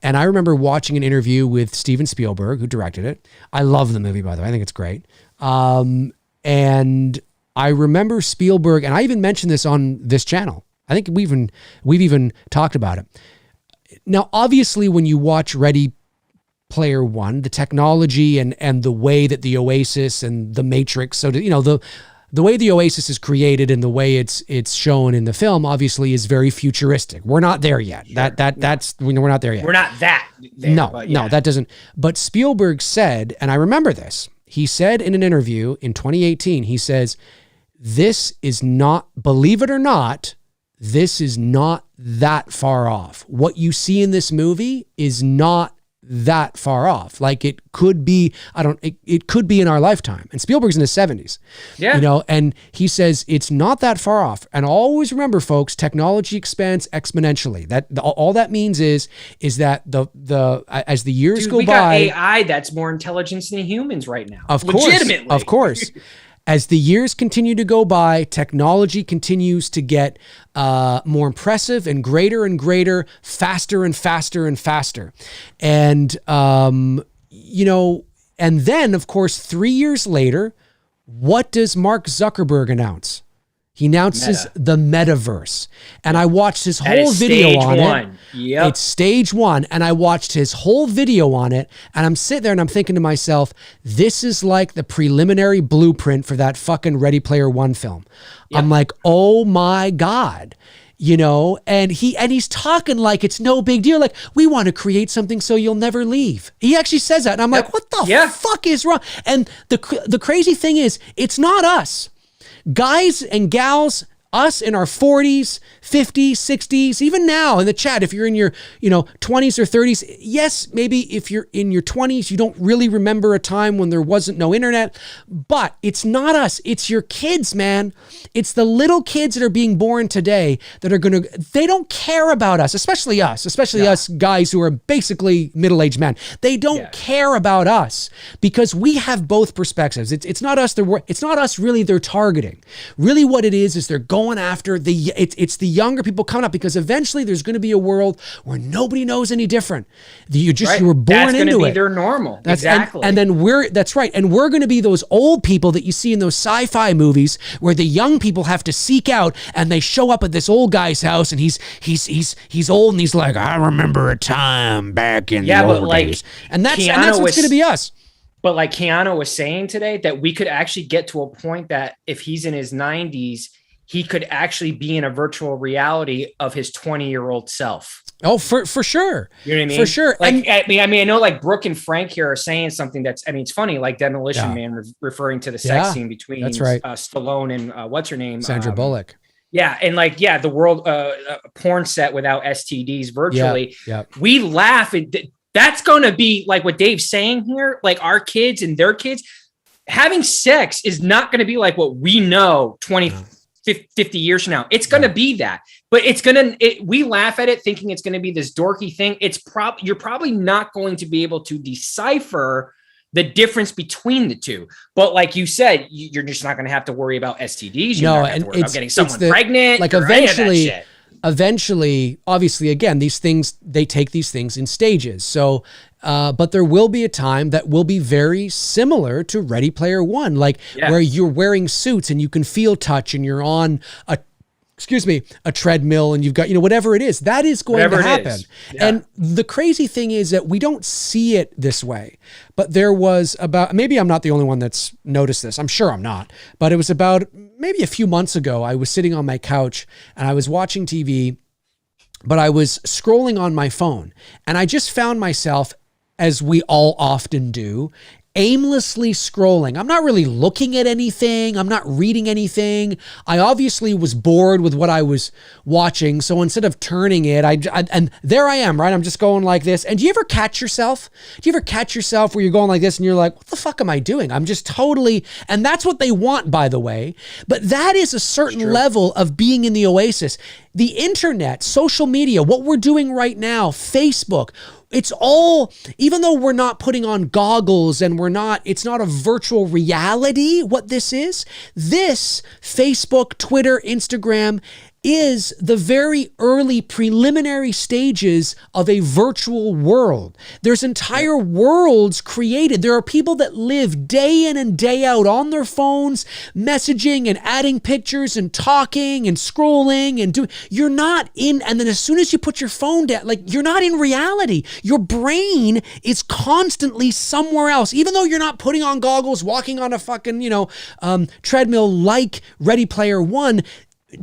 And I remember watching an interview with Steven Spielberg, who directed it. I love the movie, by the way. I think it's great. And I remember Spielberg, and I even mentioned this on this channel. I think we've even talked about it. Now, obviously, when you watch Ready Player One, the technology and the way that the Oasis and the Matrix, so the way the Oasis is created and the way it's shown in the film, obviously, is very futuristic. We're not there yet. Sure. That's we're not there yet. We're not that there, no, that doesn't. But Spielberg said, and I remember this, he said in an interview in 2018, he says, this is not, believe it or not, this is not that far off. What you see in this movie is not that far off. Like, it could be, it could be in our lifetime. And Spielberg's in his 70s. Yeah. And he says it's not that far off. And always remember, folks, technology expands exponentially. All that means is that the as the years go by, we got AI that's more intelligent than humans right now. Legitimately. Of course. As the years continue to go by, technology continues to get more impressive and greater, faster and faster and faster. And, and then, of course, 3 years later, what does Mark Zuckerberg announce? He announces the metaverse. And I watched his whole video on it. Yep. It's stage one. And I watched his whole video on it. And I'm sitting there and I'm thinking to myself, this is like the preliminary blueprint for that fucking Ready Player One film. Yep. I'm like, oh my God. And he's talking like it's no big deal. Like, we want to create something so you'll never leave. He actually says that. And I'm like, what the fuck is wrong? And the crazy thing is, it's not us. Guys and gals, us in our 40s, 50s, 60s, even now in the chat, if you're in your 20s or 30s, yes, maybe if you're in your 20s, you don't really remember a time when there wasn't no internet, but it's not us. It's your kids, man. It's the little kids that are being born today that are they don't care about us, especially us guys who are basically middle-aged men. They don't care about us because we have both perspectives. It's not us. It's not us really they're targeting. Really what it is they're going after it's the younger people coming up, because eventually there's going to be a world where nobody knows any different. You were born that's into be it. Their normal. Exactly. And then that's right. And we're going to be those old people that you see in those sci-fi movies where the young people have to seek out, and they show up at this old guy's house, and he's old, and he's like, I remember a time back in the old days. And that's what's going to be us. But like Keanu was saying today, that we could actually get to a point that if he's in his 90s, he could actually be in a virtual reality of his 20-year-old self. Oh, for sure. You know what I mean? For sure. Like, I know like Brooke and Frank here are saying something it's funny, like Demolition Man referring to the sex scene between Stallone and what's her name? Sandra Bullock. Yeah. And like, the world porn set without STDs virtually. Yeah. We laugh. That's going to be like what Dave's saying here. Like, our kids and their kids having sex is not going to be like what we know 20, 50 years from now. It's going to be that, but we laugh at it thinking it's going to be this dorky thing. You're probably not going to be able to decipher the difference between the two. But like you said, you're just not going to have to worry about STDs. You're not going to have to worry about getting someone pregnant. Like eventually, obviously, again, these things, they take these things in stages. So, but there will be a time that will be very similar to Ready Player One, like where you're wearing suits and you can feel touch and you're on a treadmill and you've got, whatever it is, that is going to happen. Yeah. And the crazy thing is that we don't see it this way, but there was maybe I'm not the only one that's noticed this. I'm sure I'm not, but it was about maybe a few months ago. I was sitting on my couch and I was watching TV, but I was scrolling on my phone and I just found myself, as we all often do, aimlessly scrolling. I'm not really looking at anything. I'm not reading anything. I obviously was bored with what I was watching. So instead of turning it, and there I am, right? I'm just going like this. And do you ever catch yourself? Do you ever catch yourself where you're going like this and you're like, what the fuck am I doing? I'm just totally, and that's what they want, by the way. But that is a certain level of being in the oasis. The internet, social media, what we're doing right now, Facebook, it's all, even though we're not putting on goggles and it's not a virtual reality, what this is, Facebook, Twitter, Instagram, is the very early preliminary stages of a virtual world. There's entire worlds created. There are people that live day in and day out on their phones, messaging and adding pictures and talking and scrolling and doing. You're not in, and then as soon as you put your phone down, like you're not in reality. Your brain is constantly somewhere else. Even though you're not putting on goggles, walking on a fucking, treadmill like Ready Player One,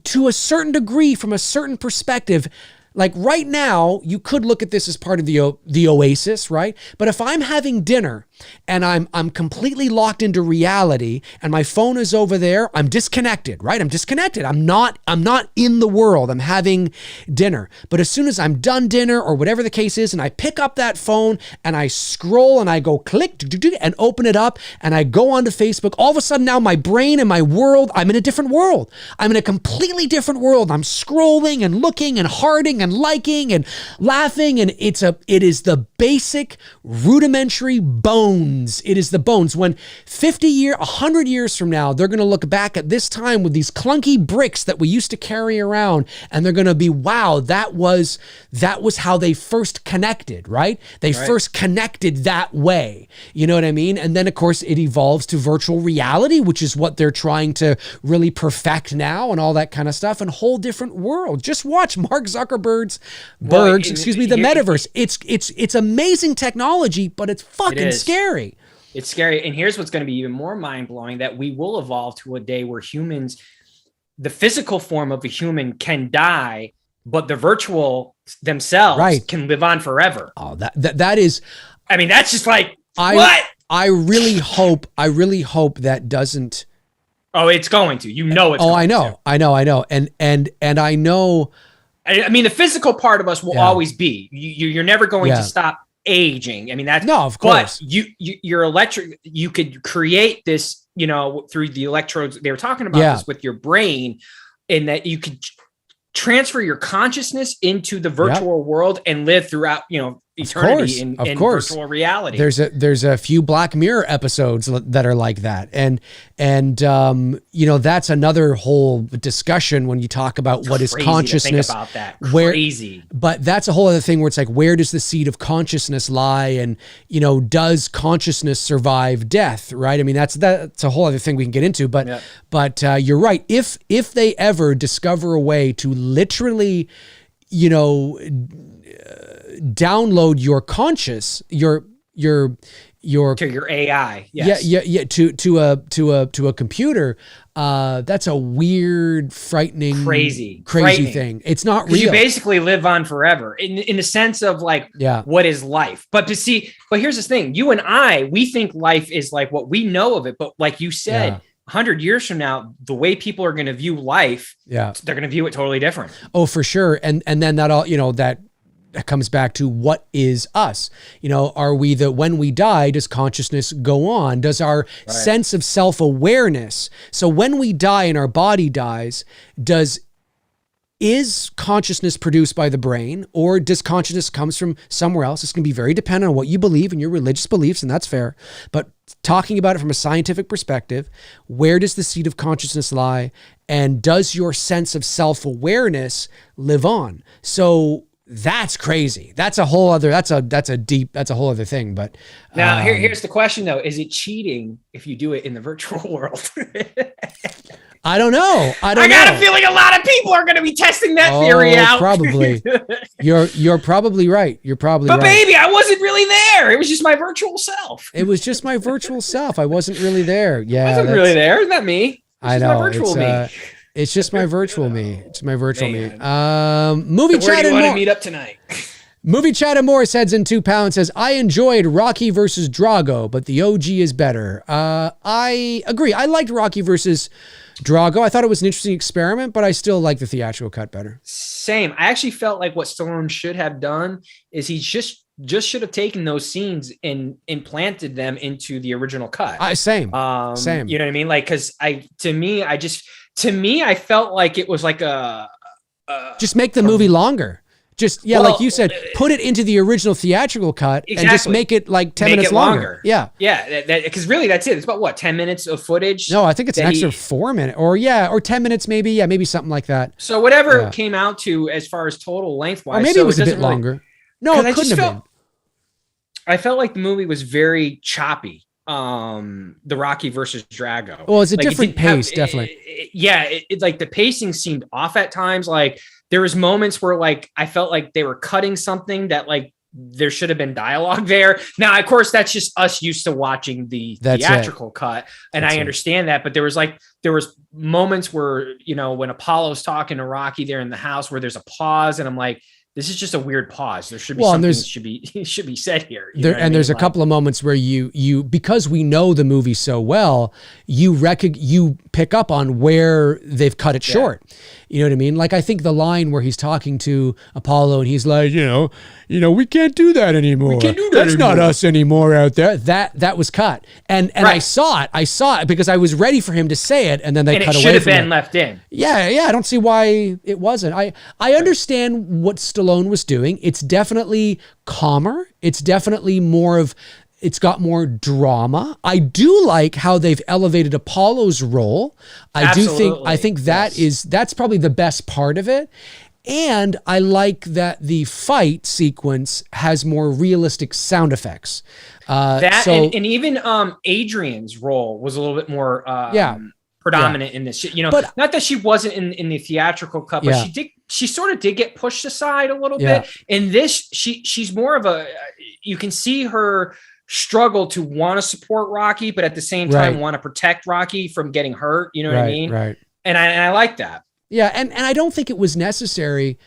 to a certain degree, from a certain perspective, like right now, you could look at this as part of the oasis, right? But if I'm having dinner and I'm completely locked into reality and my phone is over there, I'm disconnected, right? I'm disconnected. I'm not in the world. I'm having dinner. But as soon as I'm done dinner or whatever the case is, and I pick up that phone and I scroll and I go click and open it up and I go onto Facebook, all of a sudden now my brain and my world, I'm in a different world. I'm in a completely different world. I'm scrolling and looking and hearting and liking and laughing, and it is the basic rudimentary bones. It is the bones. When 100 years from now, they're going to look back at this time with these clunky bricks that we used to carry around, and they're going to be, wow, that was how they first connected, right? They first connected that way. You know what I mean? And then of course it evolves to virtual reality, which is what they're trying to really perfect now and all that kind of stuff, and a whole different world. Just watch Mark Zuckerberg's the metaverse. It's amazing technology, but it's fucking scary. It's scary. And here's what's going to be even more mind-blowing, that we will evolve to a day where humans, the physical form of a human can die, but the virtual themselves can live on forever. Oh, that is, I mean, that's just like, what? I really hope that doesn't. Oh, it's going to, it's going to. I know. And I know, I mean, the physical part of us will always be. You're never going to stop aging. I mean, that's no, of course. But you're electric. You could create this, through the electrodes. They were talking about this with your brain, in that you could transfer your consciousness into the virtual world and live throughout, eternity in virtual reality. There's a few Black Mirror episodes that are like that, and that's another whole discussion when you talk about what is consciousness. To think about that. Crazy. But that's a whole other thing where it's like, where does the seed of consciousness lie, and does consciousness survive death? Right? I mean, that's a whole other thing we can get into. But you're right. If they ever discover a way to literally, download your conscious, your to your AI, to a computer, that's a weird, frightening, crazy thing. It's not real. You basically live on forever in the sense of like, what is life? But here's this thing: you and I, we think life is like what we know of it, but like you said. 100 years from now, the way people are going to view life, they're going to view it totally different. Oh, for sure. And then that all, comes back to what is us? You know, are we when we die, does consciousness go on? Does our sense of self-awareness, so when we die and our body dies, is consciousness produced by the brain, or does consciousness comes from somewhere else? It's going to be very dependent on what you believe and your religious beliefs, and that's fair. But talking about it from a scientific perspective, where does the seat of consciousness lie? And does your sense of self-awareness live on? So that's crazy. That's a whole other, that's a whole other thing. But now here's the question though. Is it cheating if you do it in the virtual world? I don't know. I got a feeling a lot of people are going to be testing that theory out. Probably. You're probably right. You're probably right. But baby, I wasn't really there. It was just my virtual self. It was just my virtual self. I wasn't really there. Yeah. I wasn't really there. Isn't that me? I know. My virtual me. It's just my virtual me. It's my virtual me. Movie so where chat do you and want more. to meet up tonight? Movie chat and Morris heads in £2 says, I enjoyed Rocky versus Drago, but the OG is better. I agree. I liked Rocky versus Drago. I thought it was an interesting experiment, but I still like the theatrical cut better. Same. I actually felt like what Stallone should have done is he just should have taken those scenes and implanted them into the original cut. Same. You know what I mean? Like, cause to me, I felt like it was like just make the movie longer. Just, like you said, put it into the original theatrical cut and just make it like 10 minutes longer. Yeah. Yeah. Because really that's it. It's about what, 10 minutes of footage? No, I think it's an extra 4 minutes or 10 minutes maybe. Yeah, maybe something like that. So whatever it came out to as far as total lengthwise. Or maybe it was a bit longer. No, it couldn't have been. I felt like the movie was very choppy. The Rocky versus Drago. Well, it's a different pace, definitely. Like the pacing seemed off at times. Like there was moments where like I felt like they were cutting something that like there should have been dialogue there. Now, of course, that's just us used to watching the theatrical cut, and I understand that. But there was moments where, you know, when Apollo's talking to Rocky there in the house where there's a pause, and I'm like, this is just a weird pause. There should be something that should be said here. There's a couple of moments where you because we know the movie so well, you pick up on where they've cut it short. You know what I mean? Like I think the line where he's talking to Apollo and he's like, you know, we can't do that anymore. That's not us anymore out there. That was cut. And I saw it because I was ready for him to say it, and then they cut away from it. It should have been left in. Yeah. I don't see why it wasn't. I understand what Stallone was doing. It's definitely calmer. It's definitely it's got more drama. I do like how they've elevated Apollo's role. I think that's probably the best part of it. And I like that the fight sequence has more realistic sound effects. And even Adrian's role was a little bit more predominant in this. You know, but, not that she wasn't in the theatrical cut, but she sort of did get pushed aside a little bit. In this, she's more of you can see her struggle to want to support Rocky, but at the same time want to protect Rocky from getting hurt. You know what I mean? Right. And I like that. Yeah, and I don't think it was necessary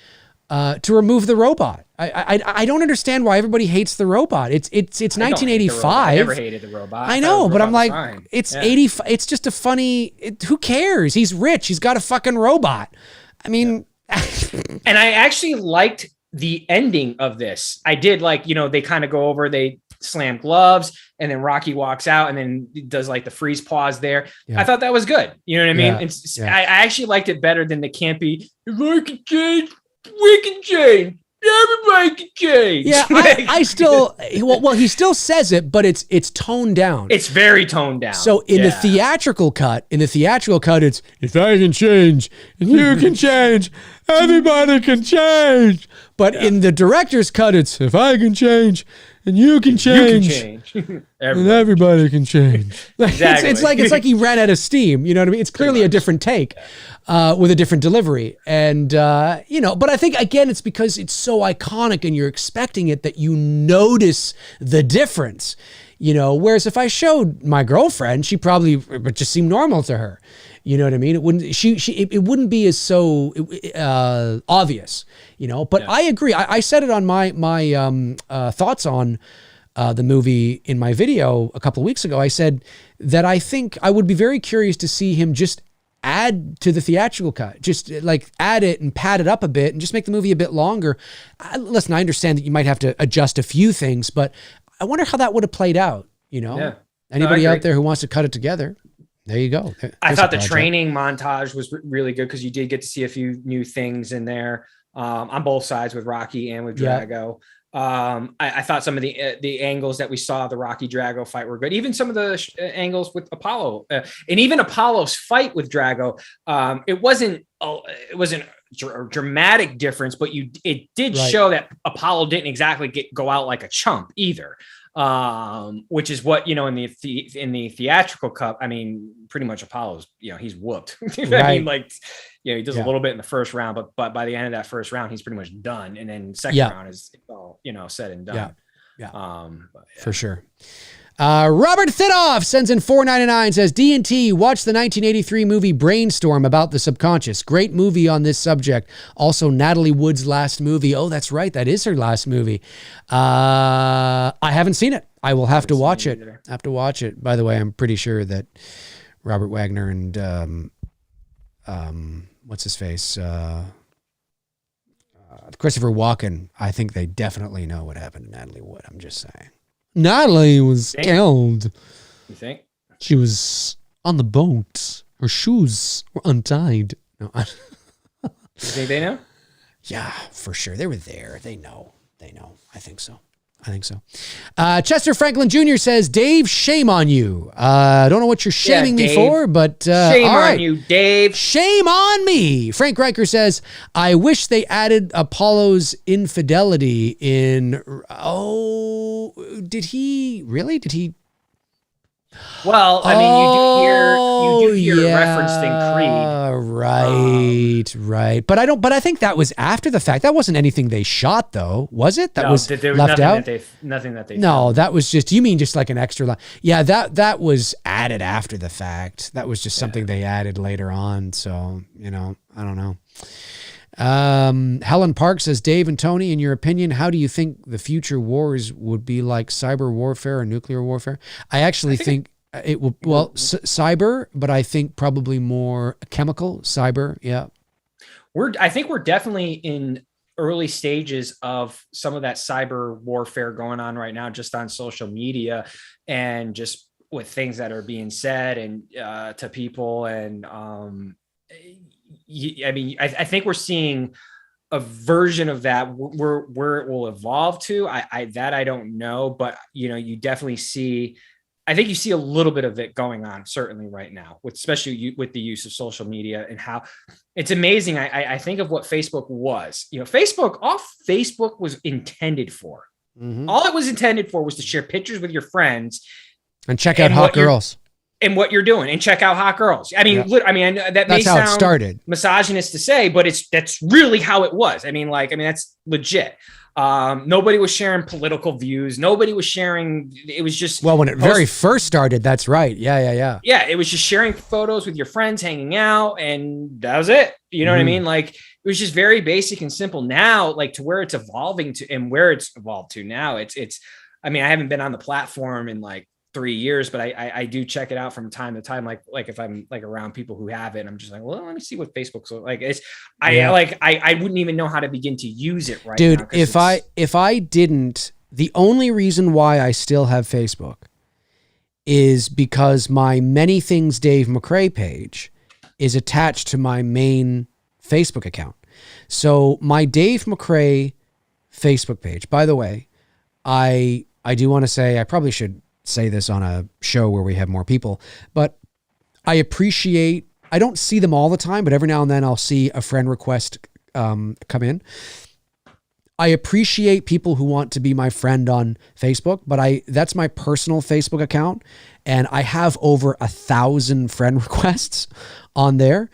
to remove the robot. I don't understand why everybody hates the robot. It's 1985. I never hated the robot. I know, but I'm like, it's 80. It's just a funny. Who cares? He's rich. He's got a fucking robot. I mean, and I actually liked the ending of this. I did like, you know, they kind of go over, they slam gloves, and then Rocky walks out and then does like the freeze pause there. I thought that was good. You know what I mean? I actually liked it better than the campy, if I can change, we can change. Everybody can change. Yeah, I still, well, he still says it, but it's toned down. It's very toned down. So in the theatrical cut, it's, if I can change and you can change, everybody can change. But in the director's cut, it's, if I can change and you can change, and everybody can change. Exactly. It's like he ran out of steam. You know what I mean? It's clearly a different take with a different delivery. And, you know, but I think, again, it's because it's so iconic and you're expecting it that you notice the difference. You know, whereas if I showed my girlfriend, she probably would just seem normal to her. You know what I mean? It wouldn't. It wouldn't be as so obvious. You know. But I agree. I said it on my thoughts on the movie in my video a couple of weeks ago. I said that I think I would be very curious to see him just add to the theatrical cut. Just like add it and pad it up a bit and just make the movie a bit longer. Listen, I understand that you might have to adjust a few things, but I wonder how that would have played out, you know? Yeah. Anybody out there who wants to cut it together, there you go. I thought the training montage was really good because you did get to see a few new things in there on both sides with Rocky and with Drago. I thought some of the angles that we saw the Rocky Drago fight were good. Even some of the angles with Apollo and even Apollo's fight with Drago. It wasn't a dramatic difference, but it did show that Apollo didn't exactly go out like a chump either. Which is what, you know, in the theatrical cut, I mean, pretty much Apollo's, you know, he's whooped. I mean, like, you know, he does a little bit in the first round, but by the end of that first round, he's pretty much done. And then second round is all, you know, said and done. For sure. Robert Thidoff sends in $4.99, says D&T, watch the 1983 movie Brainstorm about the subconscious. Great movie on this subject. Also Natalie Wood's last movie. Oh, that's right. That is her last movie. I haven't seen it. I will have to watch it. Have to watch it. By the way, I'm pretty sure that Robert Wagner and what's his face? Christopher Walken, I think they definitely know what happened to Natalie Wood. I'm just saying. Natalie was killed. You think? She was on the boat. Her shoes were untied. No, you think they know? Yeah, for sure. They were there. They know. I think so. Chester Franklin Jr. says, Dave, shame on you. I don't know what you're shaming me for, but shame on you, Dave. Shame on me. Frank Riker says, I wish they added Apollo's infidelity in. Oh, did he really? Did he? Well, I mean, you do hear referenced in Creed. Right. But I think that was after the fact. That wasn't anything they shot, though, was it? That was left out? Nothing that they No, filmed. that was just, you mean just like an extra line? Yeah, that was added after the fact. That was just something they added later on. So, you know, I don't know. Helen Park says, Dave and Tony, in your opinion, how do you think the future wars would be, like cyber warfare or nuclear warfare? I actually think it will, cyber, but I think probably more chemical cyber. Yeah. I think we're definitely in early stages of some of that cyber warfare going on right now, just on social media and just with things that are being said and to people. And I mean, I think we're seeing a version of that where it will evolve to. I don't know, but you know, you definitely see. I think you see a little bit of it going on certainly right now, especially with the use of social media and how it's amazing. I think of what Facebook was. You know, all Facebook was intended for. Mm-hmm. All it was intended for was to share pictures with your friends and check out hot girls. And what you're doing and check out hot girls. I mean, that may sound started misogynist to say, but that's really how it was. That's legit. Nobody was sharing political views. Nobody was sharing. It was just, when it very first started, that's right. Yeah. Yeah. It was just sharing photos with your friends, hanging out, and that was it. You know what I mean? Like, it was just very basic and simple. Now, like, to where it's evolving to and where it's evolved to now, it's, I mean, I haven't been on the platform in like 3 years, but I do check it out from time to time. Like if I'm like around people who have it, and I'm just like, well, let me see what Facebook's like. I wouldn't even know how to begin to use it right now. Dude, if I didn't, the only reason why I still have Facebook is because my Many Things Dave McRae page is attached to my main Facebook account. So my Dave McRae Facebook page, by the way, I do want to say, I probably should say this on a show where we have more people, but I don't see them all the time, but every now and then I'll see a friend request come in. I appreciate people who want to be my friend on Facebook, but that's my personal Facebook account, and I have over 1,000 friend requests on there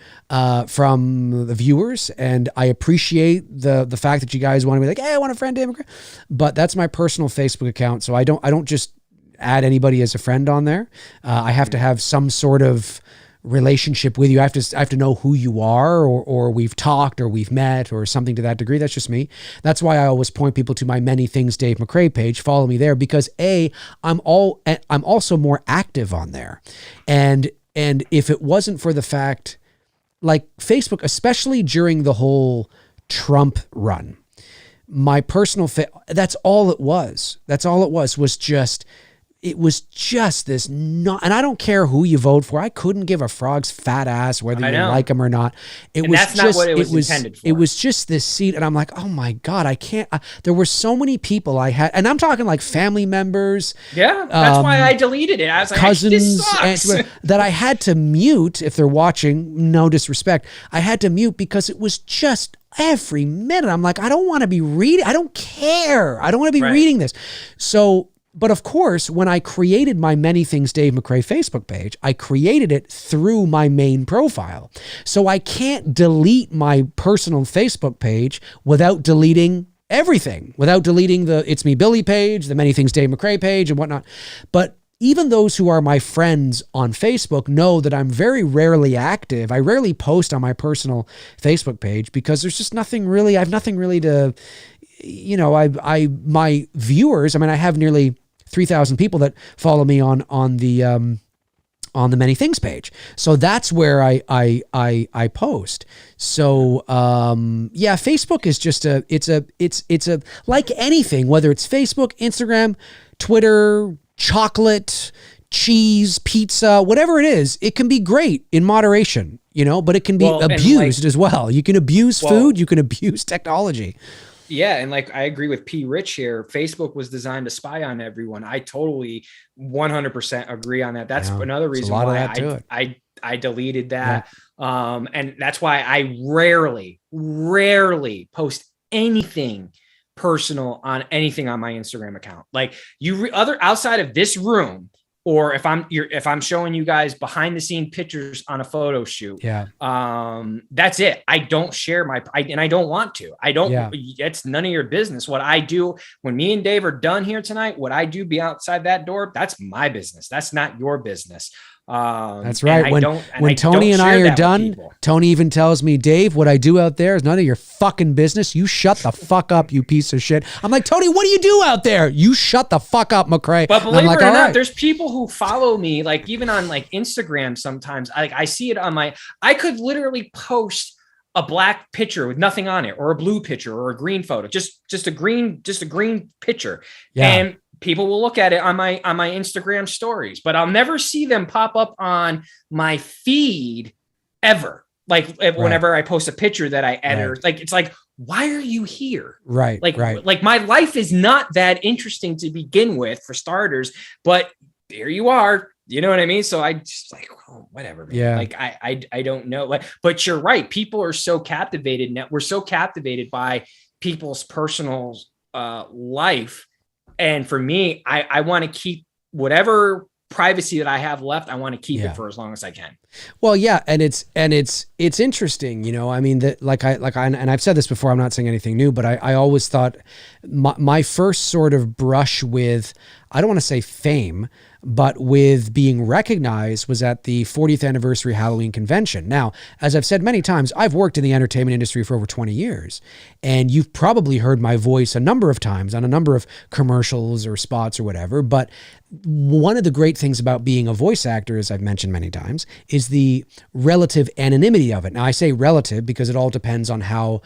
from the viewers, and I appreciate the fact that you guys want to be like, hey, I want a friend, Dave McRae. But that's my personal Facebook account, so I don't just add anybody as a friend on there. I have to have some sort of relationship with you. I have to know who you are, or we've talked, or we've met, or something to that degree. That's just me. That's why I always point people to my Many Things Dave McRae page. Follow me there because I'm also more active on there. And if it wasn't for the fact like Facebook, especially during the whole Trump run, my personal that's all it was. That's all it was just, it was just this not, and I don't care who you vote for. I couldn't give a frog's fat ass whether you like him or not. That's not what it was intended for. It was just this seat, and I'm like, oh my God, I can't. There were so many people I had, and I'm talking like family members. Yeah, that's why I deleted it. I was like, cousins, this sucks. that I had to mute if they're watching. No disrespect, I had to mute because it was just every minute. I'm like, I don't want to be reading. I don't care. I don't want to be reading this. So. But of course, when I created my Many Things Dave McRae Facebook page, I created it through my main profile. So I can't delete my personal Facebook page without deleting everything, without deleting the It's Me Billy page, the Many Things Dave McRae page and whatnot. But even those who are my friends on Facebook know that I'm very rarely active. I rarely post on my personal Facebook page because there's just nothing really, I have nothing really to, you know, my viewers, I mean, I have nearly 3,000 people that follow me on the Many Things page. So that's where I post. So, yeah, Facebook is just it's a, like anything, whether it's Facebook, Instagram, Twitter, chocolate, cheese, pizza, whatever it is, it can be great in moderation, you know, but it can be abused as well. You can abuse food, you can abuse technology. Yeah. And like, I agree with P. Rich here. Facebook was designed to spy on everyone. I totally 100% agree on that. That's another reason why I deleted that. Yeah. And that's why I rarely post anything personal on anything on my Instagram account. Like outside of this room, or if I'm showing you guys behind the scene pictures on a photo shoot, that's it. I don't share and I don't want to. It's none of your business. What I do when me and Dave are done here tonight, what I do be outside that door, that's my business. That's not your business. That's right. When Tony and I are done, Tony even tells me, Dave, what I do out there is none of your fucking business. You shut the fuck up, you piece of shit. I'm like, Tony, what do you do out there? You shut the fuck up, McRae. But believe it or not, there's people who follow me, like even on like Instagram sometimes. I see it on I could literally post a black picture with nothing on it, or a blue picture, or a green photo, just a green picture. Yeah. And people will look at it on my Instagram stories, but I'll never see them pop up on my feed ever. Like whenever I post a picture that I edit, like, it's like, why are you here? Right. Like my life is not that interesting to begin with, for starters, but there you are. You know what I mean? So I just like, oh, whatever, man. Yeah. Like I don't know. But you're right. People are so captivated. We're so captivated by people's personal life. And for me, I want to keep whatever privacy that I have left. I want to keep it for as long as I can. Well, yeah. And it's interesting, you know, I mean, that and I've said this before, I'm not saying anything new, but I always thought my first sort of brush with, I don't want to say fame, but with being recognized was at the 40th anniversary Halloween convention. Now, as I've said many times, I've worked in the entertainment industry for over 20 years, and you've probably heard my voice a number of times on a number of commercials or spots or whatever. But one of the great things about being a voice actor, as I've mentioned many times, is the relative anonymity of it. Now, I say relative because it all depends on how,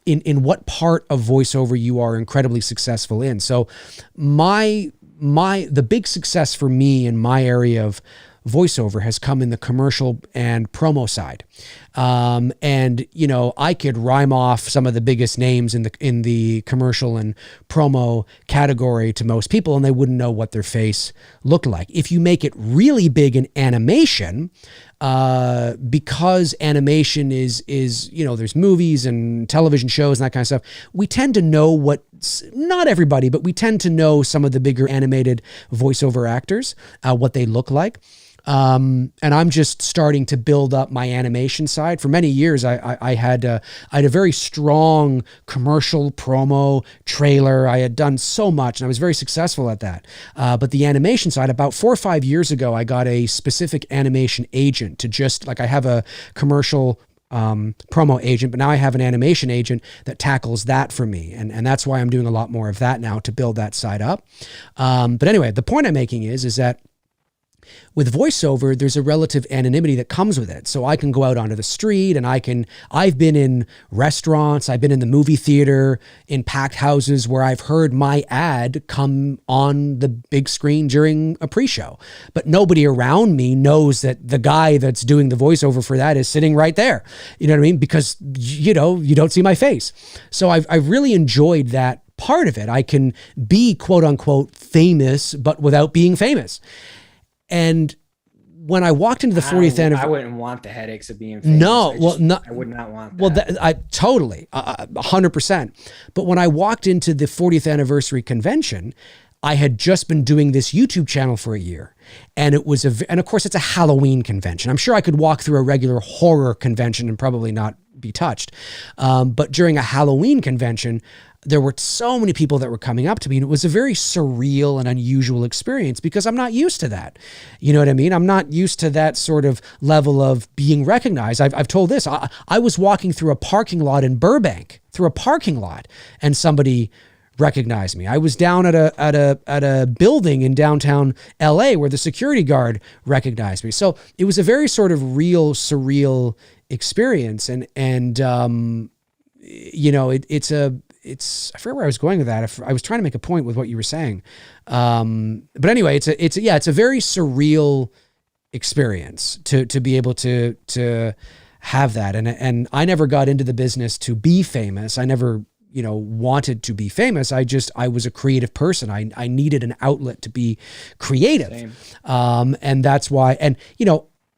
in what part of voiceover you are incredibly successful in. So the big success for me in my area of voiceover has come in the commercial and promo side. And, you know, I could rhyme off some of the biggest names in the commercial and promo category to most people, and they wouldn't know what their face looked like. If you make it really big in animation, because animation is, you know, there's movies and television shows and that kind of stuff, we tend to know not everybody, but we tend to know some of the bigger animated voiceover actors, what they look like. And I'm just starting to build up my animation side. For many years, I had a very strong commercial promo trailer. I had done so much, and I was very successful at that. But the animation side, about 4 or 5 years ago, I got a specific animation agent to just, like, I have a commercial promo agent, but now I have an animation agent that tackles that for me. And that's why I'm doing a lot more of that now to build that side up. But anyway, the point I'm making is that With voiceover, there's a relative anonymity that comes with it. So I can go out onto the street and I've been in restaurants, I've been in the movie theater, in packed houses where I've heard my ad come on the big screen during a pre-show. But nobody around me knows that the guy that's doing the voiceover for that is sitting right there. You know what I mean? Because, you don't see my face. So I've really enjoyed that part of it. I can be quote unquote famous, but without being famous. And when I walked into the 40th anniversary, I wouldn't want the headaches of being famous. No, I would not want that. Well, I totally, 100%. But when I walked into the 40th anniversary convention, I had just been doing this YouTube channel for a year, and and of course it's a Halloween convention. I'm sure I could walk through a regular horror convention and probably not be touched. But during a Halloween convention, there were so many people that were coming up to me, and it was a very surreal and unusual experience because I'm not used to that. You know what I mean? I'm not used to that sort of level of being recognized. I've told this. I was walking through a parking lot in Burbank, and somebody recognized me. I was down at a building in downtown LA where the security guard recognized me. So it was a very sort of real, surreal experience. And I forget where I was going with that. I was trying to make a point with what you were saying. But anyway, it's a very surreal experience to be able to have that. And I never got into the business to be famous. I never, wanted to be famous. I was a creative person. I needed an outlet to be creative. Same. And that's why,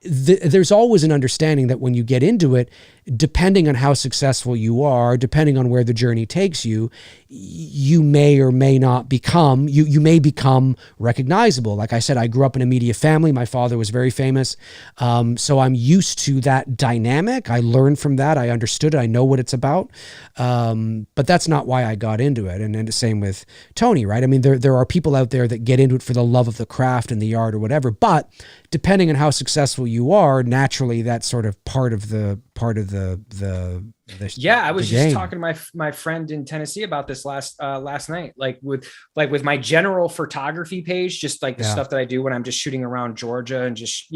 there's always an understanding that when you get into it, depending on how successful you are, depending on where the journey takes you, you may or may not become, you may become recognizable. Like I said, I grew up in a media family. My father was very famous. So I'm used to that dynamic. I learned from that. I understood it. I know what it's about. But that's not why I got into it. And the same with Tony, right? I mean, there are people out there that get into it for the love of the craft and the art or whatever, but depending on how successful you are, naturally that's sort of part of the I was just talking to my friend in Tennessee about this last night, like with my general photography page, just like the stuff that I do when I'm just shooting around Georgia and just,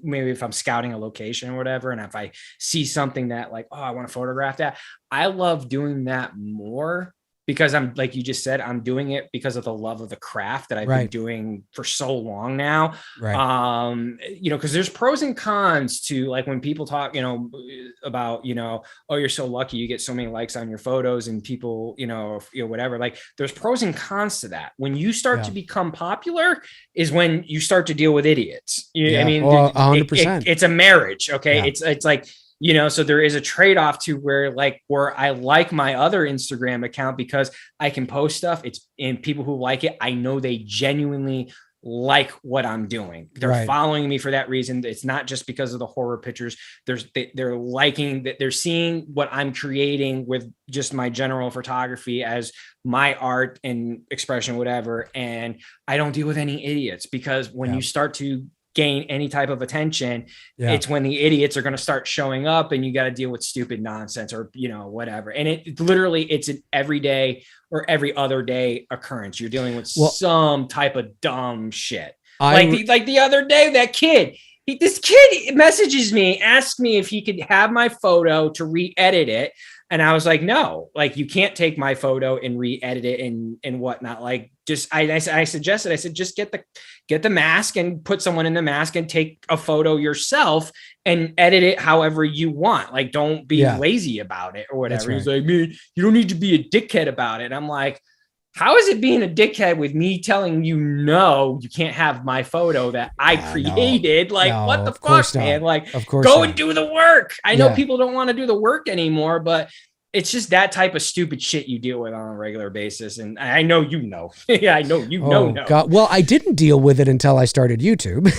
maybe if I'm scouting a location or whatever. And if I see something that like, oh, I want to photograph that, I love doing that more because I'm, like you just said, I'm doing it because of the love of the craft that I've been doing for so long now. Right. Because there's pros and cons to, like, when people talk, about, oh, you're so lucky you get so many likes on your photos and people, whatever, like there's pros and cons to that. When you start to become popular is when you start to deal with idiots. I mean, 100%. It's a marriage. Okay. Yeah. It's like, so there is a trade-off to where I like my other Instagram account because I can post stuff. And people who like it, I know they genuinely like what I'm doing. They're following me for that reason. It's not just because of the horror pictures. They're liking that. They're seeing what I'm creating with just my general photography as my art and expression, whatever. And I don't deal with any idiots because when you start to gain any type of attention, it's when the idiots are going to start showing up and you got to deal with stupid nonsense or, whatever. And it's an everyday or every other day occurrence. You're dealing with some type of dumb shit. Like the other day, that kid, this kid messages me, asks me if he could have my photo to re-edit it. And I was like, no, like you can't take my photo and re-edit it and whatnot. Like just, I suggested, I said, just get the mask and put someone in the mask and take a photo yourself and edit it however you want. Like, don't be lazy about it or whatever. He's like, man, you don't need to be a dickhead about it. And I'm like, how is it being a dickhead with me telling you, no, you can't have my photo that I created? What the fuck, man? Like, go and do the work. I know people don't want to do the work anymore, but it's just that type of stupid shit you deal with on a regular basis. And I know, I know, know. God. Well, I didn't deal with it until I started YouTube.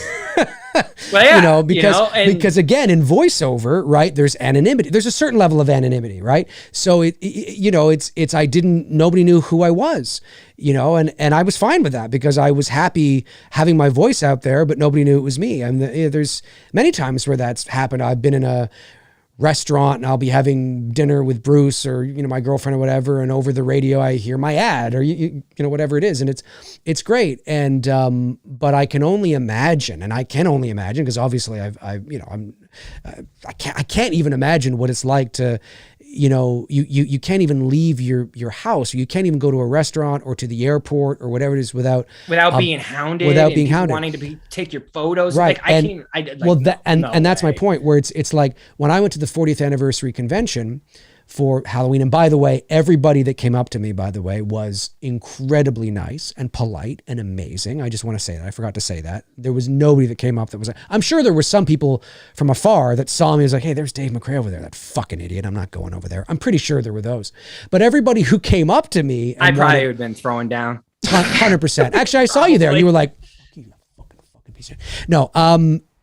Well, because again, in voiceover, right, there's anonymity. There's a certain level of anonymity, right? So nobody knew who I was, and I was fine with that because I was happy having my voice out there, but nobody knew it was me. And there's many times where that's happened. I've been in a restaurant and I'll be having dinner with Bruce or, you know, my girlfriend or whatever. And over the radio, I hear my ad or, you know, whatever it is. And it's great. And, but I can only imagine, and I can only imagine, because obviously I can't even imagine what it's like to, you know, you can't even leave your house, or you can't even go to a restaurant or to the airport or whatever it is without being hounded, wanting to take your photos. Right. And that's my point, where it's like when I went to the 40th anniversary convention for Halloween. And by the way, everybody that came up to me, by the way, was incredibly nice and polite and amazing. I just want to say that. I forgot to say that. There was nobody that came up that was, I'm sure there were some people from afar that saw me as like, hey, there's Dave McRae over there, that fucking idiot. I'm not going over there. I'm pretty sure there were those. But everybody who came up to me. I probably would have been throwing down. 100%. Actually, I saw you there and you were like, you fucking piece of shit. No,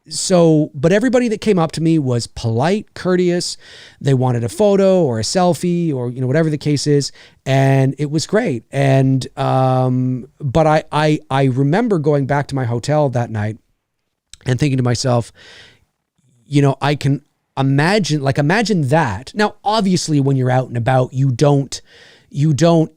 so, but everybody that came up to me was polite, courteous. They wanted a photo or a selfie or, you know, whatever the case is. And it was great. And, but I remember going back to my hotel that night and thinking to myself, you know, I can imagine that. Now, obviously when you're out and about, you don't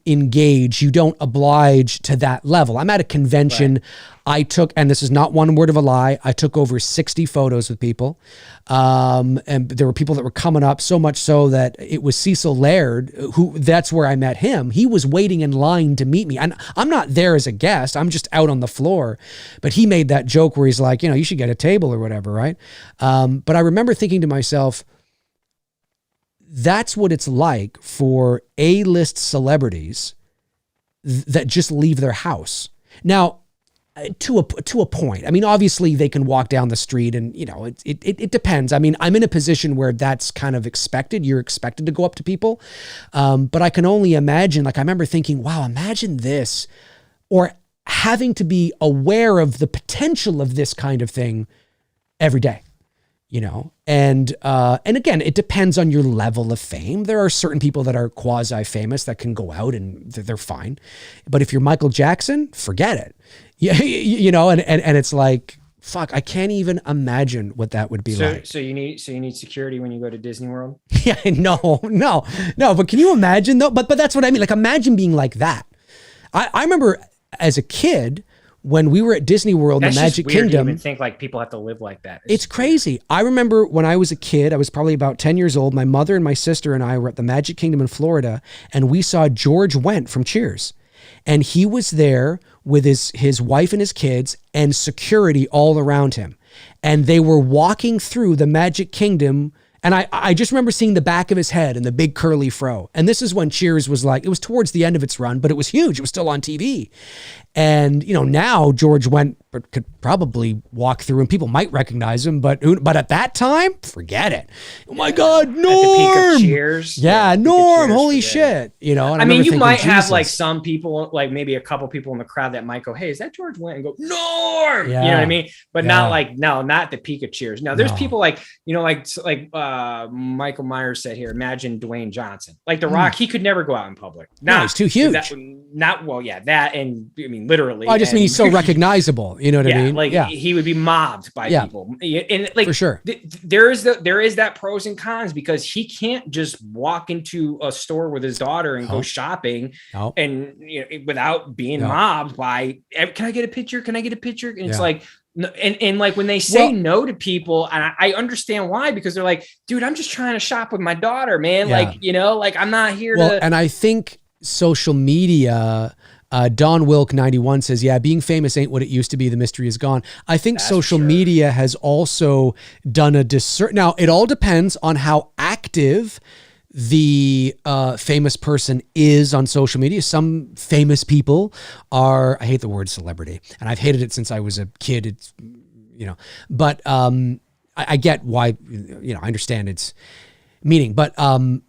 engage, you don't oblige to that level. I'm at a convention. Right. I took, and this is not one word of a lie, I took over 60 photos with people. And there were people that were coming up, so much so that it was Cecil Laird, that's where I met him. He was waiting in line to meet me. And I'm not there as a guest, I'm just out on the floor. But he made that joke where he's like, you know, you should get a table or whatever, right? But I remember thinking to myself, that's what it's like for A-list celebrities that just leave their house. Now, to a point. I mean, obviously they can walk down the street and, you know, it depends. I mean, I'm in a position where that's kind of expected. You're expected to go up to people. But I can only imagine, like, I remember thinking, wow, imagine this, or having to be aware of the potential of this kind of thing every day. You know, and again, it depends on your level of fame. There are certain people that are quasi-famous that can go out and they're fine. But if you're Michael Jackson, forget it. Yeah, you know, and it's like, fuck, I can't even imagine what that would be like. So you need security when you go to Disney World? Yeah, no. But can you imagine though? But that's what I mean. Like, imagine being like that. I remember as a kid, when we were at Disney World, the Magic Kingdom. To even think like people have to live like that. It's crazy. I remember when I was a kid, I was probably about 10 years old. My mother and my sister and I were at the Magic Kingdom in Florida, and we saw George Wendt from Cheers. And he was there with his wife and his kids and security all around him. And they were walking through the Magic Kingdom. And I just remember seeing the back of his head and the big curly fro. And this is when Cheers was like, it was towards the end of its run, but it was huge. It was still on TV. And, you know, now George could probably walk through and people might recognize him, but at that time, forget it. Oh my God, Norm! At the peak of Cheers. Yeah, Norm, holy shit. You know, and I mean, you might have like some people, like maybe a couple people in the crowd that might go, hey, is that George Wendt? And go, Norm! Yeah. You know what I mean? But not like, no, not the peak of Cheers. Now there's people like, you know, like Michael Myers said here, imagine Dwayne Johnson. Like The Rock, he could never go out in public. No, he's too huge. That, and I mean, literally. Well, I just mean he's so recognizable. You know what I mean? Like he would be mobbed by people. And like, for sure. There is that pros and cons, because he can't just walk into a store with his daughter and go shopping and, you know, without being mobbed by, can I get a picture? Can I get a picture? And it's like, and like when they say no to people, and I understand why, because they're like, dude, I'm just trying to shop with my daughter, man. Like, you know, like I'm not here to. And I think social media, Don Wilk 91 says, yeah, being famous ain't what it used to be. The mystery is gone. I think social media has also done a disservice. Now, it all depends on how active the famous person is on social media. Some famous people are, I hate the word celebrity, and I've hated it since I was a kid. It's, you know, but I get why, you know, I understand its meaning, but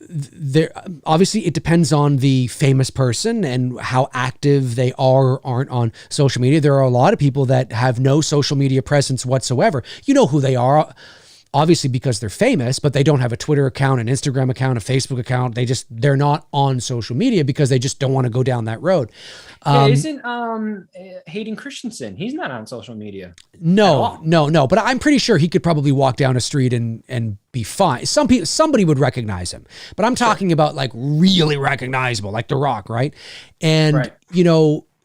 there obviously it depends on the famous person and how active they are or aren't on social media. There are a lot of people that have no social media presence whatsoever. You know who they are. obviously because they're famous, but they don't have a Twitter account, an Instagram account, a Facebook account. They're not on social media because they just don't want to go down that road. Isn't Hayden Christensen? He's not on social media. No. But I'm pretty sure he could probably walk down a street and be fine. Somebody would recognize him. But I'm talking about like really recognizable, like The Rock, right? And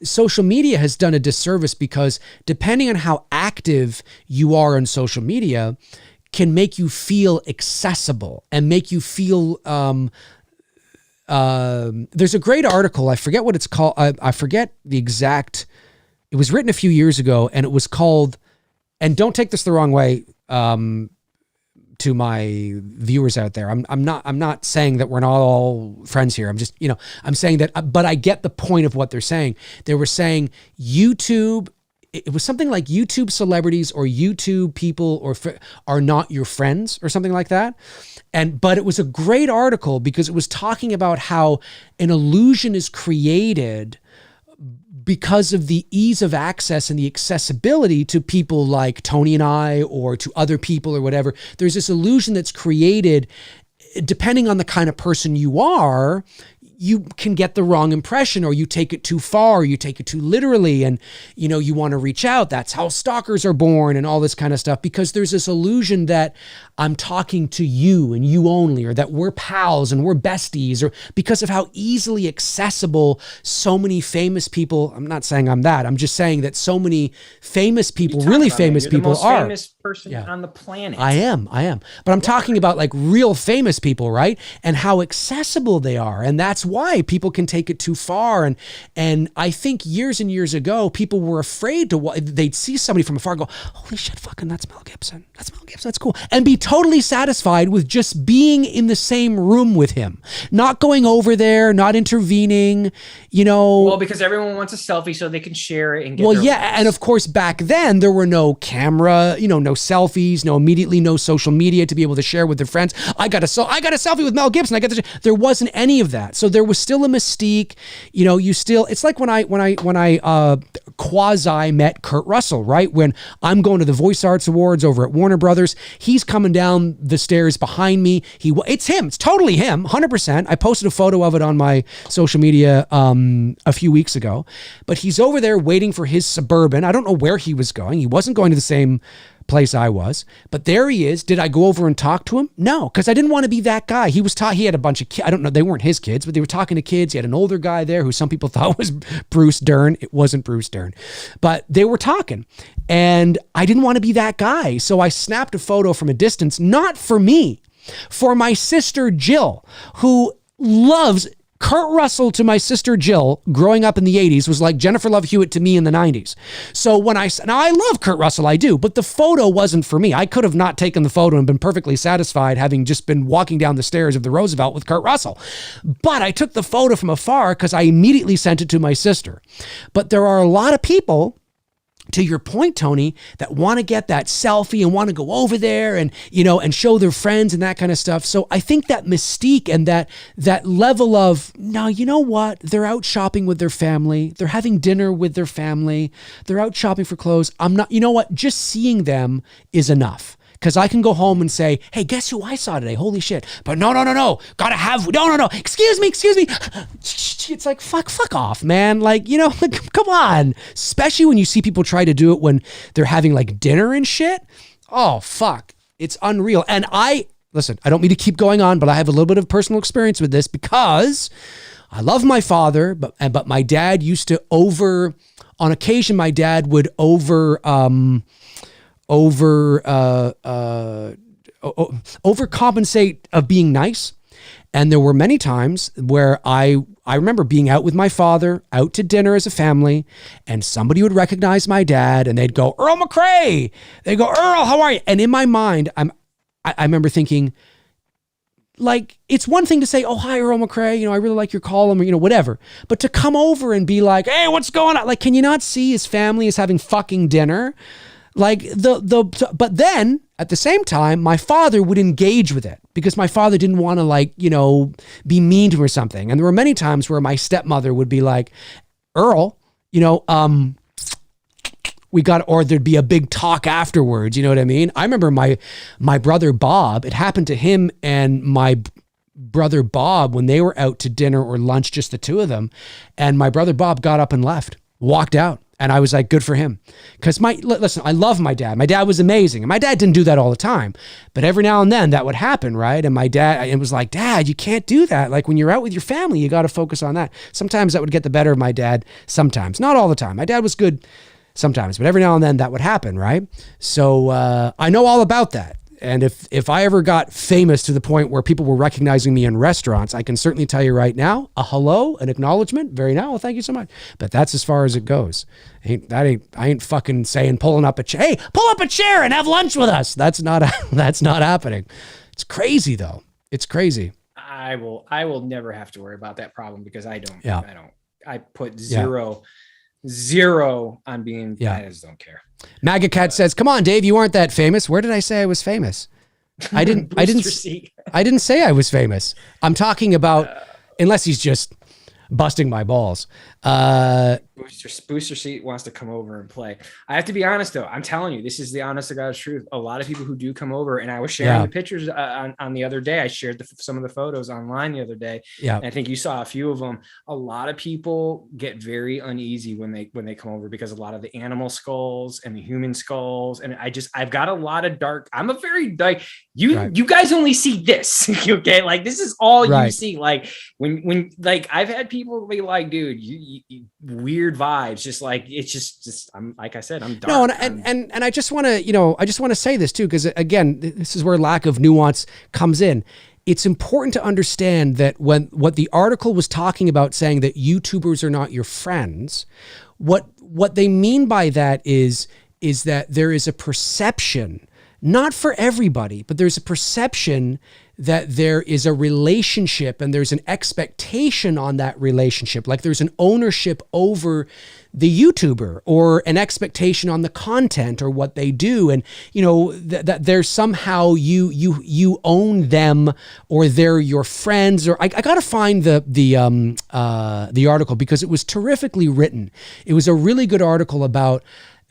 social media has done a disservice because depending on how active you are on social media, can make you feel accessible and make you feel. There's a great article. I forget what it's called. I forget the exact. It was written a few years ago, and it was called. And don't take this the wrong way. To my viewers out there, I'm not saying that we're not all friends here. I'm just, I'm saying that, but I get the point of what they're saying. They were saying YouTube. It was something like YouTube celebrities or YouTube people are not your friends or something like that. But it was a great article because it was talking about how an illusion is created because of the ease of access and the accessibility to people like Tony and I, or to other people or whatever. There's this illusion that's created depending on the kind of person you are. You can get the wrong impression, or you take it too far, or you take it too literally, and you want to reach out. That's how stalkers are born and all this kind of stuff, because there's this illusion that I'm talking to you and you only, or that we're pals and we're besties, or because of how easily accessible so many famous people. I'm not saying I'm that. I'm just saying that so many famous people, really famous people, are the most famous person on the planet. I am. But I'm talking about like real famous people, right? And how accessible they are. And that's why people can take it too far. And I think years and years ago, people were afraid they'd see somebody from afar and go, holy shit, fucking that's Mel Gibson. That's Mel Gibson. That's cool. And be totally satisfied with just being in the same room with him, not going over there, not intervening, Well, because everyone wants a selfie so they can share it and get their and of course back then there were no camera, no selfies, no social media to be able to share with their friends. I got a selfie with Mel Gibson. There wasn't any of that. So there was still a mystique. It's like when I quasi met Kurt Russell, right? When I'm going to the Voice Arts Awards over at Warner Brothers, he's coming down the stairs behind me. It's him. It's totally him, 100%. I posted a photo of it on my social media a few weeks ago, but he's over there waiting for his Suburban. I don't know where he was going. He wasn't going to the same place I was, but there he is. Did I go over and talk to him? No, because I didn't want to be that guy. He had a bunch of kids. I don't know. They weren't his kids, but they were talking to kids. He had an older guy there who some people thought was Bruce Dern. It wasn't Bruce Dern, but they were talking, and I didn't want to be that guy. So I snapped a photo from a distance, not for me, for my sister Jill, who loves Kurt Russell. To my sister Jill, growing up in the 80s, was like Jennifer Love Hewitt to me in the 90s. So now I love Kurt Russell, I do, but the photo wasn't for me. I could have not taken the photo and been perfectly satisfied having just been walking down the stairs of the Roosevelt with Kurt Russell. But I took the photo from afar because I immediately sent it to my sister. But there are a lot of people, to your point, Tony, that want to get that selfie and want to go over there and, and show their friends and that kind of stuff. So I think that mystique and that level of, no, you know what? They're out shopping with their family. They're having dinner with their family. They're out shopping for clothes. Just seeing them is enough. Because I can go home and say, hey, guess who I saw today? Holy shit. But no. No. Excuse me. It's like, fuck off, man. Like, come on. Especially when you see people try to do it when they're having like dinner and shit. Oh, fuck. It's unreal. And listen, I don't mean to keep going on, but I have a little bit of personal experience with this because I love my father, but my dad used to on occasion, my dad would overcompensate of being nice. And there were many times where I remember being out with my father, out to dinner as a family, and somebody would recognize my dad and they'd go, Earl McRae. They'd go, Earl, how are you? And in my mind, I remember thinking, like, it's one thing to say, oh, hi, Earl McRae, I really like your column, or, whatever. But to come over and be like, hey, what's going on? Like, can you not see his family is having fucking dinner? Like but then at the same time, my father would engage with it because my father didn't want to be mean to him or something. And there were many times where my stepmother would be like, Earl, or there'd be a big talk afterwards. You know what I mean? I remember my brother Bob, it happened to him and my brother Bob when they were out to dinner or lunch, just the two of them. And my brother Bob got up and left, walked out. And I was like, good for him. Because listen, I love my dad. My dad was amazing. And my dad didn't do that all the time. But every now and then that would happen, right? And my dad, it was like, Dad, you can't do that. Like when you're out with your family, you got to focus on that. Sometimes that would get the better of my dad. Sometimes. Not all the time. My dad was good sometimes. But every now and then that would happen, right? So I know all about that. And if I ever got famous to the point where people were recognizing me in restaurants, I can certainly tell you right now, a hello, an acknowledgement, very now, well, thank you so much. But that's as far as it goes. I ain't fucking saying pulling up a chair. Hey, pull up a chair and have lunch with us. That's not happening. It's crazy though. It's crazy. I will never have to worry about that problem because I don't. Yeah. I put zero on being. Yeah. I just don't care. MAGA Cat says, "Come on, Dave, you aren't that famous." Where did I say I was famous? I didn't say I was famous. I'm talking about, unless he's just busting my balls. Booster Seat wants to come over and play. I have to be honest though. I'm telling you, this is the honest to God's truth. A lot of people who do come over, and I was sharing the pictures on the other day. I shared some of the photos online the other day. Yeah, and I think you saw a few of them. A lot of people get very uneasy when they come over because a lot of the animal skulls and the human skulls, and I've got a lot of dark. I'm a very like you guys only see this, okay? Like this is all you see. Like when like I've had people be like, dude, you weird vibes, just like it's just I'm like I said, I'm dark. No, and I just want to say this too, because again, this is where lack of nuance comes in. It's important to understand that when what the article was talking about, saying that YouTubers are not your friends, what they mean by that is that there is a perception, not for everybody, but there's a perception that there is a relationship and there's an expectation on that relationship. Like there's an ownership over the YouTuber or an expectation on the content or what they do. And, that there's somehow you own them or they're your friends. Or I got to find the article because it was terrifically written. It was a really good article about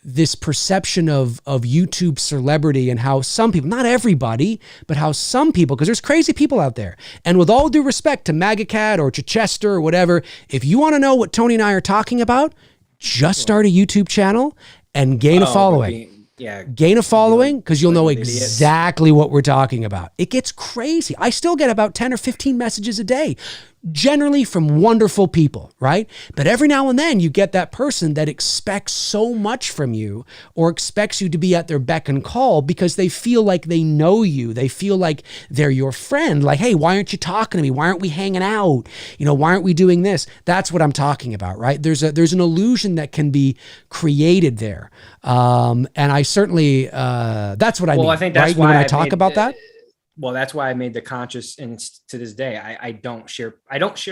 this perception of YouTube celebrity and how some people, not everybody, but how some people, because there's crazy people out there. And with all due respect to MAGA Cat or Chichester or whatever, if you want to know what Tony and I are talking about, just start a YouTube channel and gain a following. Gain a following because you'll know exactly what we're talking about. It gets crazy. I still get about 10 or 15 messages a day, generally from wonderful people, right? But every now and then you get that person that expects so much from you or expects you to be at their beck and call because they feel like they know you. They feel like they're your friend. Like, hey, why aren't you talking to me? Why aren't we hanging out? Why aren't we doing this? That's what I'm talking about, right? There's an illusion that can be created there. And I certainly, that's what I mean. I think that's right? why when I talk about that. Well, that's why I made the conscious, and to this day, I don't share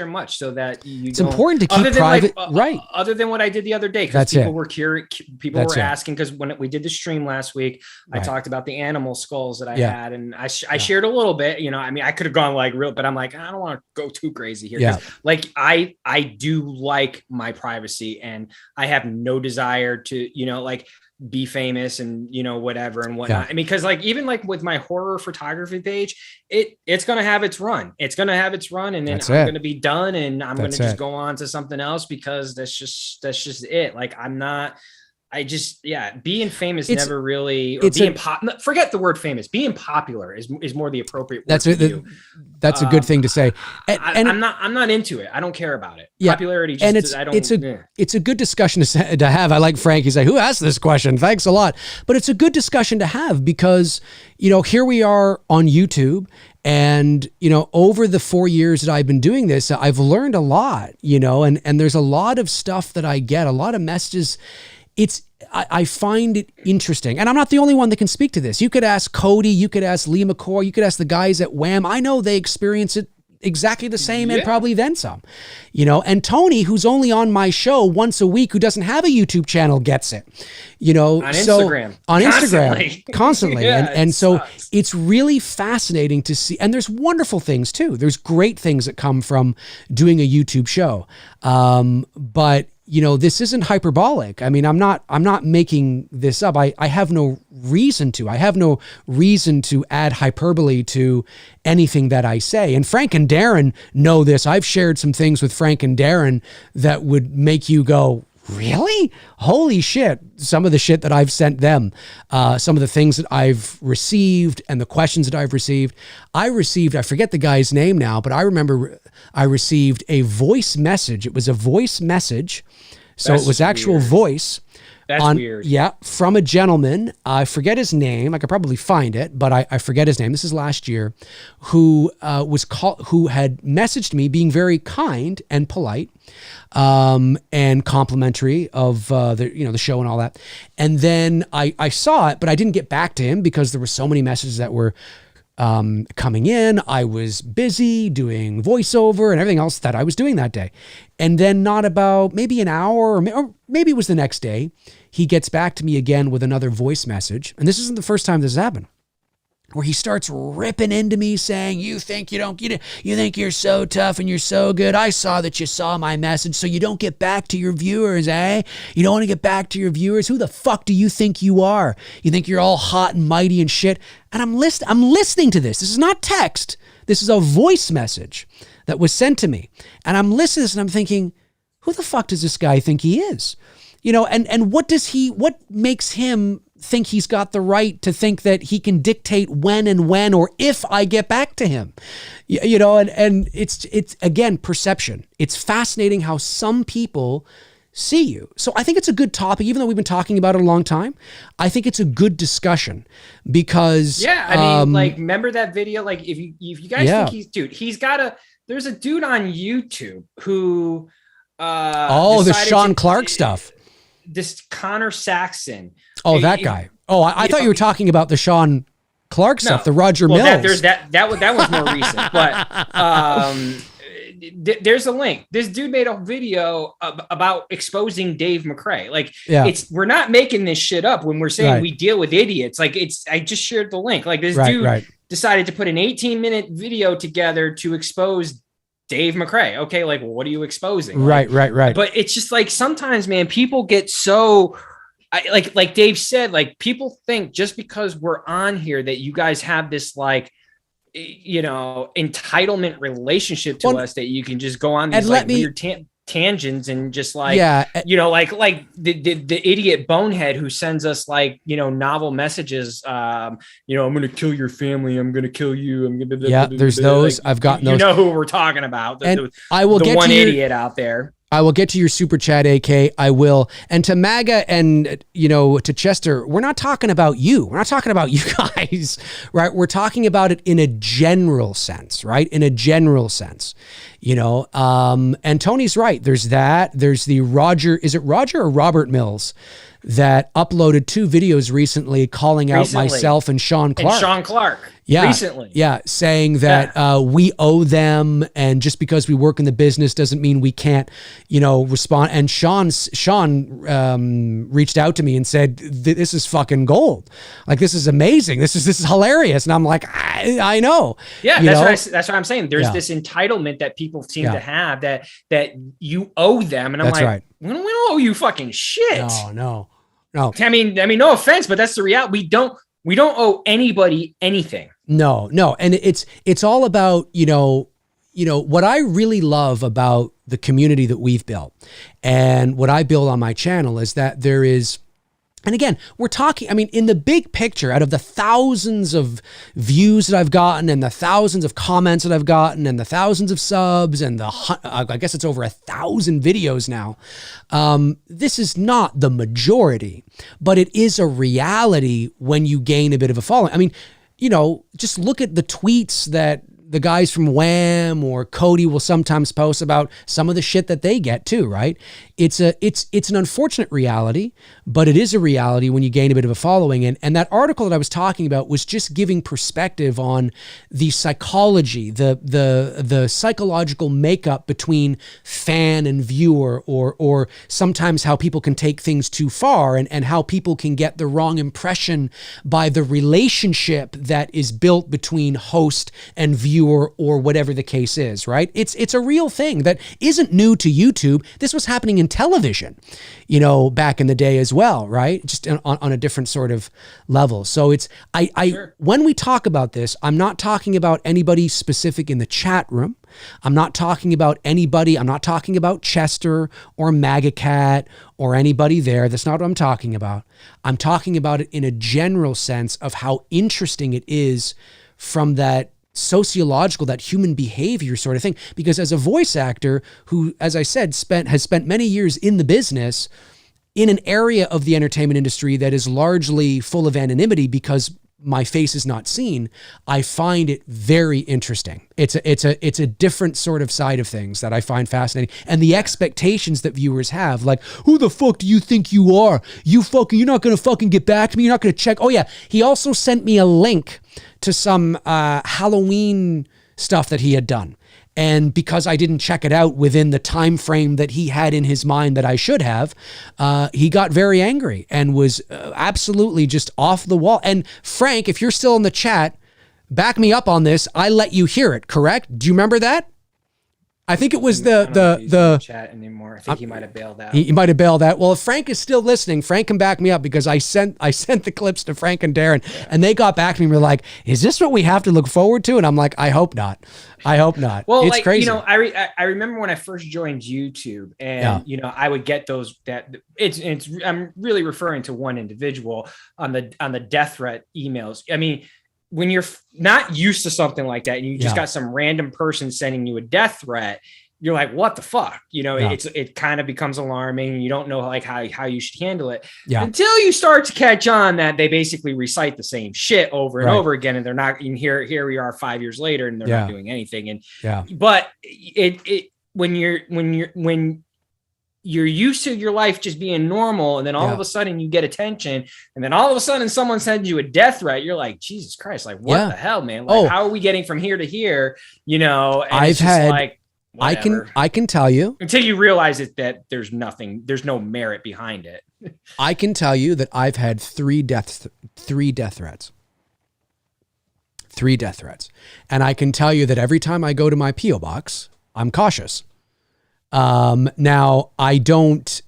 much, so that it's important to keep private, right? Other than what I did the other day, because people were curious, people were asking. Because when we did the stream last week, I talked about the animal skulls that I had, and I shared a little bit. I could have gone like real, but I'm like, I don't want to go too crazy here. Yeah. Like I do like my privacy, and I have no desire to be famous and whatever and whatnot. I mean, because even with my horror photography page, it's gonna have its run. It's gonna have its run, and then I'm gonna be done, and I'm gonna just go on to something else because that's just it. Like being famous never really, or being forget the word famous. Being popular is more the appropriate word. That's a good thing to say. And I'm not into it. I don't care about it. Popularity. It's a good discussion to have. I like Frankie's like, who asked this question? Thanks a lot. But it's a good discussion to have because, here we are on YouTube. And, over the 4 years that I've been doing this, I've learned a lot, and there's a lot of stuff that I get, a lot of messages. I find it interesting. And I'm not the only one that can speak to this. You could ask Cody, you could ask Lee McCoy, you could ask the guys at Wham. I know they experience it exactly the same and probably then some, and Tony, who's only on my show once a week, who doesn't have a YouTube channel, gets it, on Instagram, constantly. And so it's really fascinating to see. And there's wonderful things too. There's great things that come from doing a YouTube show. But this isn't hyperbolic. I mean, I'm not making this up. I have no reason to. I have no reason to add hyperbole to anything that I say. And Frank and Darren know this. I've shared some things with Frank and Darren that would make you go, really? Holy shit. Some of the shit that I've sent them, some of the things that I've received and the questions that I've received. I forget the guy's name now, but I remember I received a voice message. It was a voice message. So it was actual weird. Voice. That's weird. Yeah, from a gentleman. I forget his name. I could probably find it, but I forget his name. This is last year, who had messaged me being very kind and polite, and complimentary of the show and all that. And then I saw it, but I didn't get back to him because there were so many messages that were coming in. I was busy doing voiceover and everything else that I was doing that day. And then not about maybe an hour or maybe it was the next day, he gets back to me again with another voice message. And this isn't the first time this has happened, where he starts ripping into me saying, you think you're so tough and you're so good. I saw that you saw my message, so you don't get back to your viewers, eh? You don't want to get back to your viewers. Who the fuck do you think you are? You think you're all hot and mighty and shit. And I'm listening to this. This is not text. This is a voice message that was sent to me. And I'm listening to this and I'm thinking, who the fuck does this guy think he is? And what makes him think he's got the right to think that he can dictate when or if I get back to him, and it's again, perception. It's fascinating how some people see you. So I think it's a good topic, even though we've been talking about it a long time. I think it's a good discussion because remember that video? Like if you guys think there's a dude on YouTube who the Sean Clark stuff. This Connor Saxon. Oh, that guy. Oh, I thought you were talking about the Sean Clark stuff, the Roger Mills. That was more recent. But there's a link. This dude made a video about exposing Dave McRae. We're not making this shit up when we're saying we deal with idiots. I just shared the link. This dude decided to put an 18-minute video together to expose Dave McRae. Okay, what are you exposing? Right. But it's just sometimes, man, people get so, like Dave said, people think just because we're on here that you guys have this entitlement relationship to us that you can just go on these weird tangents and just the idiot bonehead who sends us novel messages. I'm going to kill your family. I'm going to kill you. There's those. I've gotten those. You know who we're talking about. I will get one to idiot out there. I will get to your super chat, AK. I will. And to MAGA and, to Chester, we're not talking about you. We're not talking about you guys, right? We're talking about it in a general sense, right? In a general sense, and Tony's right. There's that. There's the is it Roger or Robert Mills that uploaded 2 videos recently calling out myself and Sean Clark. Yeah. Recently. Yeah. Saying that we owe them, and just because we work in the business doesn't mean we can't, respond. And Sean reached out to me and said, this is fucking gold. This is amazing. This is hilarious. And I'm like, I know. Yeah. That's what I'm saying. There's this entitlement that people seem to have that you owe them. And I'm we don't owe you fucking shit. No. I mean, no offense, but that's the reality. We don't owe anybody anything. No. And it's all about, what I really love about the community that we've built and what I build on my channel is that there is, and again, we're talking, in the big picture, out of the thousands of views that I've gotten and the thousands of comments that I've gotten and the thousands of subs and I guess it's over 1,000 videos now. This is not the majority, but it is a reality when you gain a bit of a following. Just look at the tweets that the guys from Wham or Cody will sometimes post about some of the shit that they get too, right? It's an unfortunate reality, but it is a reality when you gain a bit of a following. And that article that I was talking about was just giving perspective on the psychology, the psychological makeup between fan and viewer, or sometimes how people can take things too far and how people can get the wrong impression by the relationship that is built between host and viewer viewer or whatever the case is, right? It's a real thing that isn't new to YouTube. This was happening in television, back in the day as well, right? Just on a different sort of level. So sure. When we talk about this, I'm not talking about anybody specific in the chat room. I'm not talking about anybody. I'm not talking about Chester or MAGACat or anybody there. That's not what I'm talking about. I'm talking about it in a general sense of how interesting it is from that sociological, that human behavior sort of thing. Because as a voice actor who, as I said, has spent many years in the business, in an area of the entertainment industry that is largely full of anonymity because my face is not seen, I find it very interesting. It's a different sort of side of things that I find fascinating. And the expectations that viewers have, like, who the fuck do you think you are? You're not going to fucking get back to me. You're not going to check. Oh yeah. He also sent me a link to some Halloween stuff that he had done. And because I didn't check it out within the time frame that he had in his mind that I should have, he got very angry and was absolutely just off the wall. And Frank, if you're still in the chat, back me up on this. I let you hear it, correct? Do you remember that? I think it was the chat anymore. I think he might have bailed out. He might have bailed out. Well, if Frank is still listening, Frank can back me up because I sent the clips to Frank and Darren, and they got back to me and were like, "Is this what we have to look forward to?" And I'm like, "I hope not. I hope not." Well, it's crazy. I remember when I first joined YouTube, and I would get those I'm really referring to one individual on the death threat emails. I mean, when you're not used to something like that and you just got some random person sending you a death threat, you're like, what the fuck? It kind of becomes alarming. You don't know like how you should handle it until you start to catch on that they basically recite the same shit over and over again. And they're not in here we are 5 years later and they're not doing anything. And but when you're used to your life just being normal, and then all of a sudden you get attention, and then all of a sudden someone sends you a death threat, you're like, Jesus Christ, like what the hell, man? Like how are we getting from here to here? And it's just like whatever. I can tell you until you realize that there's no merit behind it. I can tell you that I've had three death threats. 3 death threats. And I can tell you that every time I go to my PO box, I'm cautious. Now I think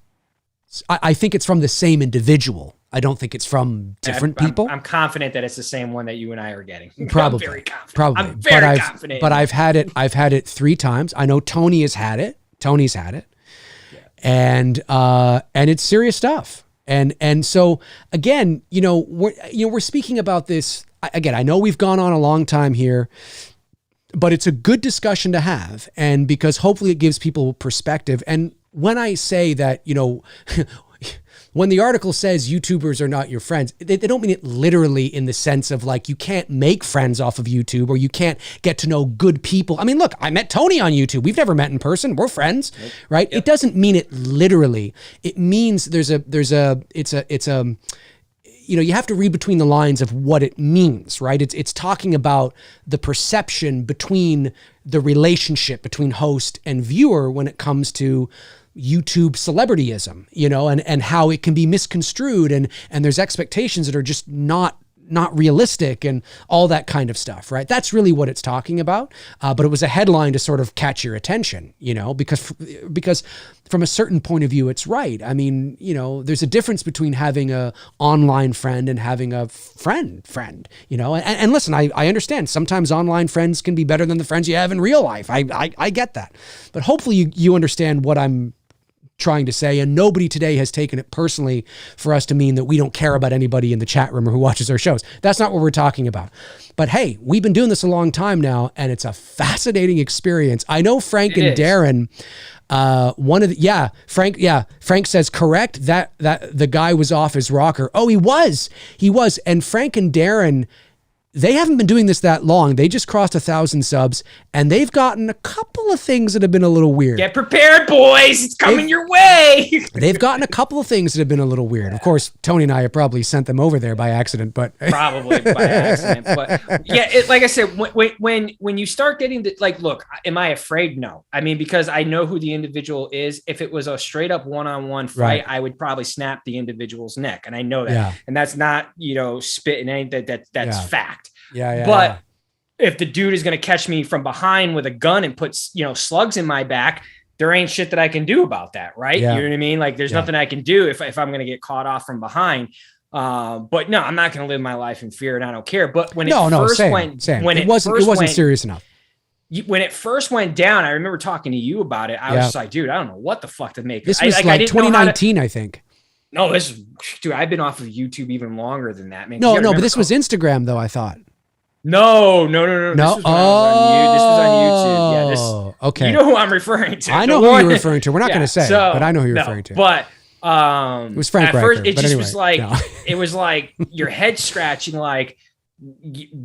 it's from the same individual. I don't think it's from different people. I'm confident that it's the same one that you and I are getting. Probably. I'm very confident. Probably. I'm very confident. But I've had it 3 times. I know Tony has had it. Tony's had it. Yeah. And it's serious stuff. And so again, we're speaking about this again. I know we've gone on a long time here, but it's a good discussion to have. And because hopefully it gives people perspective. And when I say that, when the article says YouTubers are not your friends, they don't mean it literally in the sense of like, you can't make friends off of YouTube or you can't get to know good people. I mean, look, I met Tony on YouTube. We've never met in person. We're friends, right? Yep. It doesn't mean it literally. It means you have to read between the lines of what it means, right? It's talking about the perception between the relationship between host and viewer when it comes to YouTube celebrityism, and how it can be misconstrued and there's expectations that are just not realistic and all that kind of stuff, right? That's really what it's talking about. But it was a headline to sort of catch your attention, because from a certain point of view, it's right. I mean, there's a difference between having a online friend and having a friend, and listen, I understand sometimes online friends can be better than the friends you have in real life. I get that, but hopefully you understand what I'm trying to say, and nobody today has taken it personally for us to mean that we don't care about anybody in the chat room or who watches our shows. That's not what we're talking about. But hey, we've been doing this a long time now, and it's a fascinating experience. I know Frank and Darren, Frank says correct that the guy was off his rocker. Oh, he was. And Frank and Darren, they haven't been doing this that long. They just crossed 1,000 subs, and they've gotten a couple of things that have been a little weird. Get prepared, boys. It's coming your way. They've gotten a couple of things that have been a little weird. Of course, Tony and I have probably sent them over there by accident, but probably by accident. But yeah, like I said, when you start getting look, am I afraid? No. I mean, because I know who the individual is. If it was a straight up one-on-one fight, I would probably snap the individual's neck, and I know that. Yeah. And that's not spitting anything. That's fact. Yeah. But if the dude is going to catch me from behind with a gun and put, slugs in my back, there ain't shit that I can do about that. Right. Yeah. You know what I mean? Like there's nothing I can do if I'm going to get caught off from behind. But no, I'm not going to live my life in fear and I don't care. But when it wasn't serious enough. When it first went down, I remember talking to you about it. I was just like, dude, I don't know what the fuck to make. This was like 2019, I think. No, dude, I've been off of YouTube even longer than that, man. No, but this was Instagram though, I thought. No. This was on YouTube. Yeah, okay. You know who I'm referring to. I know who you're referring to. We're not going to say, but I know who you're referring to. But it was Frank Riker, first, it just anyway, was like it was like your head scratching, like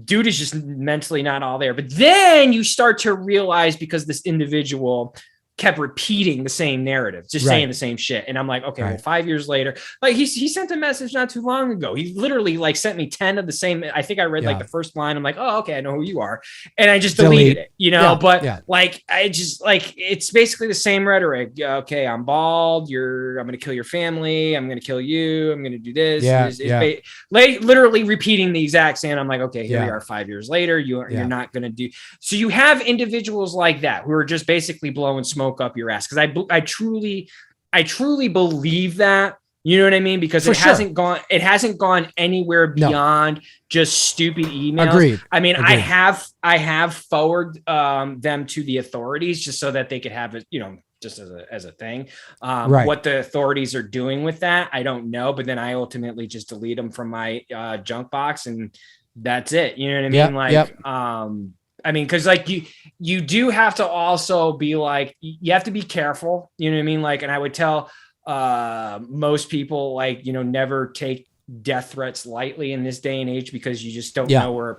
dude is just mentally not all there. But then you start to realize, because this individual kept repeating the same narrative, just saying the same shit. And I'm like, okay, well, 5 years later, like he sent a message not too long ago. He literally like sent me 10 of the same. I think I read like the first line. I'm like, oh, okay, I know who you are. And I just deleted it, like, I just like, it's basically the same rhetoric. Okay, I'm bald. I'm going to kill your family. I'm going to kill you. I'm going to do this. Literally repeating the exact same. I'm like, okay, here we are 5 years later. You're not going to do. So you have individuals like that who are just basically blowing smoke up your ass, because I truly believe that, you know what I mean, because it hasn't gone anywhere beyond just stupid emails. Agreed. I mean, I have forwarded them to the authorities just so that they could have it, just as a thing. What the authorities are doing with that, I don't know, but then I ultimately just delete them from my junk box, and that's it. You know what I mean? I mean, because like you do have to also be like, you have to be careful, you know what I mean? Like, and I would tell most people, like, never take death threats lightly in this day and age, because you just don't know where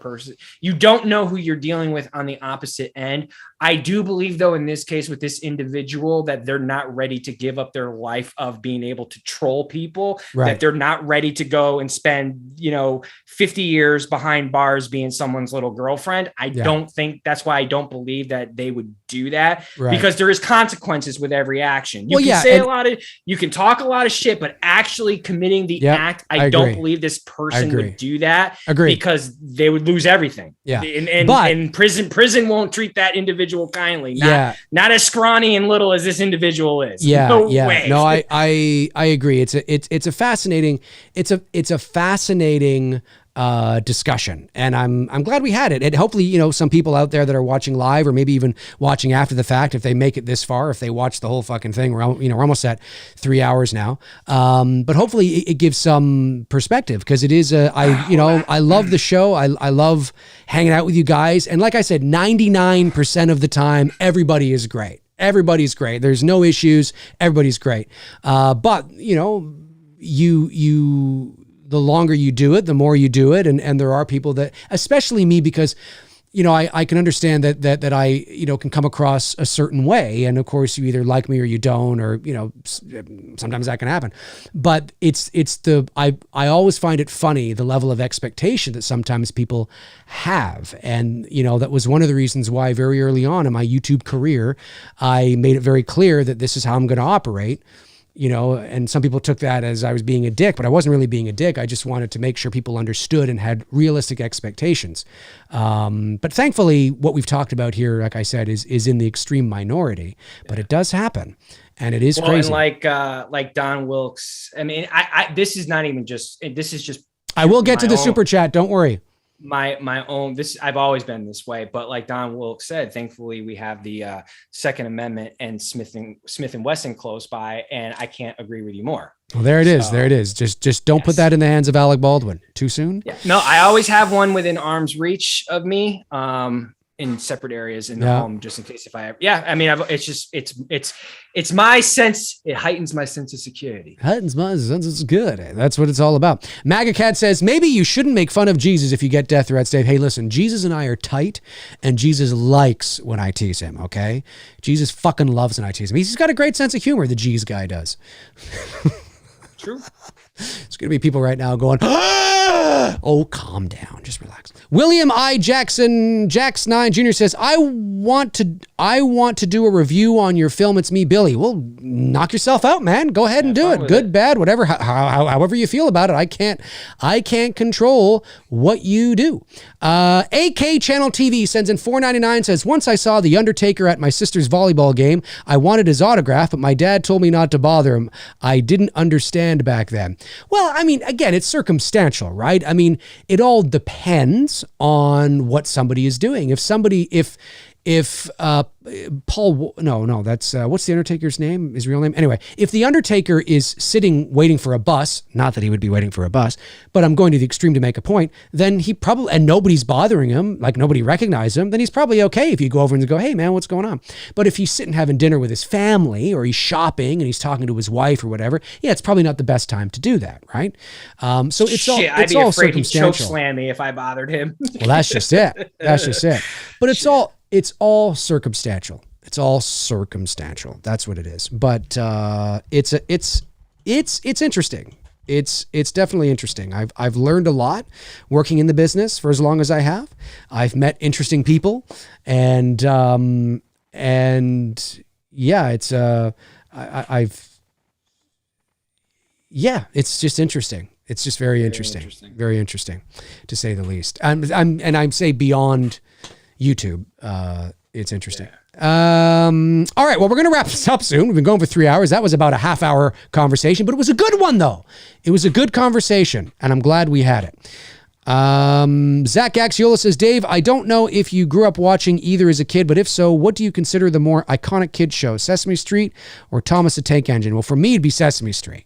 you don't know who you're dealing with on the opposite end. I do believe, though, in this case with this individual, that they're not ready to give up their life of being able to troll people, that they're not ready to go and spend, 50 years behind bars being someone's little girlfriend. I don't think, that's why I don't believe that they would do that, because there is consequences with every action. You can say you can talk a lot of shit, but actually committing the act, I don't believe this person would do that, because they would lose everything. And prison won't treat that individual kindly. Not as scrawny and little as this individual is. No way. No, I agree. It's a fascinating discussion, and I'm glad we had it. And hopefully, some people out there that are watching live, or maybe even watching after the fact, if they make it this far, if they watch the whole fucking thing, we're almost at 3 hours now. But hopefully it gives some perspective, because it is I love the show. I love hanging out with you guys, and like I said, 99% of the time, everybody is great. Everybody's great. There's no issues. Everybody's great. But the longer you do it, the more you do it. And there are people that, especially me, because, I can understand that I, can come across a certain way. And of course you either like me or you don't, or, sometimes that can happen. But I always find it funny, the level of expectation that sometimes people have. And, that was one of the reasons why very early on in my YouTube career, I made it very clear that this is how I'm going to operate. And some people took that as I was being a dick, but I wasn't really being a dick. I just wanted to make sure people understood and had realistic expectations. But thankfully, what we've talked about here, like I said, is in the extreme minority, but it does happen, and it is crazy. And like Don Wilkes, I mean, this is not even just, this is just, I will get to the super chat. Don't worry. My own, this, I've always been this way, but like Don Wilkes said, thankfully we have the Second Amendment and Smith and Wesson close by, and I can't agree with you more. Well, there it is. There it is. Just don't put that in the hands of Alec Baldwin too soon. Yeah. No, I always have one within arm's reach of me. In separate areas in the home, just in case if I ever, I mean, it's my sense. It heightens my sense of security. Heightens my sense of good. That's what it's all about. MAGA Cat says, maybe you shouldn't make fun of Jesus if you get death threats, Dave. Hey, listen, Jesus and I are tight, and Jesus likes when I tease him, okay? Jesus fucking loves when I tease him. He's got a great sense of humor, the G's guy does. True. It's going to be people right now going, "Ah!" Oh, calm down. Just relax. William I. Jackson, Jax9 Jr. says, I want to do a review on your film, It's Me, Billy. Well, knock yourself out, man. Go ahead and do it. Good, bad, whatever, however you feel about it. I can't control what you do. AK Channel TV sends in $4.99, says, once I saw The Undertaker at my sister's volleyball game. I wanted his autograph, but my dad told me not to bother him. I didn't understand back then. Well, I mean, again, it's circumstantial, right? I mean, it all depends on what somebody is doing. If Paul, no, that's, what's the Undertaker's name? His real name? Anyway, if the Undertaker is sitting waiting for a bus, not that he would be waiting for a bus, but I'm going to the extreme to make a point, then he probably, and nobody's bothering him, like nobody recognizes him, then he's probably okay if you go over and go, hey man, what's going on? But if he's sitting having dinner with his family, or he's shopping and he's talking to his wife or whatever, yeah, it's probably not the best time to do that, right? So it's all, I'd it's be all afraid he'd choke circumstantial. slam me if I bothered him. Well, that's just it. But it's all circumstantial. It's all circumstantial. That's what it is. But it's interesting. It's definitely interesting. I've learned a lot working in the business for as long as I have. I've met interesting people, and yeah, it's it's just interesting. It's just very interesting. Very interesting, to say the least. I'm say beyond YouTube. It's interesting. Yeah. All right. Well, we're going to wrap this up soon. We've been going for 3 hours. That was about a half-hour conversation, but it was a good one, though. It was a good conversation, and I'm glad we had it. Zach Axiola says, Dave, I don't know if you grew up watching either as a kid, but if so, what do you consider the more iconic kid show, Sesame Street or Thomas the Tank Engine? Well, for me, it'd be Sesame Street.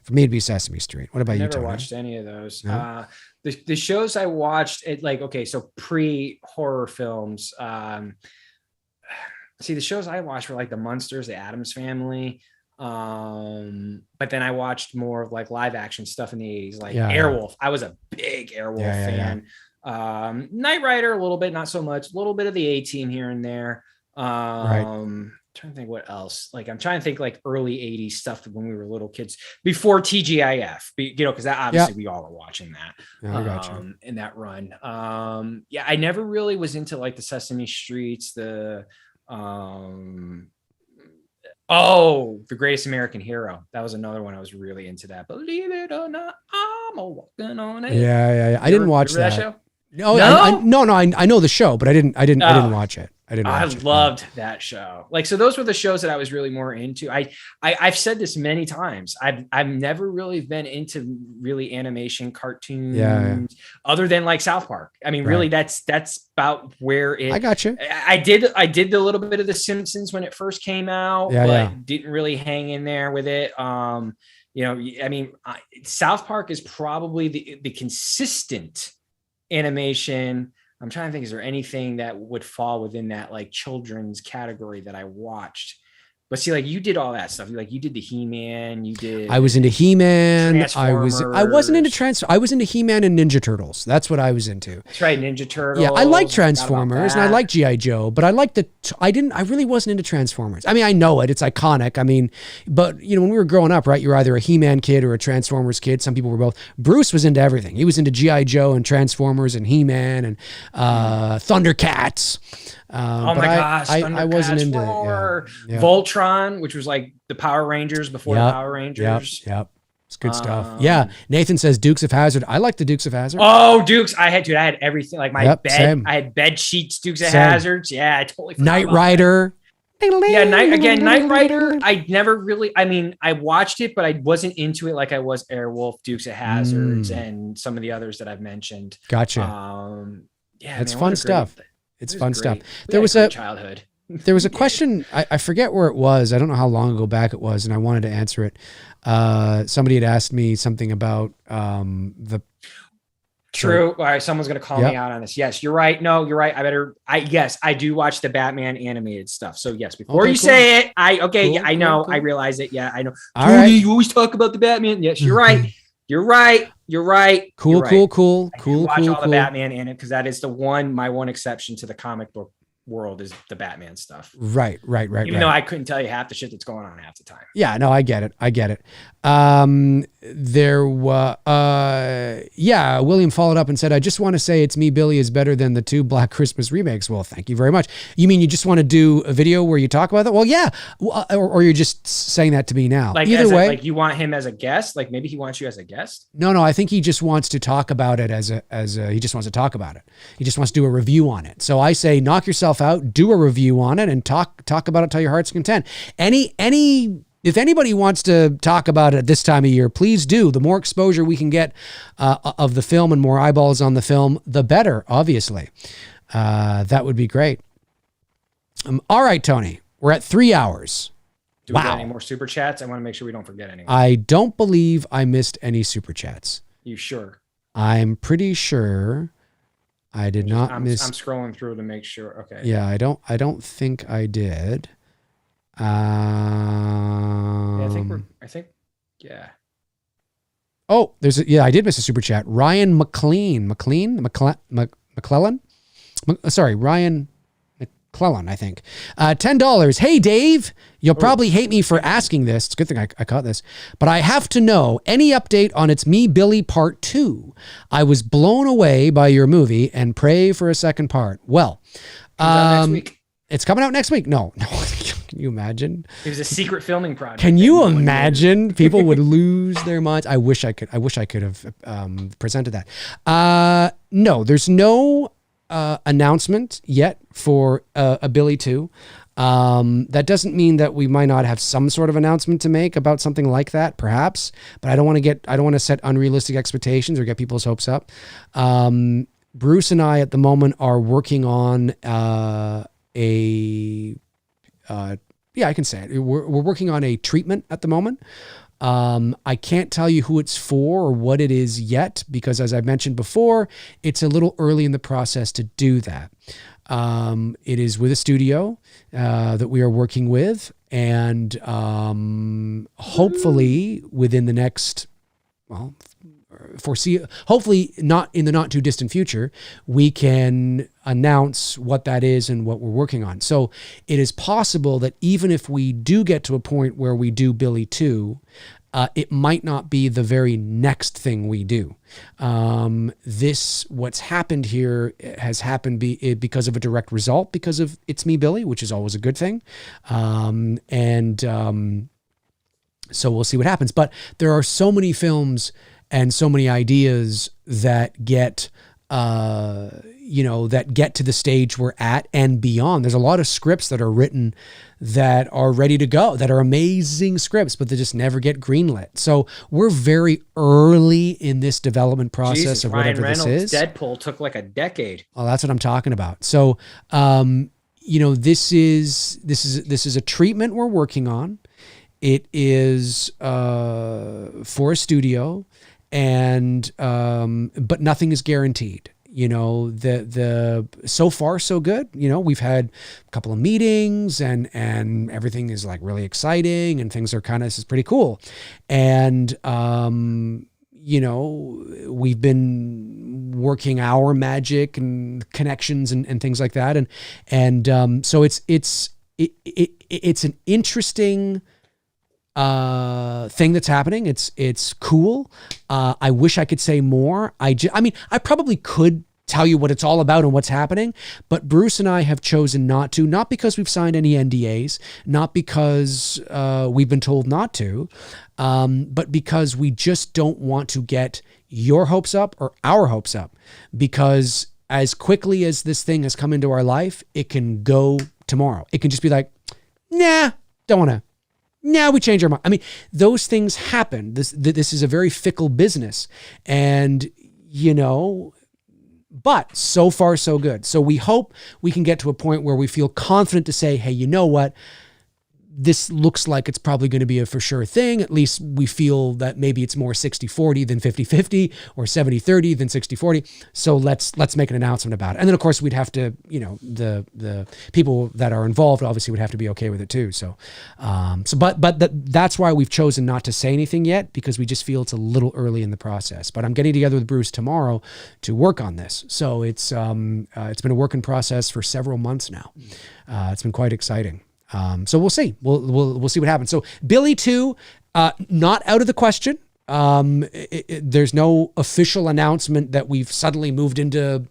What about you, Tony? Never watched any of those. No? The shows I watched, so pre-horror films. See, the shows I watched were like the Munsters, the Addams Family. But then I watched more of like live action stuff in the 80s, like Airwolf. I was a big Airwolf fan. Knight Rider, a little bit, not so much. A little bit of the A-Team here and there. Trying to think what else. Like I'm trying to think like early 80s stuff when we were little kids before TGIF, because that obviously we all were watching that. I got you. In that run. I never really was into like the Sesame Streets, the The Greatest American Hero. That was another one I was really into. That. Believe it or not, I'm a walking on it. Yeah. I didn't watch that show. No, I know the show, but I didn't watch it. I loved that show. Like, so those were the shows that I was really more into. I've said this many times. I've never really been into really animation cartoons other than like South Park. I mean, really that's about where it, I got you. I did the little bit of the Simpsons when it first came out, but didn't really hang in there with it. South Park is probably the consistent animation. I'm trying to think, is there anything that would fall within that like children's category that I watched? But see, like you did all that stuff. Like you did the He-Man, I was into He-Man. I wasn't into I was into He-Man and Ninja Turtles. That's what I was into. That's right, Ninja Turtles. Yeah, I like Transformers and I like G.I. Joe, but I really wasn't into Transformers. I mean, I know it, it's iconic. I mean, but when we were growing up, right, you're either a He-Man kid or a Transformers kid. Some people were both. Bruce was into everything. He was into G.I. Joe and Transformers and He-Man and Thundercats. Oh my gosh! I wasn't into Voltron, which was like the Power Rangers before the Power Rangers. Yep. It's good stuff. Yeah. Nathan says Dukes of Hazzard. I like the Dukes of Hazzard. Oh, Dukes! I had everything. Like my bed. Same. I had bed sheets. Dukes of Hazzards. Yeah, I totally. Knight Rider. Yeah, Knight Rider. I never really. I mean, I watched it, but I wasn't into it like I was Airwolf, Dukes of Hazzards, and some of the others that I've mentioned. Gotcha. It's fun stuff. It's fun stuff. There was a childhood. There was a question. I forget where it was. I don't know how long ago back it was, and I wanted to answer it. Somebody had asked me something about the. True. All right. Someone's going to call me out on this. Yes, you're right. No, you're right. I do watch the Batman animated stuff. So yes, before you say it, I know. Cool. I realize it. Yeah, I know. All right. You always talk about the Batman. Yes, you're right. You're right. Cool. I watch all the Batman in it because that is my one exception to the comic book world is the Batman stuff. Right. Even though I couldn't tell you half the shit that's going on half the time. Yeah, no, I get it. William followed up and said, I just want to say It's Me, Billy is better than the 2 Black Christmas remakes. Well, thank you very much. You mean you just want to do a video where you talk about that? Well, yeah. Or you're just saying that to me now. Like, either way. Like you want him as a guest? Like maybe he wants you as a guest? No, I think he just wants to talk about it he just wants to talk about it. He just wants to do a review on it. So I say, knock yourself out, do a review on it, and talk about it till your heart's content. If anybody wants to talk about it at this time of year, please do. The more exposure we can get of the film and more eyeballs on the film, the better, obviously. That would be great. All right, Tony, we're at 3 hours. Do we get any more super chats? I want to make sure we don't forget anyone. I don't believe I missed any super chats. You sure? I'm pretty sure I did not miss. I'm scrolling through to make sure. Okay. Yeah, I don't think I did. I think. Oh, I did miss a super chat. Ryan McClellan. Ryan McClellan, I think. $10. Hey, Dave, you'll probably hate me for asking this. It's a good thing I caught this. But I have to know any update on It's Me, Billy Part 2. I was blown away by your movie and pray for a second part. Well, next week. It's coming out next week. No. Can you imagine? It was a secret filming project. Can you imagine? People would lose their minds. I wish I could have presented that. No, there's no announcement yet for a Billy 2. That doesn't mean that we might not have some sort of announcement to make about something like that, perhaps. But I don't want to set unrealistic expectations or get people's hopes up. Bruce and I at the moment are working on I can say it. We're working on a treatment at the moment. I can't tell you who it's for or what it is yet, because as I mentioned before, it's a little early in the process to do that. It is with a studio that we are working with, and hopefully within the next, hopefully not in the not too distant future, we can announce what that is and what we're working on. So it is possible that even if we do get to a point where we do Billy 2, it might not be the very next thing we do. What's happened here has happened because of a direct result, because of It's Me, Billy, which is always a good thing. So we'll see what happens. But there are so many films and so many ideas that get to the stage we're at and beyond. There's a lot of scripts that are written that are ready to go, that are amazing scripts, but they just never get greenlit. So we're very early in this development process of whatever Ryan Reynolds, this is. Deadpool took like a decade. Oh, that's what I'm talking about. So, this is a treatment we're working on. It is for a studio, and but nothing is guaranteed. The so far so good. We've had a couple of meetings and everything is like really exciting and things are this is pretty cool. And we've been working our magic and connections and things like that. And so it's an interesting thing that's happening. It's cool. I wish I could say more. I probably could tell you what it's all about and what's happening, but Bruce and I have chosen not to, not because we've signed any NDAs, not because we've been told not to, but because we just don't want to get your hopes up or our hopes up, because as quickly as this thing has come into our life, it can go tomorrow. It can just be like, nah, don't want to. Now we change our mind. Those things happen. This is a very fickle business, and but so far so good. So we hope we can get to a point where we feel confident to say, hey, you know what? this looks like it's probably going to be a for sure thing. At least we feel that maybe it's more 60-40 than 50-50 or 70-30 than 60-40. So let's make an announcement about it. And then of course we'd have to, the people that are involved obviously would have to be okay with it too. So, that's why we've chosen not to say anything yet, because we just feel it's a little early in the process. But I'm getting together with Bruce tomorrow to work on this. So it's been a work in process for several months now. It's been quite exciting. So we'll see. We'll see what happens. So Billy 2, not out of the question. There's no official announcement that we've suddenly moved into,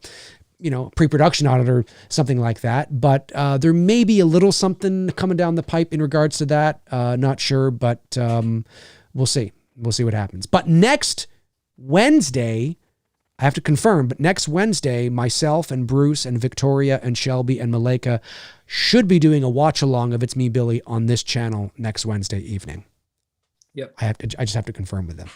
pre-production on it or something like that. But there may be a little something coming down the pipe in regards to that. Not sure, but we'll see. We'll see what happens. But next Wednesday, I have to confirm, but next Wednesday, myself and Bruce and Victoria and Shelby and Maleka should be doing a watch along of It's Me, Billy on this channel next Wednesday evening. Yep. I just have to confirm with them.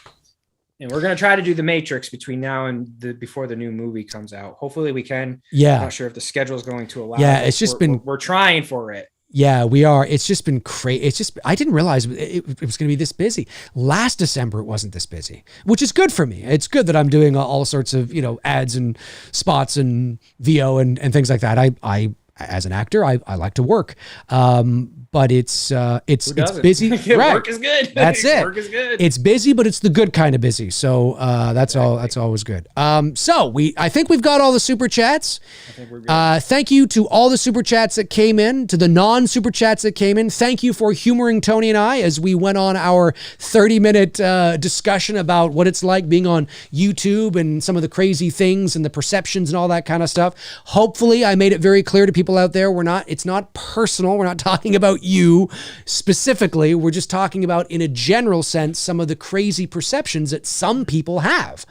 And we're going to try to do The Matrix between now and before the new movie comes out. Hopefully we can. Yeah. I'm not sure if the schedule is going to allow. Yeah, it. it's just we're trying for it. Yeah, we are. It's just been crazy. I didn't realize it was going to be this busy. Last December, it wasn't this busy, which is good for me. It's good that I'm doing all sorts of, ads and spots and VO and things like that. I as an actor, I like to work. But it's busy. Right. Work is good. That's it. Work is good. It's busy, but it's the good kind of busy. So that's always good. So I think we've got all the super chats. I think we're good. Thank you to all the super chats that came in, to the non-super chats that came in. Thank you for humoring Tony and I as we went on our 30-minute discussion about what it's like being on YouTube and some of the crazy things and the perceptions and all that kind of stuff. Hopefully I made it very clear to people out there, it's not personal. We're not talking about you specifically. We're just talking about, in a general sense, some of the crazy perceptions that some people have.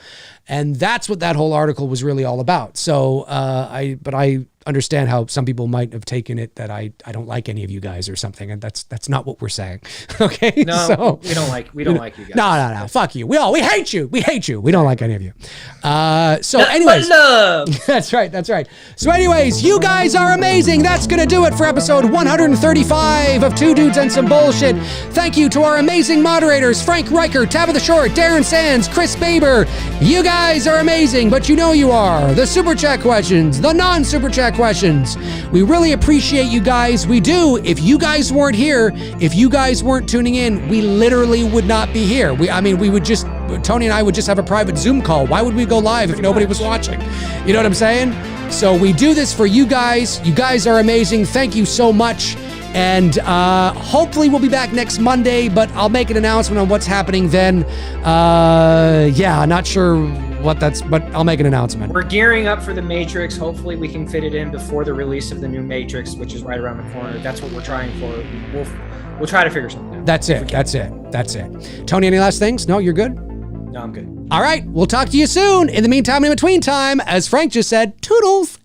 And that's what that whole article was really all about. So I understand how some people might have taken it that I don't like any of you guys or something, and that's not what we're saying. Okay? No, so, we don't like you guys. No. Fuck you. We hate you. We hate you. We don't like any of you. So anyways, that's right. So anyways, you guys are amazing. That's gonna do it for episode 135 of Two Dudes and Some Bullshit. Thank you to our amazing moderators, Frank Riker, Tabitha Short, Darren Sands, Chris Baber. You guys are amazing, but you know you are. The super chat questions, the non-super chat questions. We really appreciate you guys. We do. If you guys weren't here, if you guys weren't tuning in, we literally would not be here. Tony and I would just have a private Zoom call. Why would we go live if nobody was watching? You know what I'm saying? So we do this for you guys. You guys are amazing. Thank you so much. And hopefully we'll be back next Monday, but I'll make an announcement on what's happening then. Not sure but I'll make an announcement. We're gearing up for The Matrix. Hopefully we can fit it in before the release of the new Matrix, which is right around the corner. That's what we're trying for. We'll try to figure something out. That's it. Tony, any last things? No, you're good? No, I'm good. All right, we'll talk to you soon. In the meantime, in between time, as Frank just said, toodles.